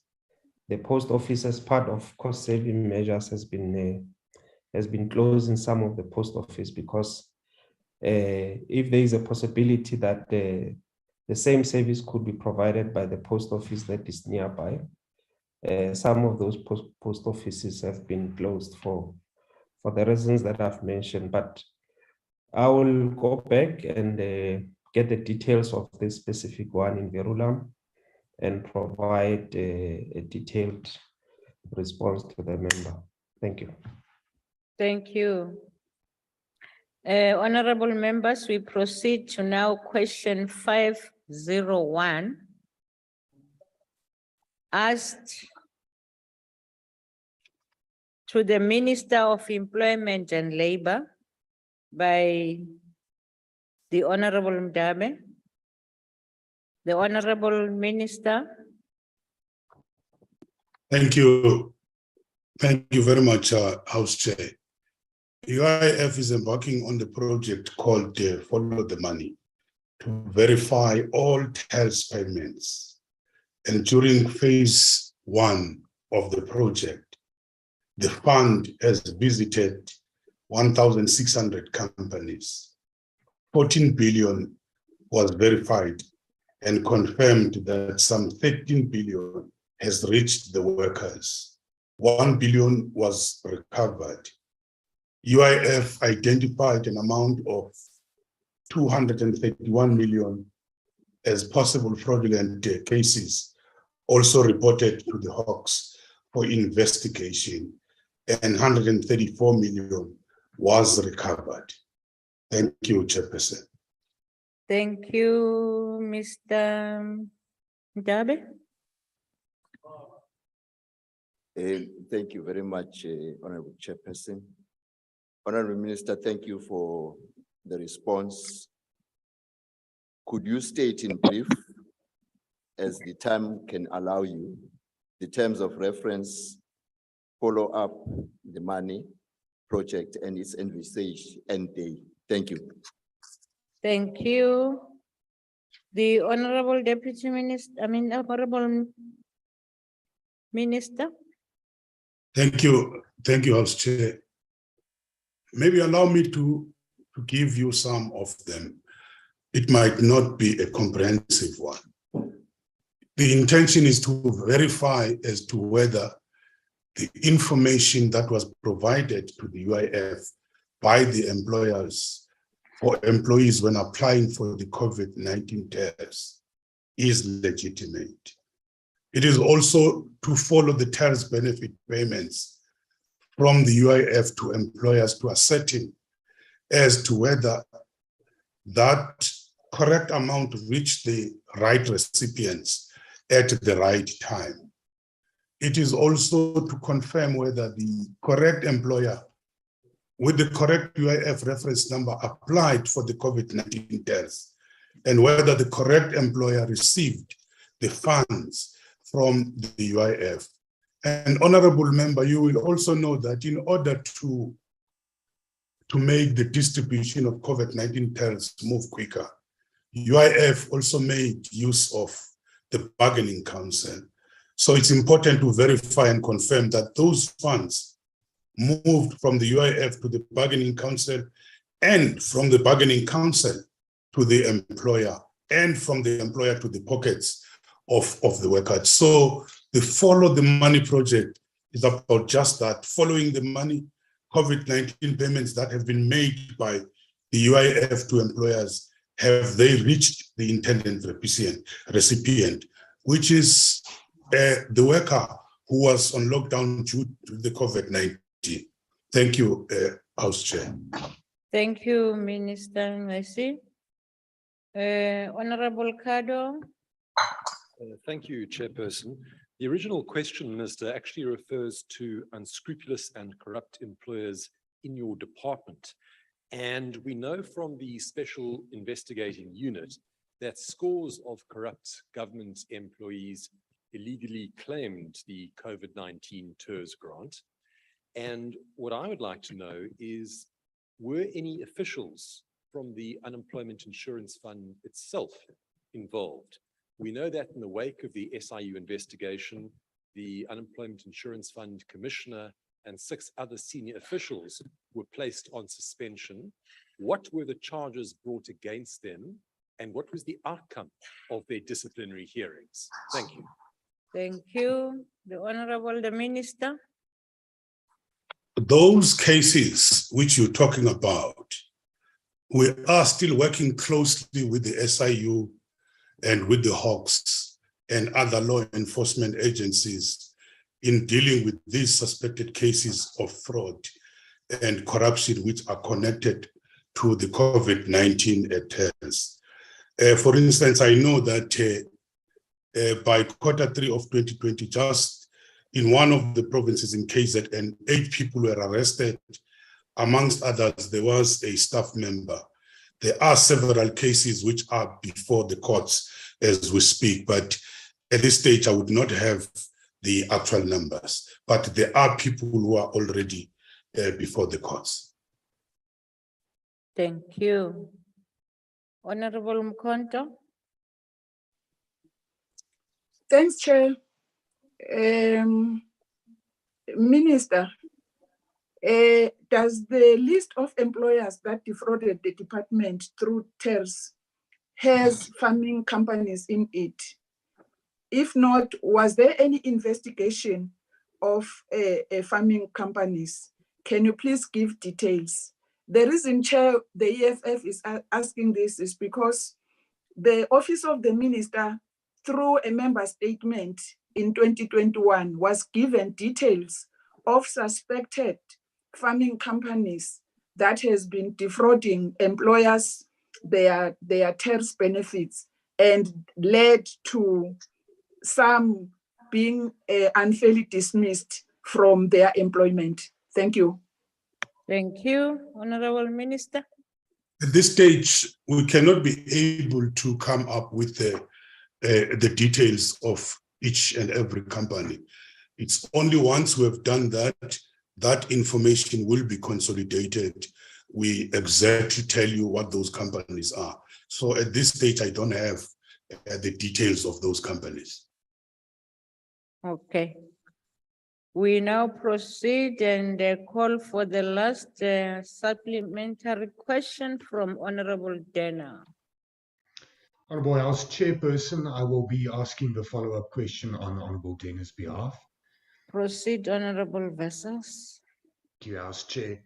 the post office, as part of cost-saving measures, has been closing some of the post office, because if there is a possibility that the same service could be provided by the post office that is nearby, some of those post offices have been closed for the reasons that I've mentioned. But I will go back and get the details of this specific one in Verulam and provide a detailed response to the member. Thank you. Thank you. Honorable members, we proceed to now question 501. Asked to the Minister of Employment and Labor by the Honorable Mdabe. The Honorable Minister. Thank you. Thank you very much, House Chair. UIF is embarking on the project called Follow the Money to verify all tax payments. And during phase 1 of the project, the fund has visited 1,600 companies. 14 billion was verified and confirmed that some 13 billion has reached the workers. 1 billion was recovered. UIF identified an amount of 231 million as possible fraudulent cases, also reported to the Hawks for investigation, and 134 million was recovered. Thank you, Chairperson. Thank you, Mr. Mdabe. Thank you very much, Honorable Chairperson. Honorable Minister, thank you for the response. Could you state in brief, as the time can allow you, the terms of reference, follow up the money project and its envisaged end date. Thank you. Thank you. The Honorable Deputy Minister, Honorable Minister. Thank you, House Chair. Maybe allow me to give you some of them. It might not be a comprehensive one. The intention is to verify as to whether the information that was provided to the UIF by the employers for employees when applying for the COVID-19 TERS is legitimate. It is also to follow the TERS benefit payments from the UIF to employers to ascertain as to whether that correct amount reached the right recipients at the right time. It is also to confirm whether the correct employer with the correct UIF reference number applied for the COVID-19 TERS and whether the correct employer received the funds from the UIF. And honorable member, you will also know that in order to make the distribution of COVID-19 TERS move quicker, UIF also made use of the bargaining council. So it's important to verify and confirm that those funds moved from the UIF to the bargaining council and from the bargaining council to the employer and from the employer to the pockets of the workers. So the Follow the Money project is about just that, following the money, COVID-19 payments that have been made by the UIF to employers, have they reached the intended recipient, which is the worker who was on lockdown due to the COVID-19. Thank you, House Chair. Thank you, Minister Ngesi. Honorable Kado. Thank you, Chairperson. The original question, Minister, actually refers to unscrupulous and corrupt employers in your department. And we know from the Special Investigating Unit that scores of corrupt government employees illegally claimed the COVID-19 TERS grant. And what I would like to know is, were any officials from the Unemployment Insurance Fund itself involved? We know that in the wake of the SIU investigation, the Unemployment Insurance Fund Commissioner and 6 other senior officials were placed on suspension. What were the charges brought against them, and what was the outcome of their disciplinary hearings? Thank you. Thank you. The Honorable the Minister. Those cases which you're talking about, we are still working closely with the SIU and with the Hawks and other law enforcement agencies in dealing with these suspected cases of fraud and corruption which are connected to the COVID-19 TERS. For instance, I know that by Q3 of 2020, just in one of the provinces in KZN, 8 people were arrested. Amongst others, there was a staff member. There are several cases which are before the courts as we speak, but at this stage, I would not have the actual numbers, but there are people who are already before the courts. Thank you. Honorable Mkonto. Thanks, Chair. Minister, does the list of employers that defrauded the department through TERS has farming companies in it? If not, was there any investigation of farming companies? Can you please give details? The reason, Chair, the EFF is asking this is because the Office of the Minister, through a member statement in 2021, was given details of suspected farming companies that has been defrauding employers their TERS benefits and led to some being unfairly dismissed from their employment. Thank you. Thank you, Honorable Minister. At this stage, we cannot be able to come up with the details of each and every company. It's only once we have done that, that information will be consolidated. We exactly tell you what those companies are. So at this stage, I don't have the details of those companies. Okay. We now proceed and call for the last supplementary question from Honorable Dana. Honorable House Chairperson, I will be asking the follow-up question on Honorable Dana's behalf. Proceed, Honorable Vessels. Thank you, House Chair.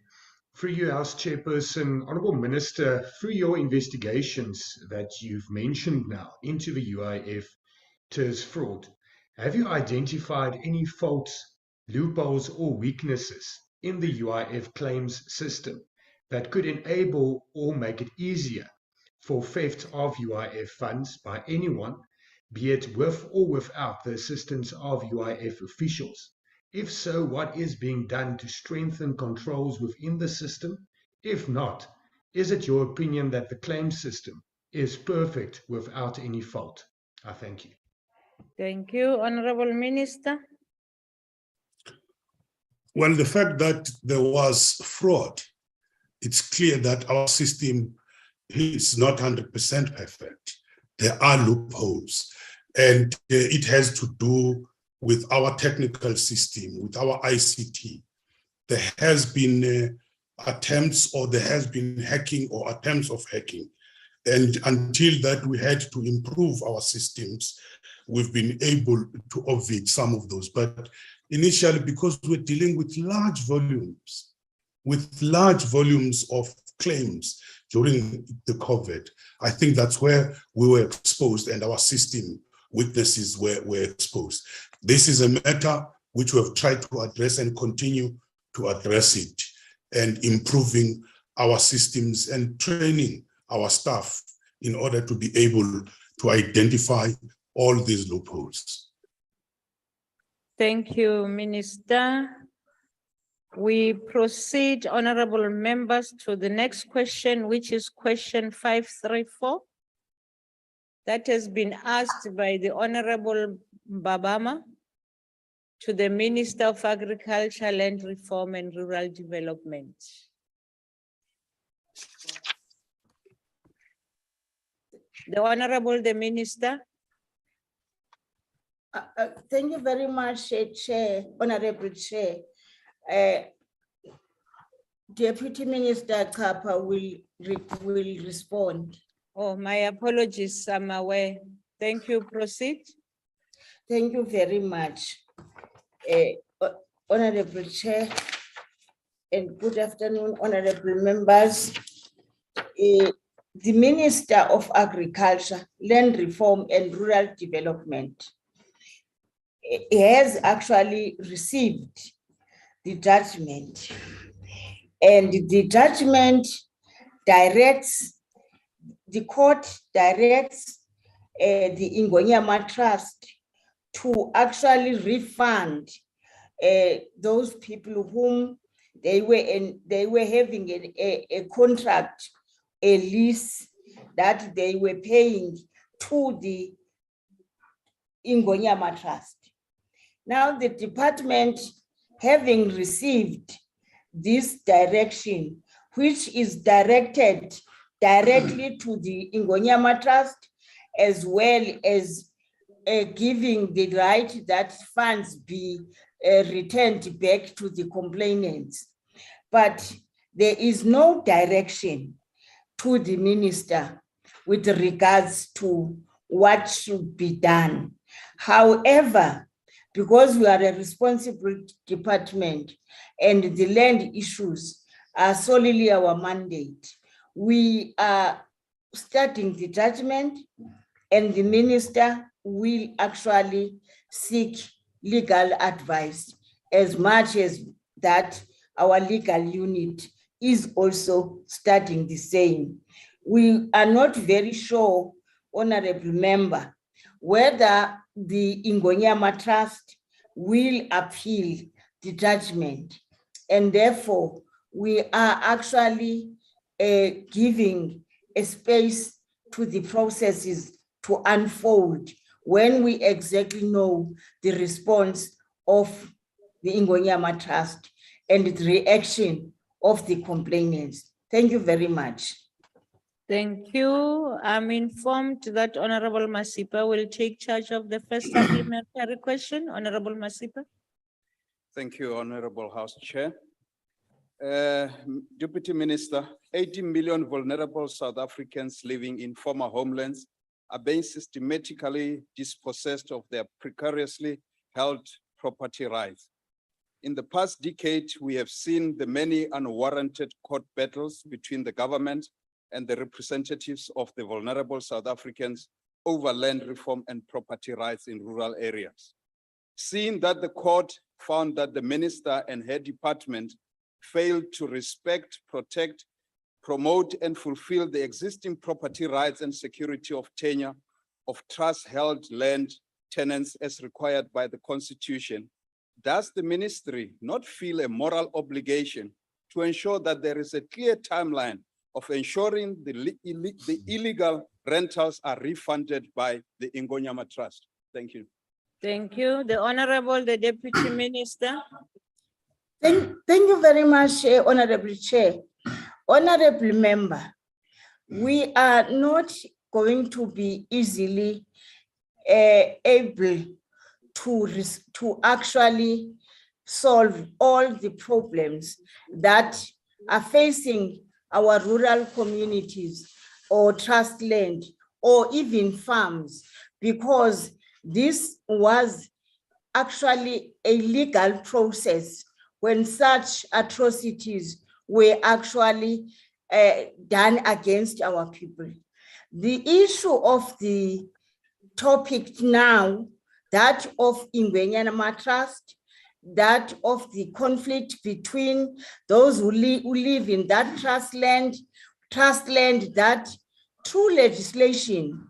Through you, House Chairperson, Honorable Minister, through your investigations that you've mentioned now into the UIF TERS fraud, have you identified any faults, loopholes, or weaknesses in the UIF claims system that could enable or make it easier for theft of UIF funds by anyone, be it with or without the assistance of UIF officials? If so, what is being done to strengthen controls within the system? If not, is it your opinion that the claim system is perfect without any fault? I thank you. Thank you, Honorable Minister. Well, the fact that there was fraud, it's clear that our system is not 100% perfect. There are loopholes, and it has to do with our technical system, with our ICT. There has been attempts, or there has been hacking or attempts of hacking. And until that, we had to improve our systems. We've been able to obviate some of those. But initially, because we're dealing with large volumes of claims during the COVID, I think that's where we were exposed and our system weaknesses were exposed. This is a matter which we have tried to address and continue to address it, and improving our systems and training our staff in order to be able to identify all these loopholes. Thank you, Minister. We proceed, honorable members, to the next question, which is question 534. That has been asked by the Honorable Babama to the Minister of Agriculture, Land Reform and Rural Development. The Honorable, the Minister. Thank you very much, Chair, Honorable Chair. Deputy Minister Kappa will respond. Oh, my apologies, I'm aware. Thank you, proceed. Thank you very much. Honorable Chair, and good afternoon, honorable members. The Minister of Agriculture, Land Reform and Rural Development has actually received the judgment, and the judgment directs, the court directs the Ingonyama Trust to actually refund those people whom they were having a contract, a lease that they were paying to the Ingonyama Trust. Now the department, having received this direction, which is directed directly to the Ingonyama Trust, as well as giving the right that funds be returned back to the complainants. But there is no direction to the minister with regards to what should be done. However, because we are a responsible department and the land issues are solely our mandate, we are starting the judgment, and the minister will actually seek legal advice, as much as that our legal unit is also starting the same. We are not very sure, honorable member, whether the Ingonyama Trust will appeal the judgment, and therefore we are actually giving a space to the processes to unfold when we exactly know the response of the Ingonyama Trust and the reaction of the complainants. Thank you very much. Thank you. I'm informed that Honorable Masipa will take charge of the first supplementary question. Honorable Masipa. Thank you, Honorable House Chair. Deputy Minister, 80 million vulnerable South Africans living in former homelands are being systematically dispossessed of their precariously held property rights. In the past decade, we have seen the many unwarranted court battles between the government and the representatives of the vulnerable South Africans over land reform and property rights in rural areas. Seeing that the court found that the minister and her department failed to respect, protect, promote, and fulfill the existing property rights and security of tenure of trust-held land tenants as required by the Constitution, does the ministry not feel a moral obligation to ensure that there is a clear timeline of ensuring the illegal rentals are refunded by the Ingonyama Trust? Thank you. Thank you. The Honorable, the Deputy Minister. Thank you very much, Honorable Chair. Honorable Member, we are not going to be easily able to actually solve all the problems that are facing our rural communities or trust land or even farms, because this was actually a legal process when such atrocities were actually done against our people. The issue of the topic now, that of Ingonyama Trust, that of the conflict between those who live in that trust land, that through legislation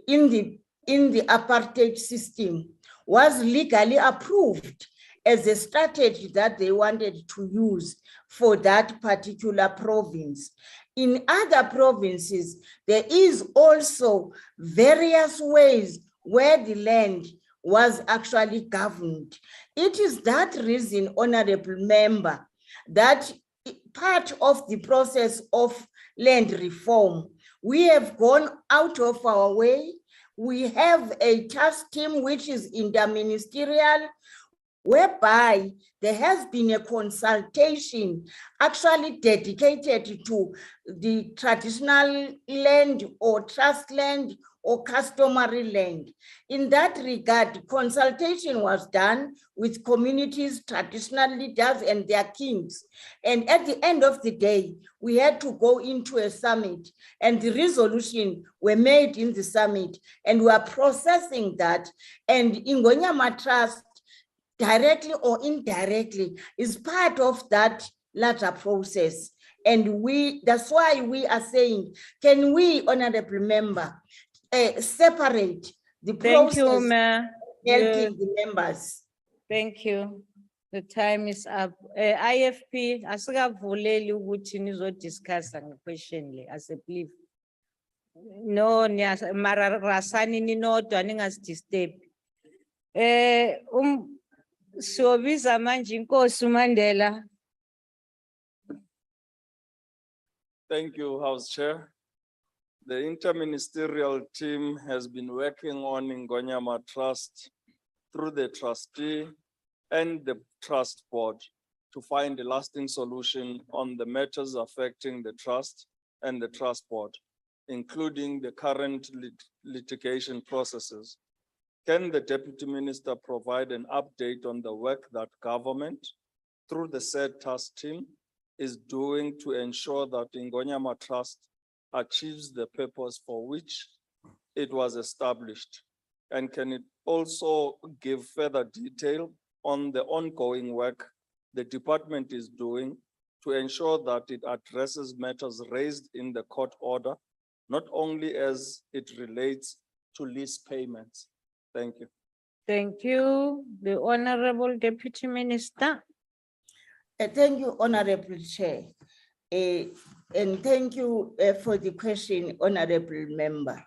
in the apartheid system was legally approved as a strategy that they wanted to use for that particular province. In other provinces, there is also various ways where the land was actually governed. It is that reason, Honorable Member, that part of the process of land reform, we have gone out of our way. We have a task team which is interministerial, whereby there has been a consultation actually dedicated to the traditional land or trust land or customary land. In that regard, consultation was done with communities, traditional leaders and their kings. And at the end of the day, we had to go into a summit and the resolution were made in the summit and we are processing that. And Ingonyama Trust, directly or indirectly, is part of that latter process. And that's why we are saying, can we, Honorable Member, separate the process helping the members? Thank you. The time is up. IFP, asikavuleli ukuthi nizodiscussa ngequestion le as a belief. No, mara rasani ninodwa ningasidisturb. Siyobiza manje inkosi uMandela. Thank you, House Chair. The interministerial team has been working on Ingonyama Trust through the trustee and the trust board to find a lasting solution on the matters affecting the trust and the trust board, including the current litigation processes. Can the Deputy Minister provide an update on the work that government, through the said task team, is doing to ensure that Ingonyama Trust achieves the purpose for which it was established? And can it also give further detail on the ongoing work the department is doing to ensure that it addresses matters raised in the court order, not only as it relates to lease payments? Thank you. Thank you. The Honorable Deputy Minister. Thank you, Honorable Chair. And thank you for the question, Honorable Member.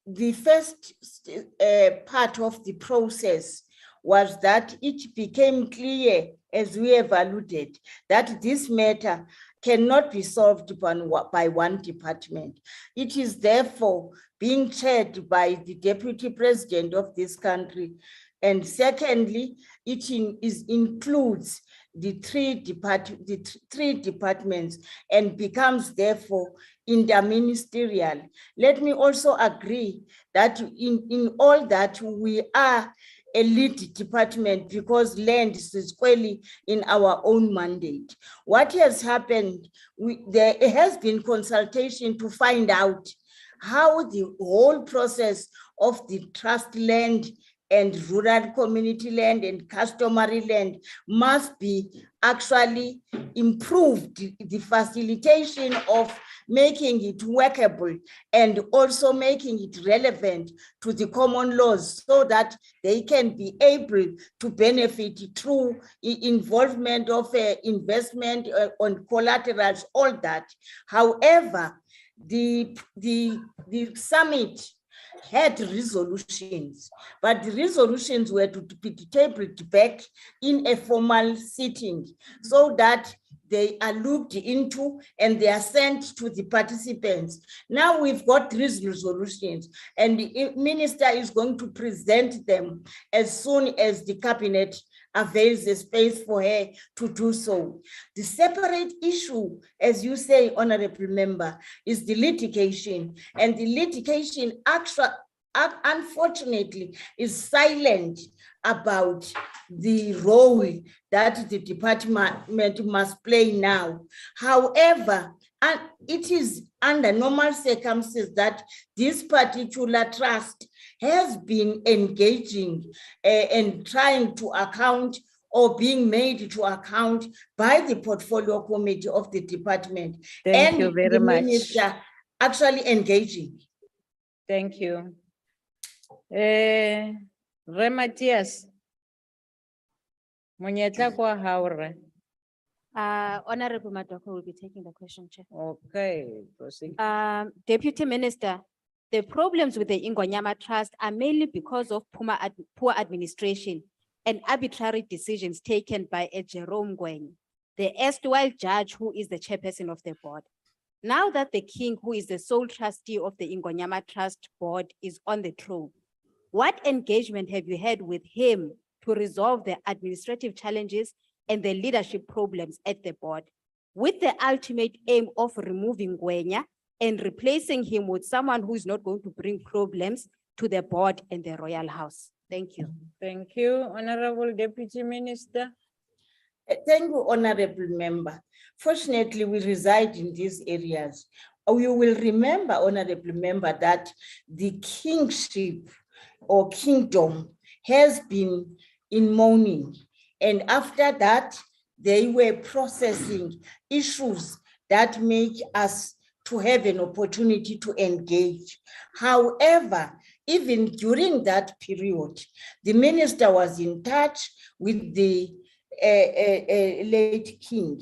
the first part of the process was that it became clear, as we have alluded, that this matter cannot be solved by one department. It is therefore being chaired by the Deputy President of this country. And secondly, it includes the three departments and becomes therefore interministerial. Let me also agree that in all that we are a lead department because land is squarely in our own mandate. What has happened, there has been consultation to find out how the whole process of the trust land and rural community land and customary land must be actually improved, the facilitation of making it workable and also making it relevant to the common laws so that they can be able to benefit through involvement of investment on collaterals, all that. However, the summit had resolutions, but the resolutions were to be tabled back in a formal sitting so that they are looked into and they are sent to the participants. Now we've got these resolutions and the minister is going to present them as soon as the cabinet avails the space for her to do so. The separate issue, as you say, Honorable Member, is the litigation, and the litigation actually, unfortunately, is silent about the role that the department must play now. However, and it is under normal circumstances that this particular trust has been engaging and trying to account or being made to account by the portfolio committee of the department. Thank you very the much. Minister actually engaging. Thank you. Matthias. Monyetla kwa haure. Honorable Madoko will be taking the question, Chair. Okay, proceed. Deputy Minister, the problems with the Ingonyama Trust are mainly because of poor administration and arbitrary decisions taken by a Jerome Ngwenya, the erstwhile judge who is the chairperson of the board. Now that the king, who is the sole trustee of the Ingonyama Trust board, is on the throne, what engagement have you had with him to resolve the administrative challenges and the leadership problems at the board, with the ultimate aim of removing Ngwenya and replacing him with someone who is not going to bring problems to the board and the royal house? Thank you. Thank you, Honorable Deputy Minister. Thank you, Honorable Member. Fortunately, we reside in these areas. You will remember, Honorable Member, that the kingship or kingdom has been in mourning. And after that, they were processing issues that make us to have an opportunity to engage. However, even during that period, the minister was in touch with the late king.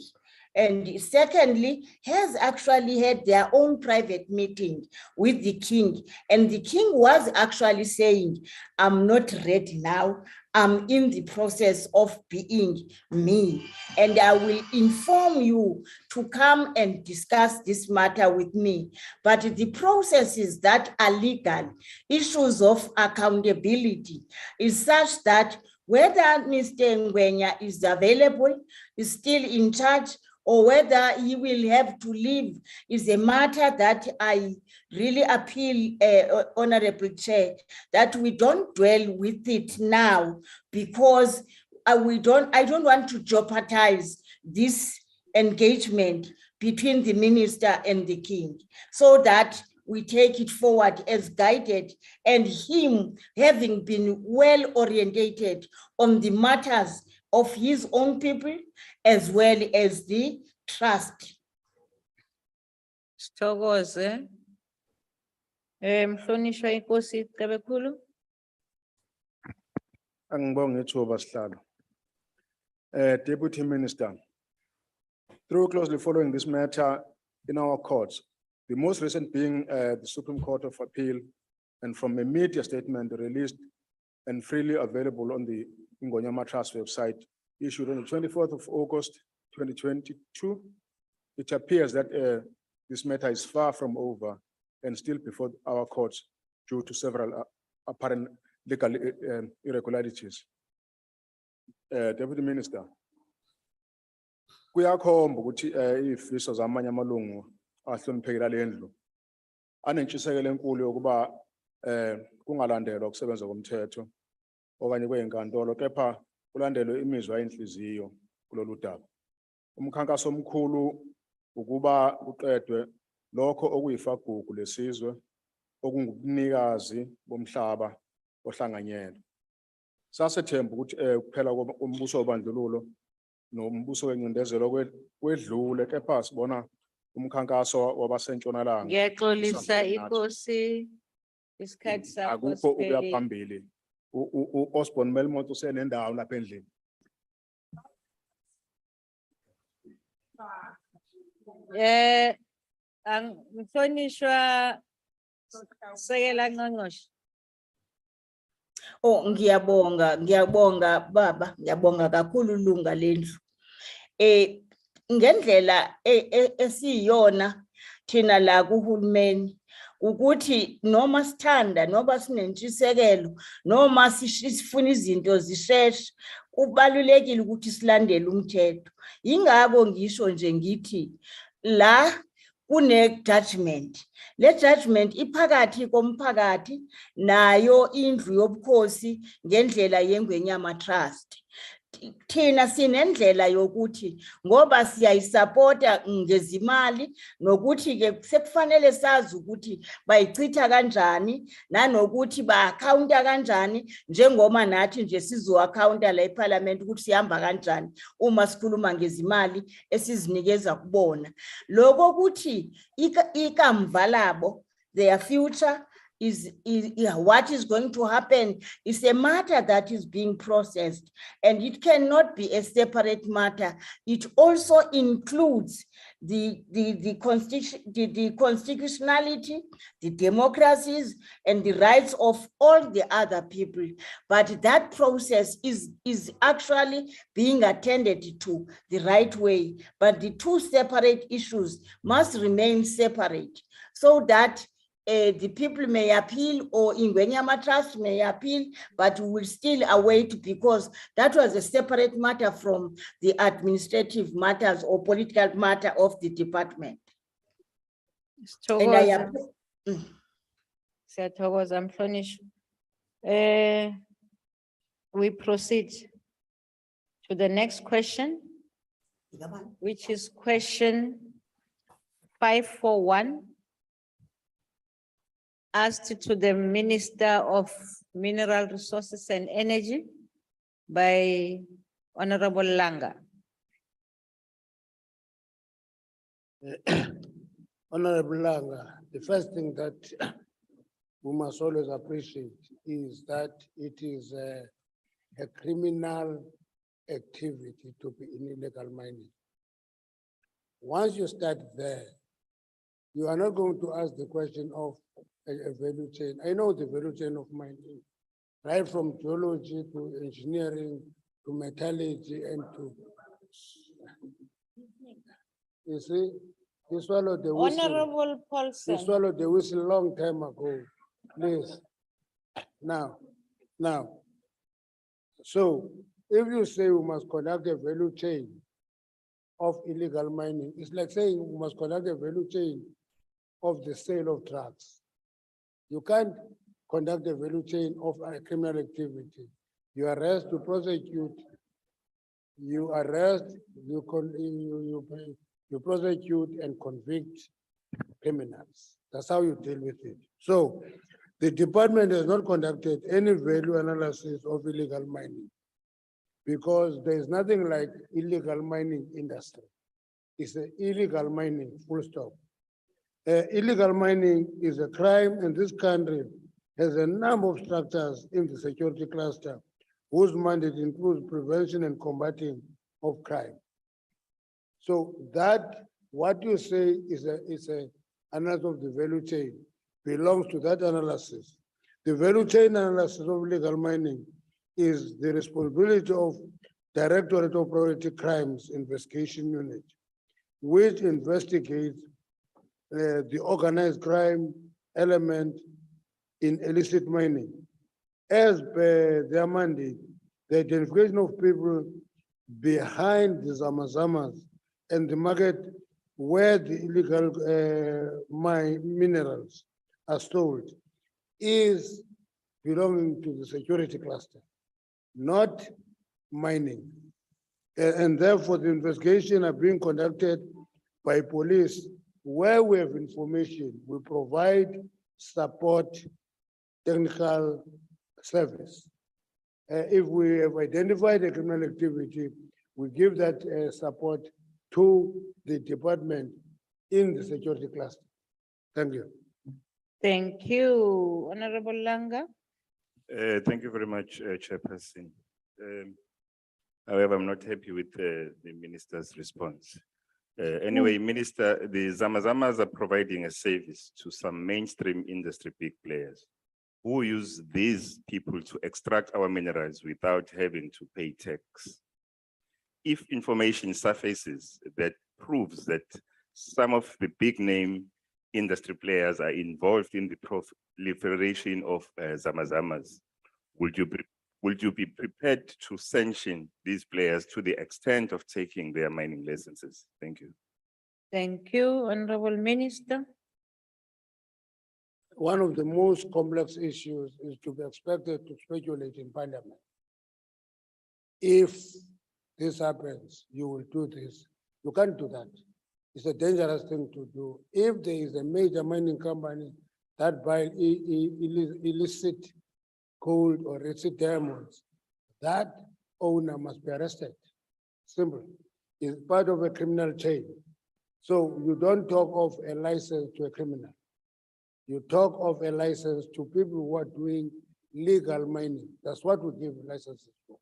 And secondly, has actually had their own private meeting with the king. And the king was actually saying, I'm not ready now. I'm in the process of being me. And I will inform you to come and discuss this matter with me. But the processes that are legal, issues of accountability, is such that whether Mr. Ngwenya is available, is still in charge, or whether he will have to leave is a matter that I really appeal, Honorable Chair, that we don't dwell with it now, because I don't want to jeopardize this engagement between the minister and the king, so that we take it forward as guided, and him having been well orientated on the matters of his own people as well as the trust. Sithokoze. Mhlonishwa inkosi Cebekhulu. Angibonge ithuba sihlalo. Deputy Minister, through closely following this matter in our courts, the most recent being the Supreme Court of Appeal and from a media statement released and freely available on the Ngonyama Trust website, issued on the 24th of August, 2022, it appears that this matter is far from over and still before our courts due to several apparent legal irregularities. Deputy Minister, kuyakhomba ukuthi izifiso zamanye amalungu ahloniphekile lendlu anentshisekelo enkulu yokuba kungalandelwa ukusebenza komthetho okanye kwezinkantolo kepha kulandelwe imizwa yenhliziyo kulolu daba. Umkhankaso omkhulu ukuba kuqedwe lokho okuyifagugu lesizwe okungubunikazi bomhlaba ohlanganyelwe. Sasethemba ukuthi kuphela kombuso wobandlululo nombuso wencindezelo kwedlule kepha sibona umkhankaso wabasentshonalanga. Ngiyaxolisa inkosi isikhathi sakho Akukho ukuya siphelile. phambili. Osborne Melmoth usenendawo lapha endlini. Mhlonishwa Sekela Ngqongqoshe. Oh, ngiyabonga baba, ngiyabonga kakhulu lunga lendlu. Ngendlela esiyona thina la kuhulumeni ukuthi noma sithanda noma sinentshisekelo noma sifuna izinto zisheshe kubalulekile ukuthi silandele umthetho. Ingakho ngisho nje ngithi la kune judgment. Le judgment iphakathi komphakathi nayo indlu yobukhosi ngendlela yeNgwenyama Trust. Thina sinendlela yokuthi ngoba siyayisupporta ngezimali nokuthi ke sekufanele sazi ukuthi bayichitha kanjani nanokuthi ba-accounta kanjani njengoba nathi nje sizo-accounta la eParliament ukuthi sihamba kanjani uma sikhuluma ngezimali esizinikeza kubona. Lokho ukuthi ikamva labo, their future is what is going to happen is a matter that is being processed, and it cannot be a separate matter. It also includes the constitutionality, the democracies, and the rights of all the other people. But that process is actually being attended to the right way. But the two separate issues must remain separate so that the people may appeal or Ingwenyama Trust may appeal, but we will still await because that was a separate matter from the administrative matters or political matter of the department. And I Siyathokoza Mhlonishwa. We proceed to the next question, which is question 541. Asked to the Minister of Mineral Resources and Energy by Honorable Langa. Honorable Langa, the first thing that we must always appreciate is that it is a criminal activity to be in illegal mining. Once you start there, you are not going to ask the question of a value chain. I know the value chain of mining, right from geology to engineering to metallurgy and to, you see, they swallowed the whistle. Honorable Paulson. They swallowed the whistle a long time ago, please. Now, so if you say we must conduct a value chain of illegal mining, it's like saying we must conduct a value chain of the sale of drugs. You can't conduct a value chain of a criminal activity. You arrest, you prosecute, you arrest, you prosecute and convict criminals. That's how you deal with it. So the department has not conducted any value analysis of illegal mining because there is nothing like illegal mining industry. It's an illegal mining, full stop. Illegal mining is a crime, and this country has a number of structures in the security cluster whose mandate includes prevention and combating of crime. So that what you say is a analysis of the value chain belongs to that analysis. The value chain analysis of illegal mining is the responsibility of Directorate of Priority Crimes Investigation Unit, which investigates the organized crime element in illicit mining. As per their mandate, the identification of people behind the zamazamas and the market where the illegal minerals are stored is belonging to the security cluster, not mining. And therefore the investigation are being conducted by police. Where we have information, we provide support, technical service. If we have identified a criminal activity, we give that support to the department in the security cluster. Thank you. Thank you. Honorable Langa. Thank you very much, Chairperson. However, I'm not happy with the minister's response. Anyway, Minister, the Zamazamas are providing a service to some mainstream industry big players who use these people to extract our minerals without having to pay tax. If information surfaces that proves that some of the big name industry players are involved in the proliferation of Zamazamas, would you be prepared to sanction these players to the extent of taking their mining licenses? Thank you. Thank you, Honorable Minister. One of the most complex issues is to be expected to speculate in Parliament. If this happens, you will do this. You can't do that. It's a dangerous thing to do. If there is a major mining company that buys illicit gold or illicit diamonds, that owner must be arrested. Simple. It's part of a criminal chain. So you don't talk of a license to a criminal. You talk of a license to people who are doing legal mining. That's what we give licenses for.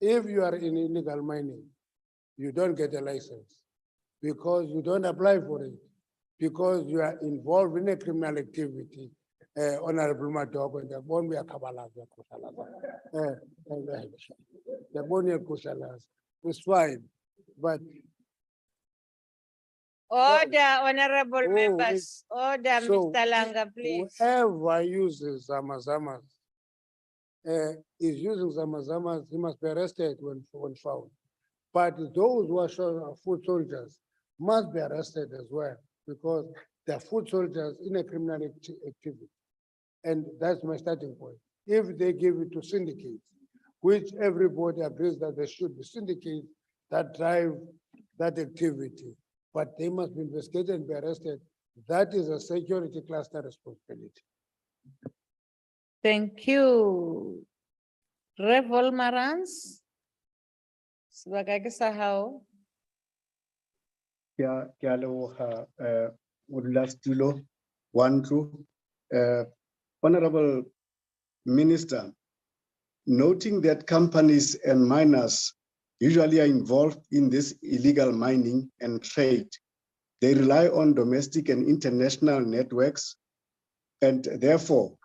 If you are in illegal mining, you don't get a license because you don't apply for it, because you are involved in a criminal activity. Honorable Madog, and the one we are Kabbalah, the Bonia Kushalas, it's fine, but Order, honorable members. Order, so Mr. Langa, please. whoever uses Zamazamas is using Zamazamas, he must be arrested when found. But those who are foot soldiers must be arrested as well because they're foot soldiers in a criminal activity. And that's my starting point. If they give it to syndicates, which everybody agrees that there should be syndicates that drive that activity, but they must be investigated and be arrested. That is a security cluster responsibility. Thank you. Revol Marans. Sebagai kesahau. Honorable Minister, noting that companies and miners usually are involved in this illegal mining and trade, they rely on domestic and international networks, and therefore,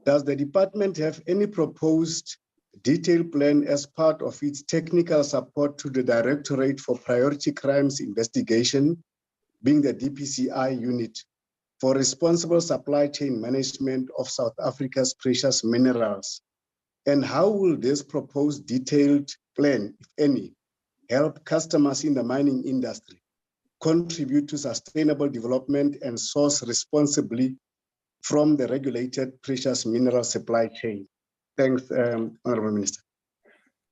does the department have any proposed detailed plan as part of its technical support to the Directorate for Priority Crimes Investigation, being the DPCI unit, for responsible supply chain management of South Africa's precious minerals? And how will this proposed detailed plan, if any, help customers in the mining industry contribute to sustainable development and source responsibly from the regulated precious mineral supply chain? Thanks, Honorable Minister.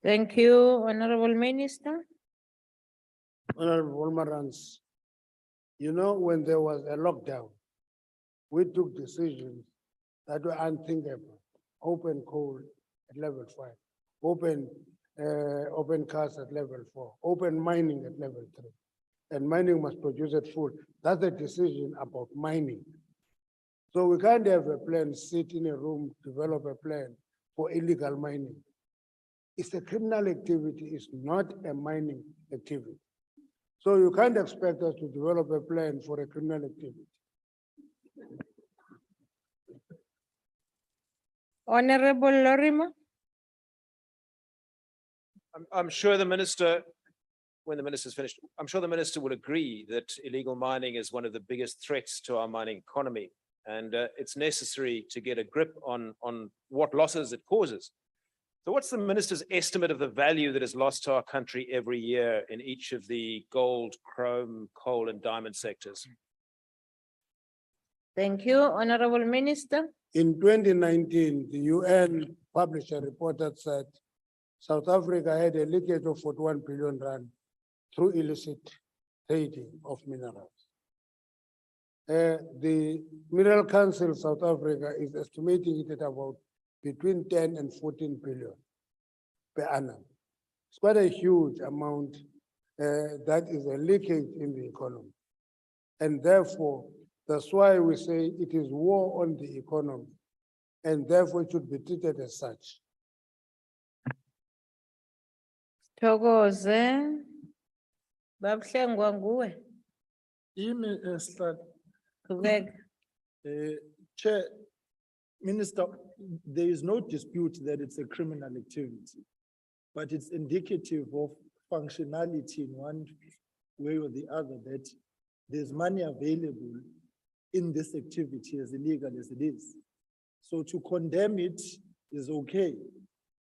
Thank you, Honorable Minister. Honorable Marans, you know, when there was a lockdown, we took decisions that were unthinkable. Open coal at level 5, open cast at level 4, open mining at level 3, and mining must produce at full. That's a decision about mining. So we can't have a plan, sit in a room, develop a plan for illegal mining. It's a criminal activity, it's not a mining activity. So you can't expect us to develop a plan for a criminal activity. Honorable Lorima. I'm sure the minister, when the minister's finished, I'm sure the minister will agree that illegal mining is one of the biggest threats to our mining economy. And it's necessary to get a grip on what losses it causes. So what's the minister's estimate of the value that is lost to our country every year in each of the gold, chrome, coal, and diamond sectors? Thank you, Honorable Minister. In 2019, the UN published a report that said South Africa had a leakage of 41 billion rand through illicit trading of minerals. The Mineral Council of South Africa is estimating it at about between 10 and 14 billion per annum. It's quite a huge amount that is a leakage in the economy. And therefore, that's why we say it is war on the economy, and therefore it should be treated as such. Thokoze. Babuhlengwa nguwe. Qhubeka. Chair, Minister, there is no dispute that it's a criminal activity, but it's indicative of functionality in one way or the other, that there's money available in this activity, as illegal as it is. So to condemn it is okay,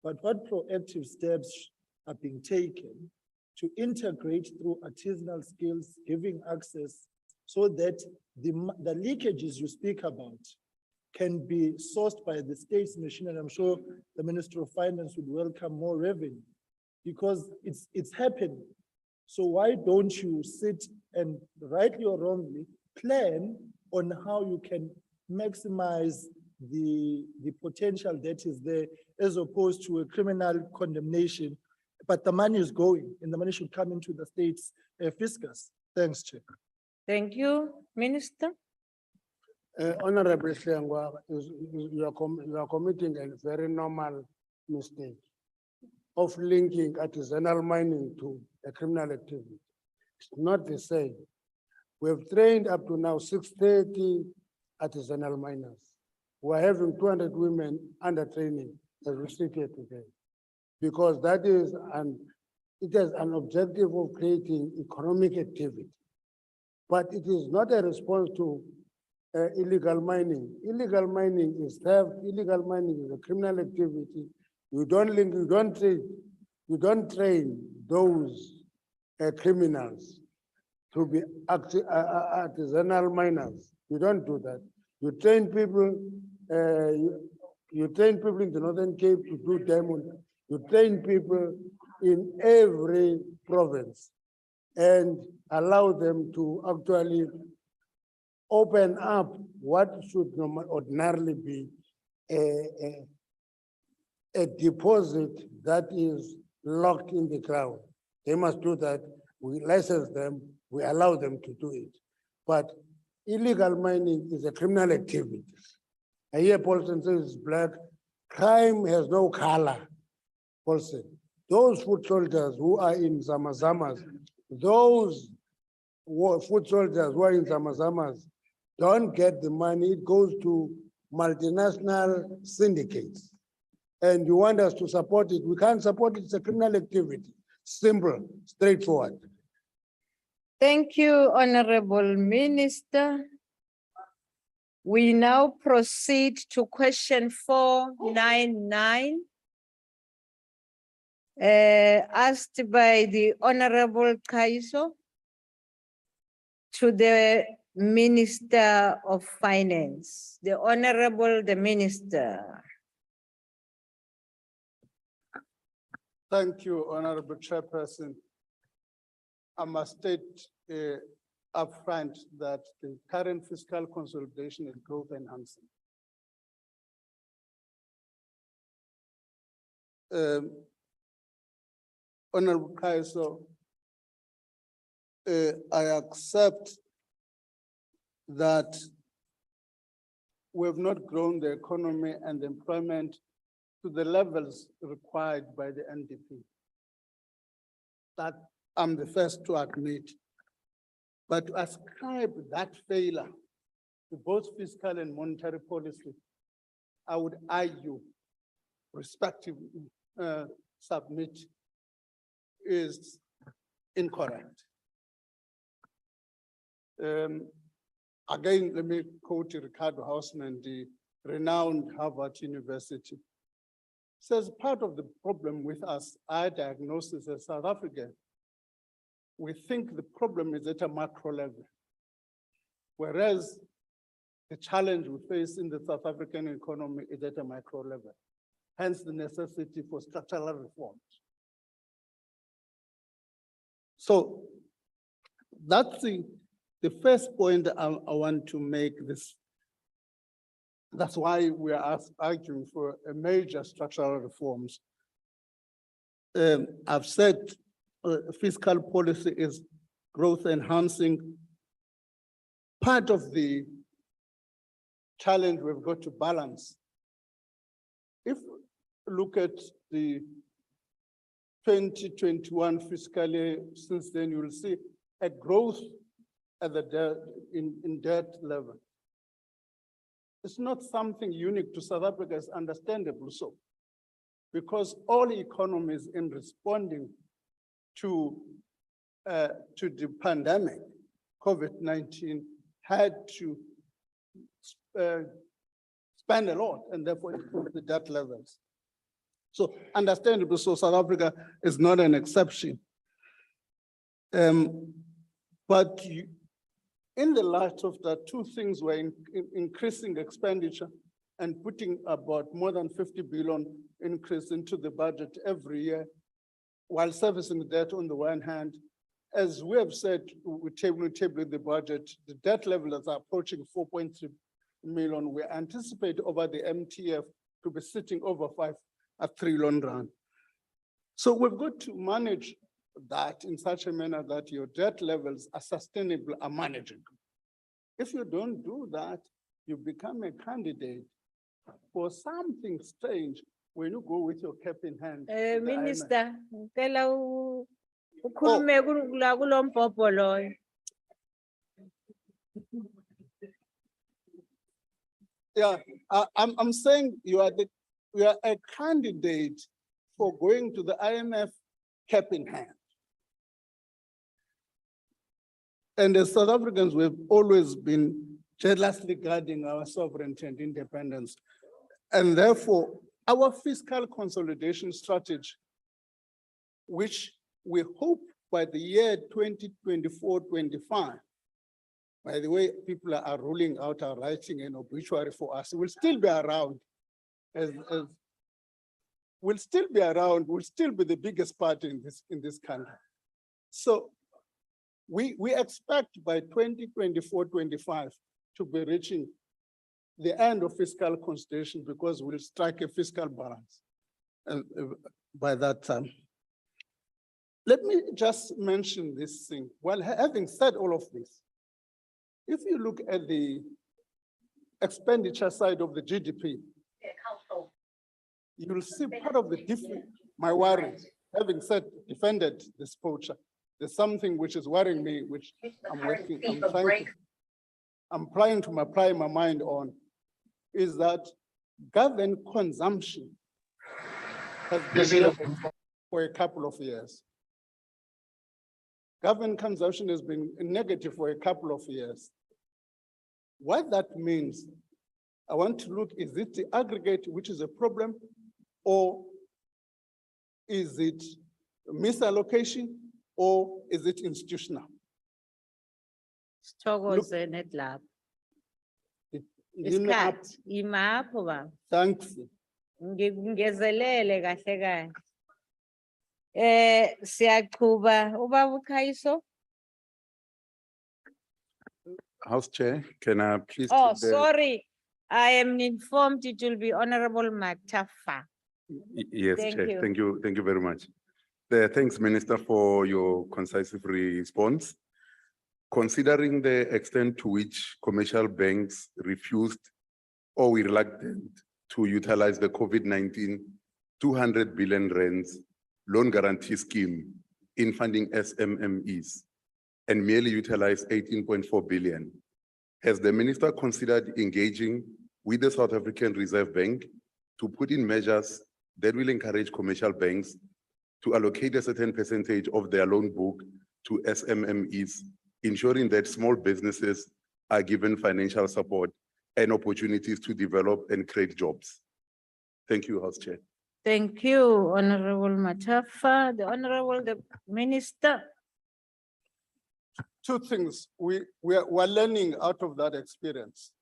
but what proactive steps are being taken to integrate through artisanal skills, giving access, so that the leakages you speak about can be sourced by the state's machine, and I'm sure the Minister of Finance would welcome more revenue, because it's happening. So why don't you sit and, rightly or wrongly, plan on how you can maximize the potential that is there, as opposed to a criminal condemnation, but the money is going and the money should come into the state's fiscus. Thanks, Chair. Thank you, Minister. Honorable Shengwa, you are committing a very normal mistake of linking artisanal mining to a criminal activity. It's not the same. We have trained up to now 630 artisanal miners. We're having 200 women under training as we sit here today, because that is it has an objective of creating economic activity. But it is not a response to illegal mining. Illegal mining is theft. Illegal mining is a criminal activity. You don't link, you don't train those criminals to be artisanal miners. You don't do that. You train people. You train people in the Northern Cape to do diamond. You train people in every province and allow them to actually open up what should ordinarily be a deposit that is locked in the ground. They must do that. We license them, we allow them to do it. But illegal mining is a criminal activity. I hear Paulson says it's black. Crime has no color, Paulson. Those foot soldiers who are in Zamazamas, those foot soldiers who are in Zamazamas don't get the money. It goes to multinational syndicates. And you want us to support it. We can't support it. It's a criminal activity. Simple, straightforward. Thank you, Honorable Minister. We now proceed to question 499. Asked by the Honorable Kaiso to the Minister of Finance. The Honorable the Minister. Thank you, Honorable Chairperson. I must state upfront that the current fiscal consolidation is growth enhancing. Honorable Kaiso, I accept that we have not grown the economy and employment to the levels required by the NDP. That I'm the first to admit. But to ascribe that failure to both fiscal and monetary policy, I would argue respective submit is incorrect. Again, let me quote Ricardo Hausman, the renowned Harvard University. Says part of the problem with us, our diagnosis as South African, we think the problem is at a macro level, whereas the challenge we face in the South African economy is at a micro level, hence the necessity for structural reforms. So that's the first point I want to make this. That's why we are arguing for a major structural reforms. I've said fiscal policy is growth enhancing. Part of the challenge we've got to balance. If you look at the 2021 fiscal year, since then you will see a growth at the in debt level. It's not something unique to South Africa, it's understandable so. Because all economies in responding to the pandemic, COVID-19, had to spend a lot and therefore improve the debt levels. So understandable, so South Africa is not an exception. But in the light of that, two things were increasing expenditure and putting about more than 50 billion increase into the budget every year, while servicing the debt on the one hand. As we have said, we table the budget, the debt level is approaching 4.3 million. We anticipate over the MTF to be sitting over 5 trillion rand. So we've got to manage that in such a manner that your debt levels are sustainable, are manageable. If you don't do that, you become a candidate for something strange when you go with your cap in hand. Minister, ngicela ukhulume kulo mbhobho loyo. Yeah, I'm saying you are a candidate for going to the IMF cap in hand. And as South Africans, we've always been jealously guarding our sovereignty and independence. And therefore, our fiscal consolidation strategy, which we hope by the year 2024-25, by the way, people are ruling out, are writing an obituary for us, will still be around. Will still be around, will still be the biggest party in this country. So we expect by 2024-25 to be reaching the end of fiscal consolidation because we'll strike a fiscal balance by that time. Let me just mention this thing. Well, having said all of this, if you look at the expenditure side of the GDP, you'll see part of the difference. My worry, having said, defended this poacher, there's something which is worrying me, which I'm trying to apply my mind on, is that government consumption has been negative for a couple of years. Government consumption has been negative for a couple of years. What that means, I want to look, is it the aggregate which is a problem, or is it misallocation, or is it institutional? Sithokoze nedlap. Isikhathi imapho ba. Thanks. Ngezelele kahle kahle. Siyaqhuba ubaba uKhayiso. House Chair, can I please? Oh, take the- sorry. I am informed it will be Honorable Matafa. Yes, Thank Chair. you. Thank you very much. Thanks, Minister, for your concise response. Considering the extent to which commercial banks refused or were reluctant to utilize the COVID-19 200 billion rands loan guarantee scheme in funding SMMEs and merely utilized 18.4 billion, has the minister considered engaging with the South African Reserve Bank to put in measures that will encourage commercial banks to allocate a certain percentage of their loan book to SMMEs, ensuring that small businesses are given financial support and opportunities to develop and create jobs. Thank you, House Chair. Thank you, Honorable Matafa. The Honorable the Minister. Two things. We're learning out of that experience.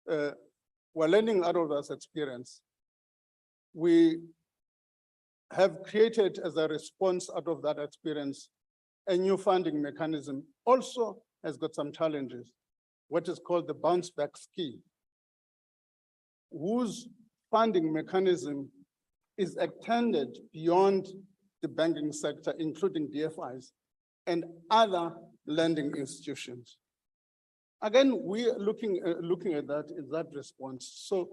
We're learning out of that experience. We have created, as a response out of that experience, a new funding mechanism. Also has got some challenges. What is called the bounce back scheme, whose funding mechanism is extended beyond the banking sector, including DFIs and other lending institutions. Again, we are looking at that in that response. So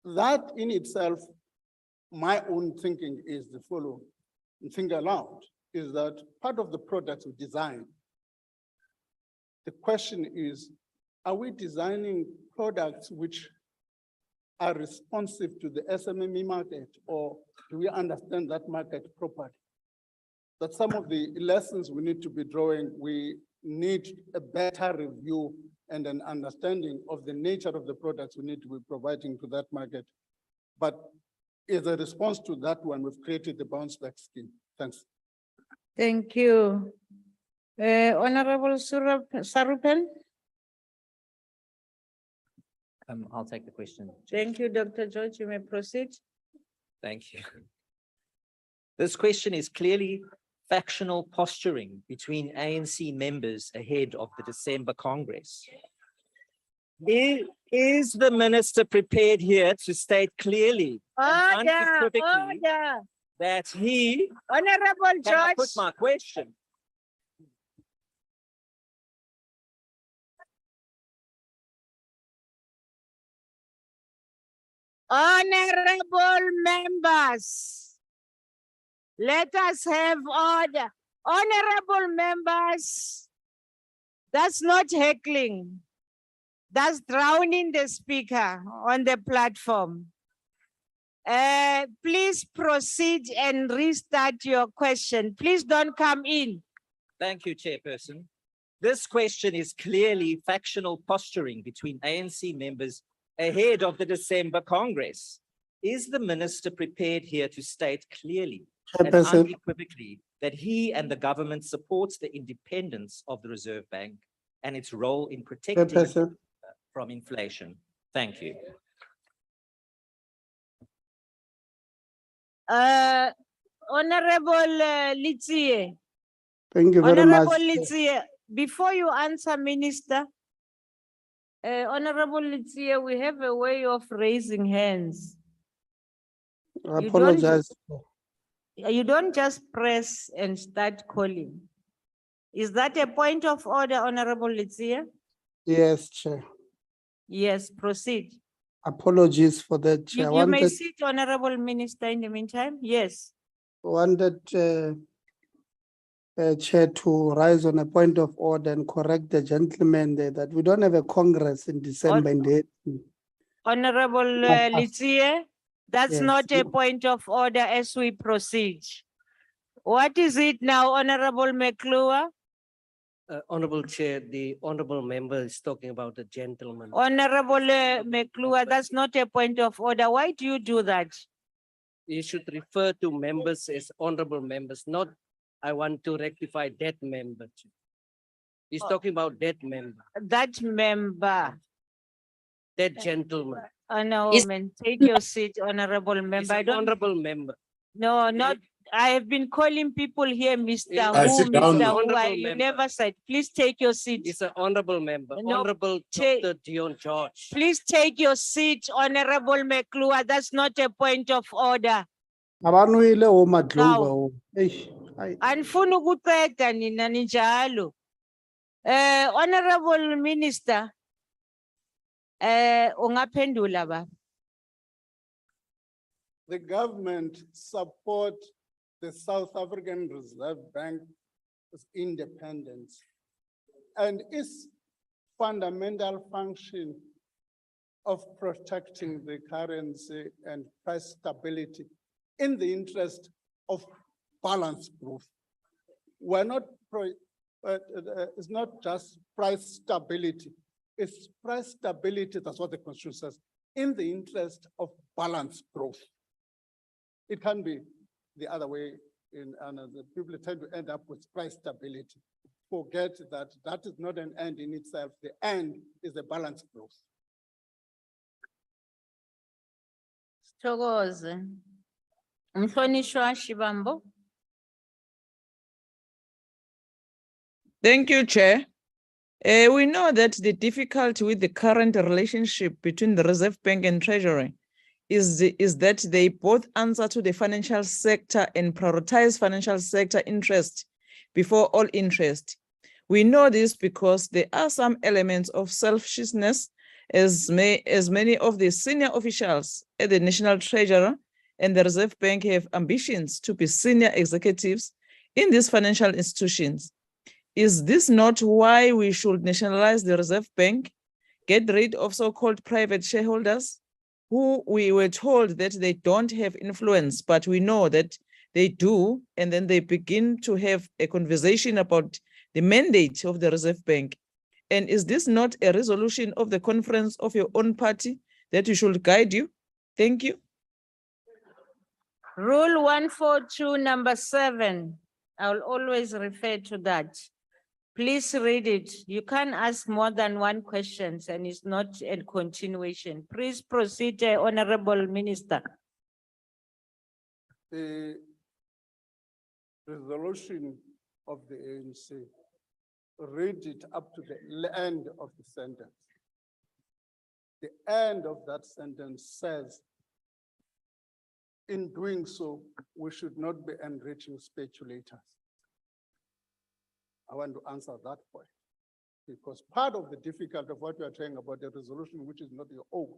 that in itself, my own thinking is the following, and think aloud, is that part of the product we design, the question is, are we designing products which are responsive to the SMME market, or do we understand that market properly? That some of the lessons we need to be drawing, we need a better review and an understanding of the nature of the products we need to be providing to that market. But as a response to that one, we've created the bounce back scheme. Thanks. Thank you. Honorable Sarupen. I'll take the question. Thank you, Dr. George. You may proceed. Thank you. This question is clearly factional posturing between ANC members ahead of the December Congress. Is the minister prepared here to state clearly and unequivocally that he— Honorable Can I George. put my question? Honorable members, let us have order. Honorable members, that's not heckling. That's drowning the speaker on the platform. Please proceed and restart your question. Please don't come in. Thank you, Chairperson. This question is clearly factional posturing between ANC members ahead of the December Congress. Is the minister prepared here to state clearly and unequivocally that he and the government supports the independence of the Reserve Bank and its role in protecting from inflation? Thank you. Honorable Litsie. Thank you very much. Honorable Litsie, before you answer, Minister, Honorable Litsie, we have a way of raising hands. I apologize. You don't just press and start calling. Is that a point of order, Honorable Litsie? Yes, Chair. Yes, proceed. Apologies for that, Chair. You may sit, Honorable Minister, in the meantime. Yes. Wanted Chair to rise on a point of order and correct the gentleman there that we don't have a Congress in December. Honorable Litsie, that's Yes. not a point of order as we proceed. What is it now, Honorable McClure? Honorable Chair, the honorable member is talking about the gentleman. Honorable McClure, that's not a point of order. Why do you do that? You should refer to members as honorable members, not I want to rectify that member. He's talking about that member. That member. That gentleman. No, man, take your seat, honorable member. I don't. Honorable member. No, not. I have been calling people here, Mr. I Who, sit down. Mr. Who. Honorable You member. never said. Please take your seat. He's an honorable member. No, Honorable Dr. Dion George. Please take your seat, Honorable McClure. That's not a point of order. Abanuyile omadlovu o. Eish, hayi. Anifuna ukuqeda nina ninjalo. Honorable Minister, ungaphendula ba? The government support the South African Reserve Bank's independence, and its fundamental function of protecting the currency and price stability in the interest of balanced growth. We're not, it's not just price stability. It's price stability, that's what the Constitution says, in the interest of balanced growth. It can be the other way, and the people tend to end up with price stability. Forget that that is not an end in itself. The end is the balanced growth. Sithokoze. Umhlonishwa Shibambo. Thank you, Chair. We know that the difficulty with the current relationship between the Reserve Bank and Treasury is that they both answer to the financial sector and prioritize financial sector interest before all interest. We know this because there are some elements of selfishness as many of the senior officials at the National Treasury and the Reserve Bank have ambitions to be senior executives in these financial institutions. Is this not why we should nationalize the Reserve Bank, get rid of so-called private shareholders who we were told that they don't have influence, but we know that they do, and then they begin to have a conversation about the mandate of the Reserve Bank? And is this not a resolution of the conference of your own party that you should guide you? Thank you. Rule 142, number 7. I will always refer to that. Please read it. You can't ask more than one question and it's not a continuation. Please proceed, Honorable Minister. The resolution of the ANC, read it up to the end of the sentence. The end of that sentence says, in doing so, we should not be enriching speculators. I want to answer that point, because part of the difficulty of what you are saying about the resolution, which is not your own,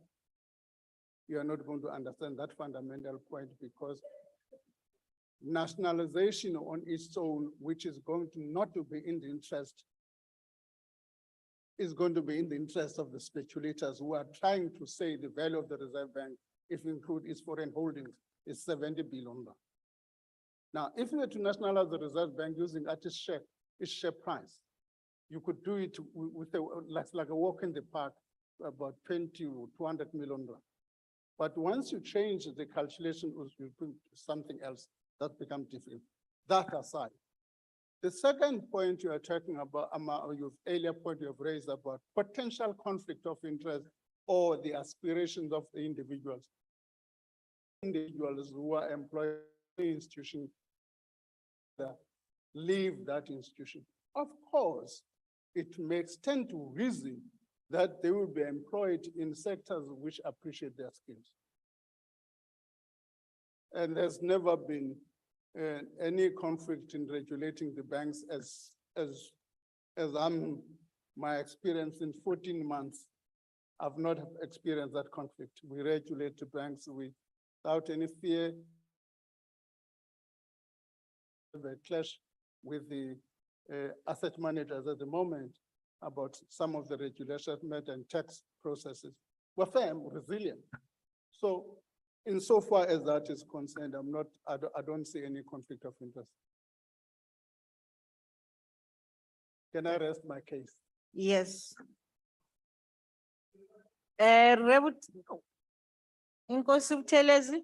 you are not going to understand that fundamental point, because nationalization on its own, which is going to not to be in the interest, is going to be in the interest of the speculators who are trying to say the value of the Reserve Bank, if you include its foreign holdings, is 70 billion. Now, if you were to nationalize the Reserve Bank using its share price, you could do it with like a walk in the park, about 20 or 200 million. But once you change the calculation, you put something else, that becomes different. That aside, the second point you are talking about, your earlier point you have raised about potential conflict of interest or the aspirations of the individuals who are employed in the institution that leave that institution. Of course, it makes tend to reason that they will be employed in sectors which appreciate their skills. And there's never been any conflict in regulating the banks as my experience in 14 months. I've not experienced that conflict. We regulate the banks without any fear. The clash with the asset managers at the moment about some of the regulation and tax processes. We're firm, resilient. So insofar as that is concerned, I don't see any conflict of interest. Can I rest my case? Yes. Inkosi Buthelezi.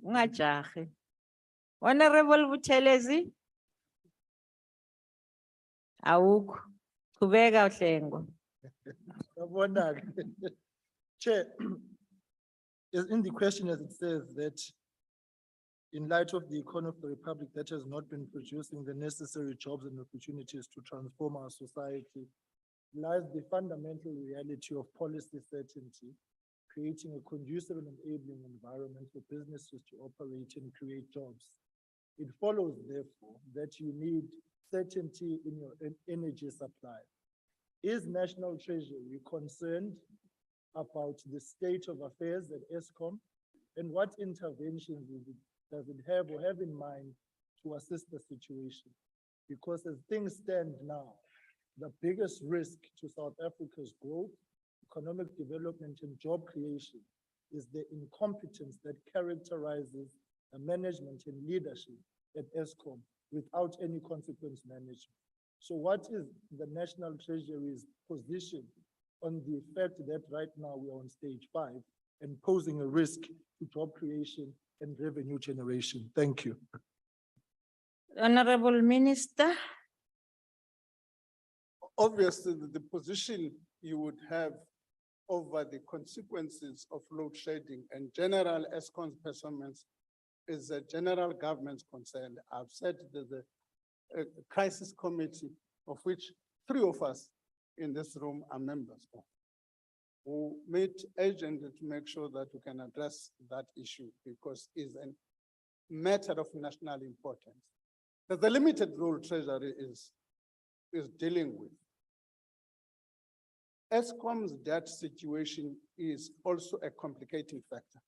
Ungajahi. Honorable Buthelezi. Awukho. Qhubeka Hlengo. Chair, in the question as it says that in light of the economy of the Republic that has not been producing the necessary jobs and opportunities to transform our society, lies the fundamental reality of policy certainty, creating a conducive and enabling environment for businesses to operate and create jobs. It follows, therefore, that you need certainty in your energy supply. Is National Treasury concerned about the state of affairs at ESCOM, and what interventions does it have or have in mind to assist the situation? Because as things stand now, the biggest risk to South Africa's growth, economic development and job creation is the incompetence that characterizes the management and leadership at ESCOM without any consequence management. So what is the National Treasury's position on the fact that right now we are on stage 5 and posing a risk to job creation and revenue generation? Thank you. Honorable Minister. Obviously, the position you would have over the consequences of load shedding and general ESCOM's performance is a general government's concern. I've said there's a crisis committee of which 3 of us in this room are members of, who meet urgently to make sure that we can address that issue because it's a matter of national importance. There's a limited role Treasury is dealing with. ESCOM's debt situation is also a complicating factor.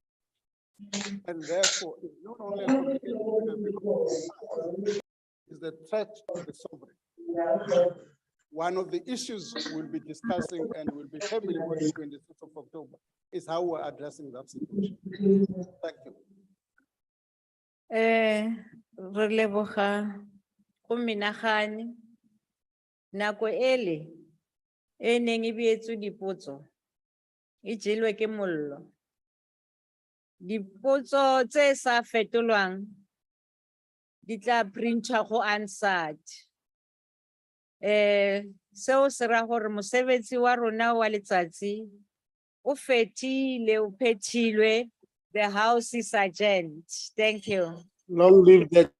And therefore, it's not only a complicating factor because it's a threat to the sovereign. One of the issues we'll be discussing and we'll be heavily on the 26th of October is how we're addressing that situation. Thank you. Re leboga go menagane nako ele e neng e beetswe dipotso e jelwe ke mollo dipotso tse sa fetolwang di tla printwa go answered seo se ra gore mosebetsi wa rona wa letsatsi o fetile o phethilwe. The House is adjourned. Thank you. Long live the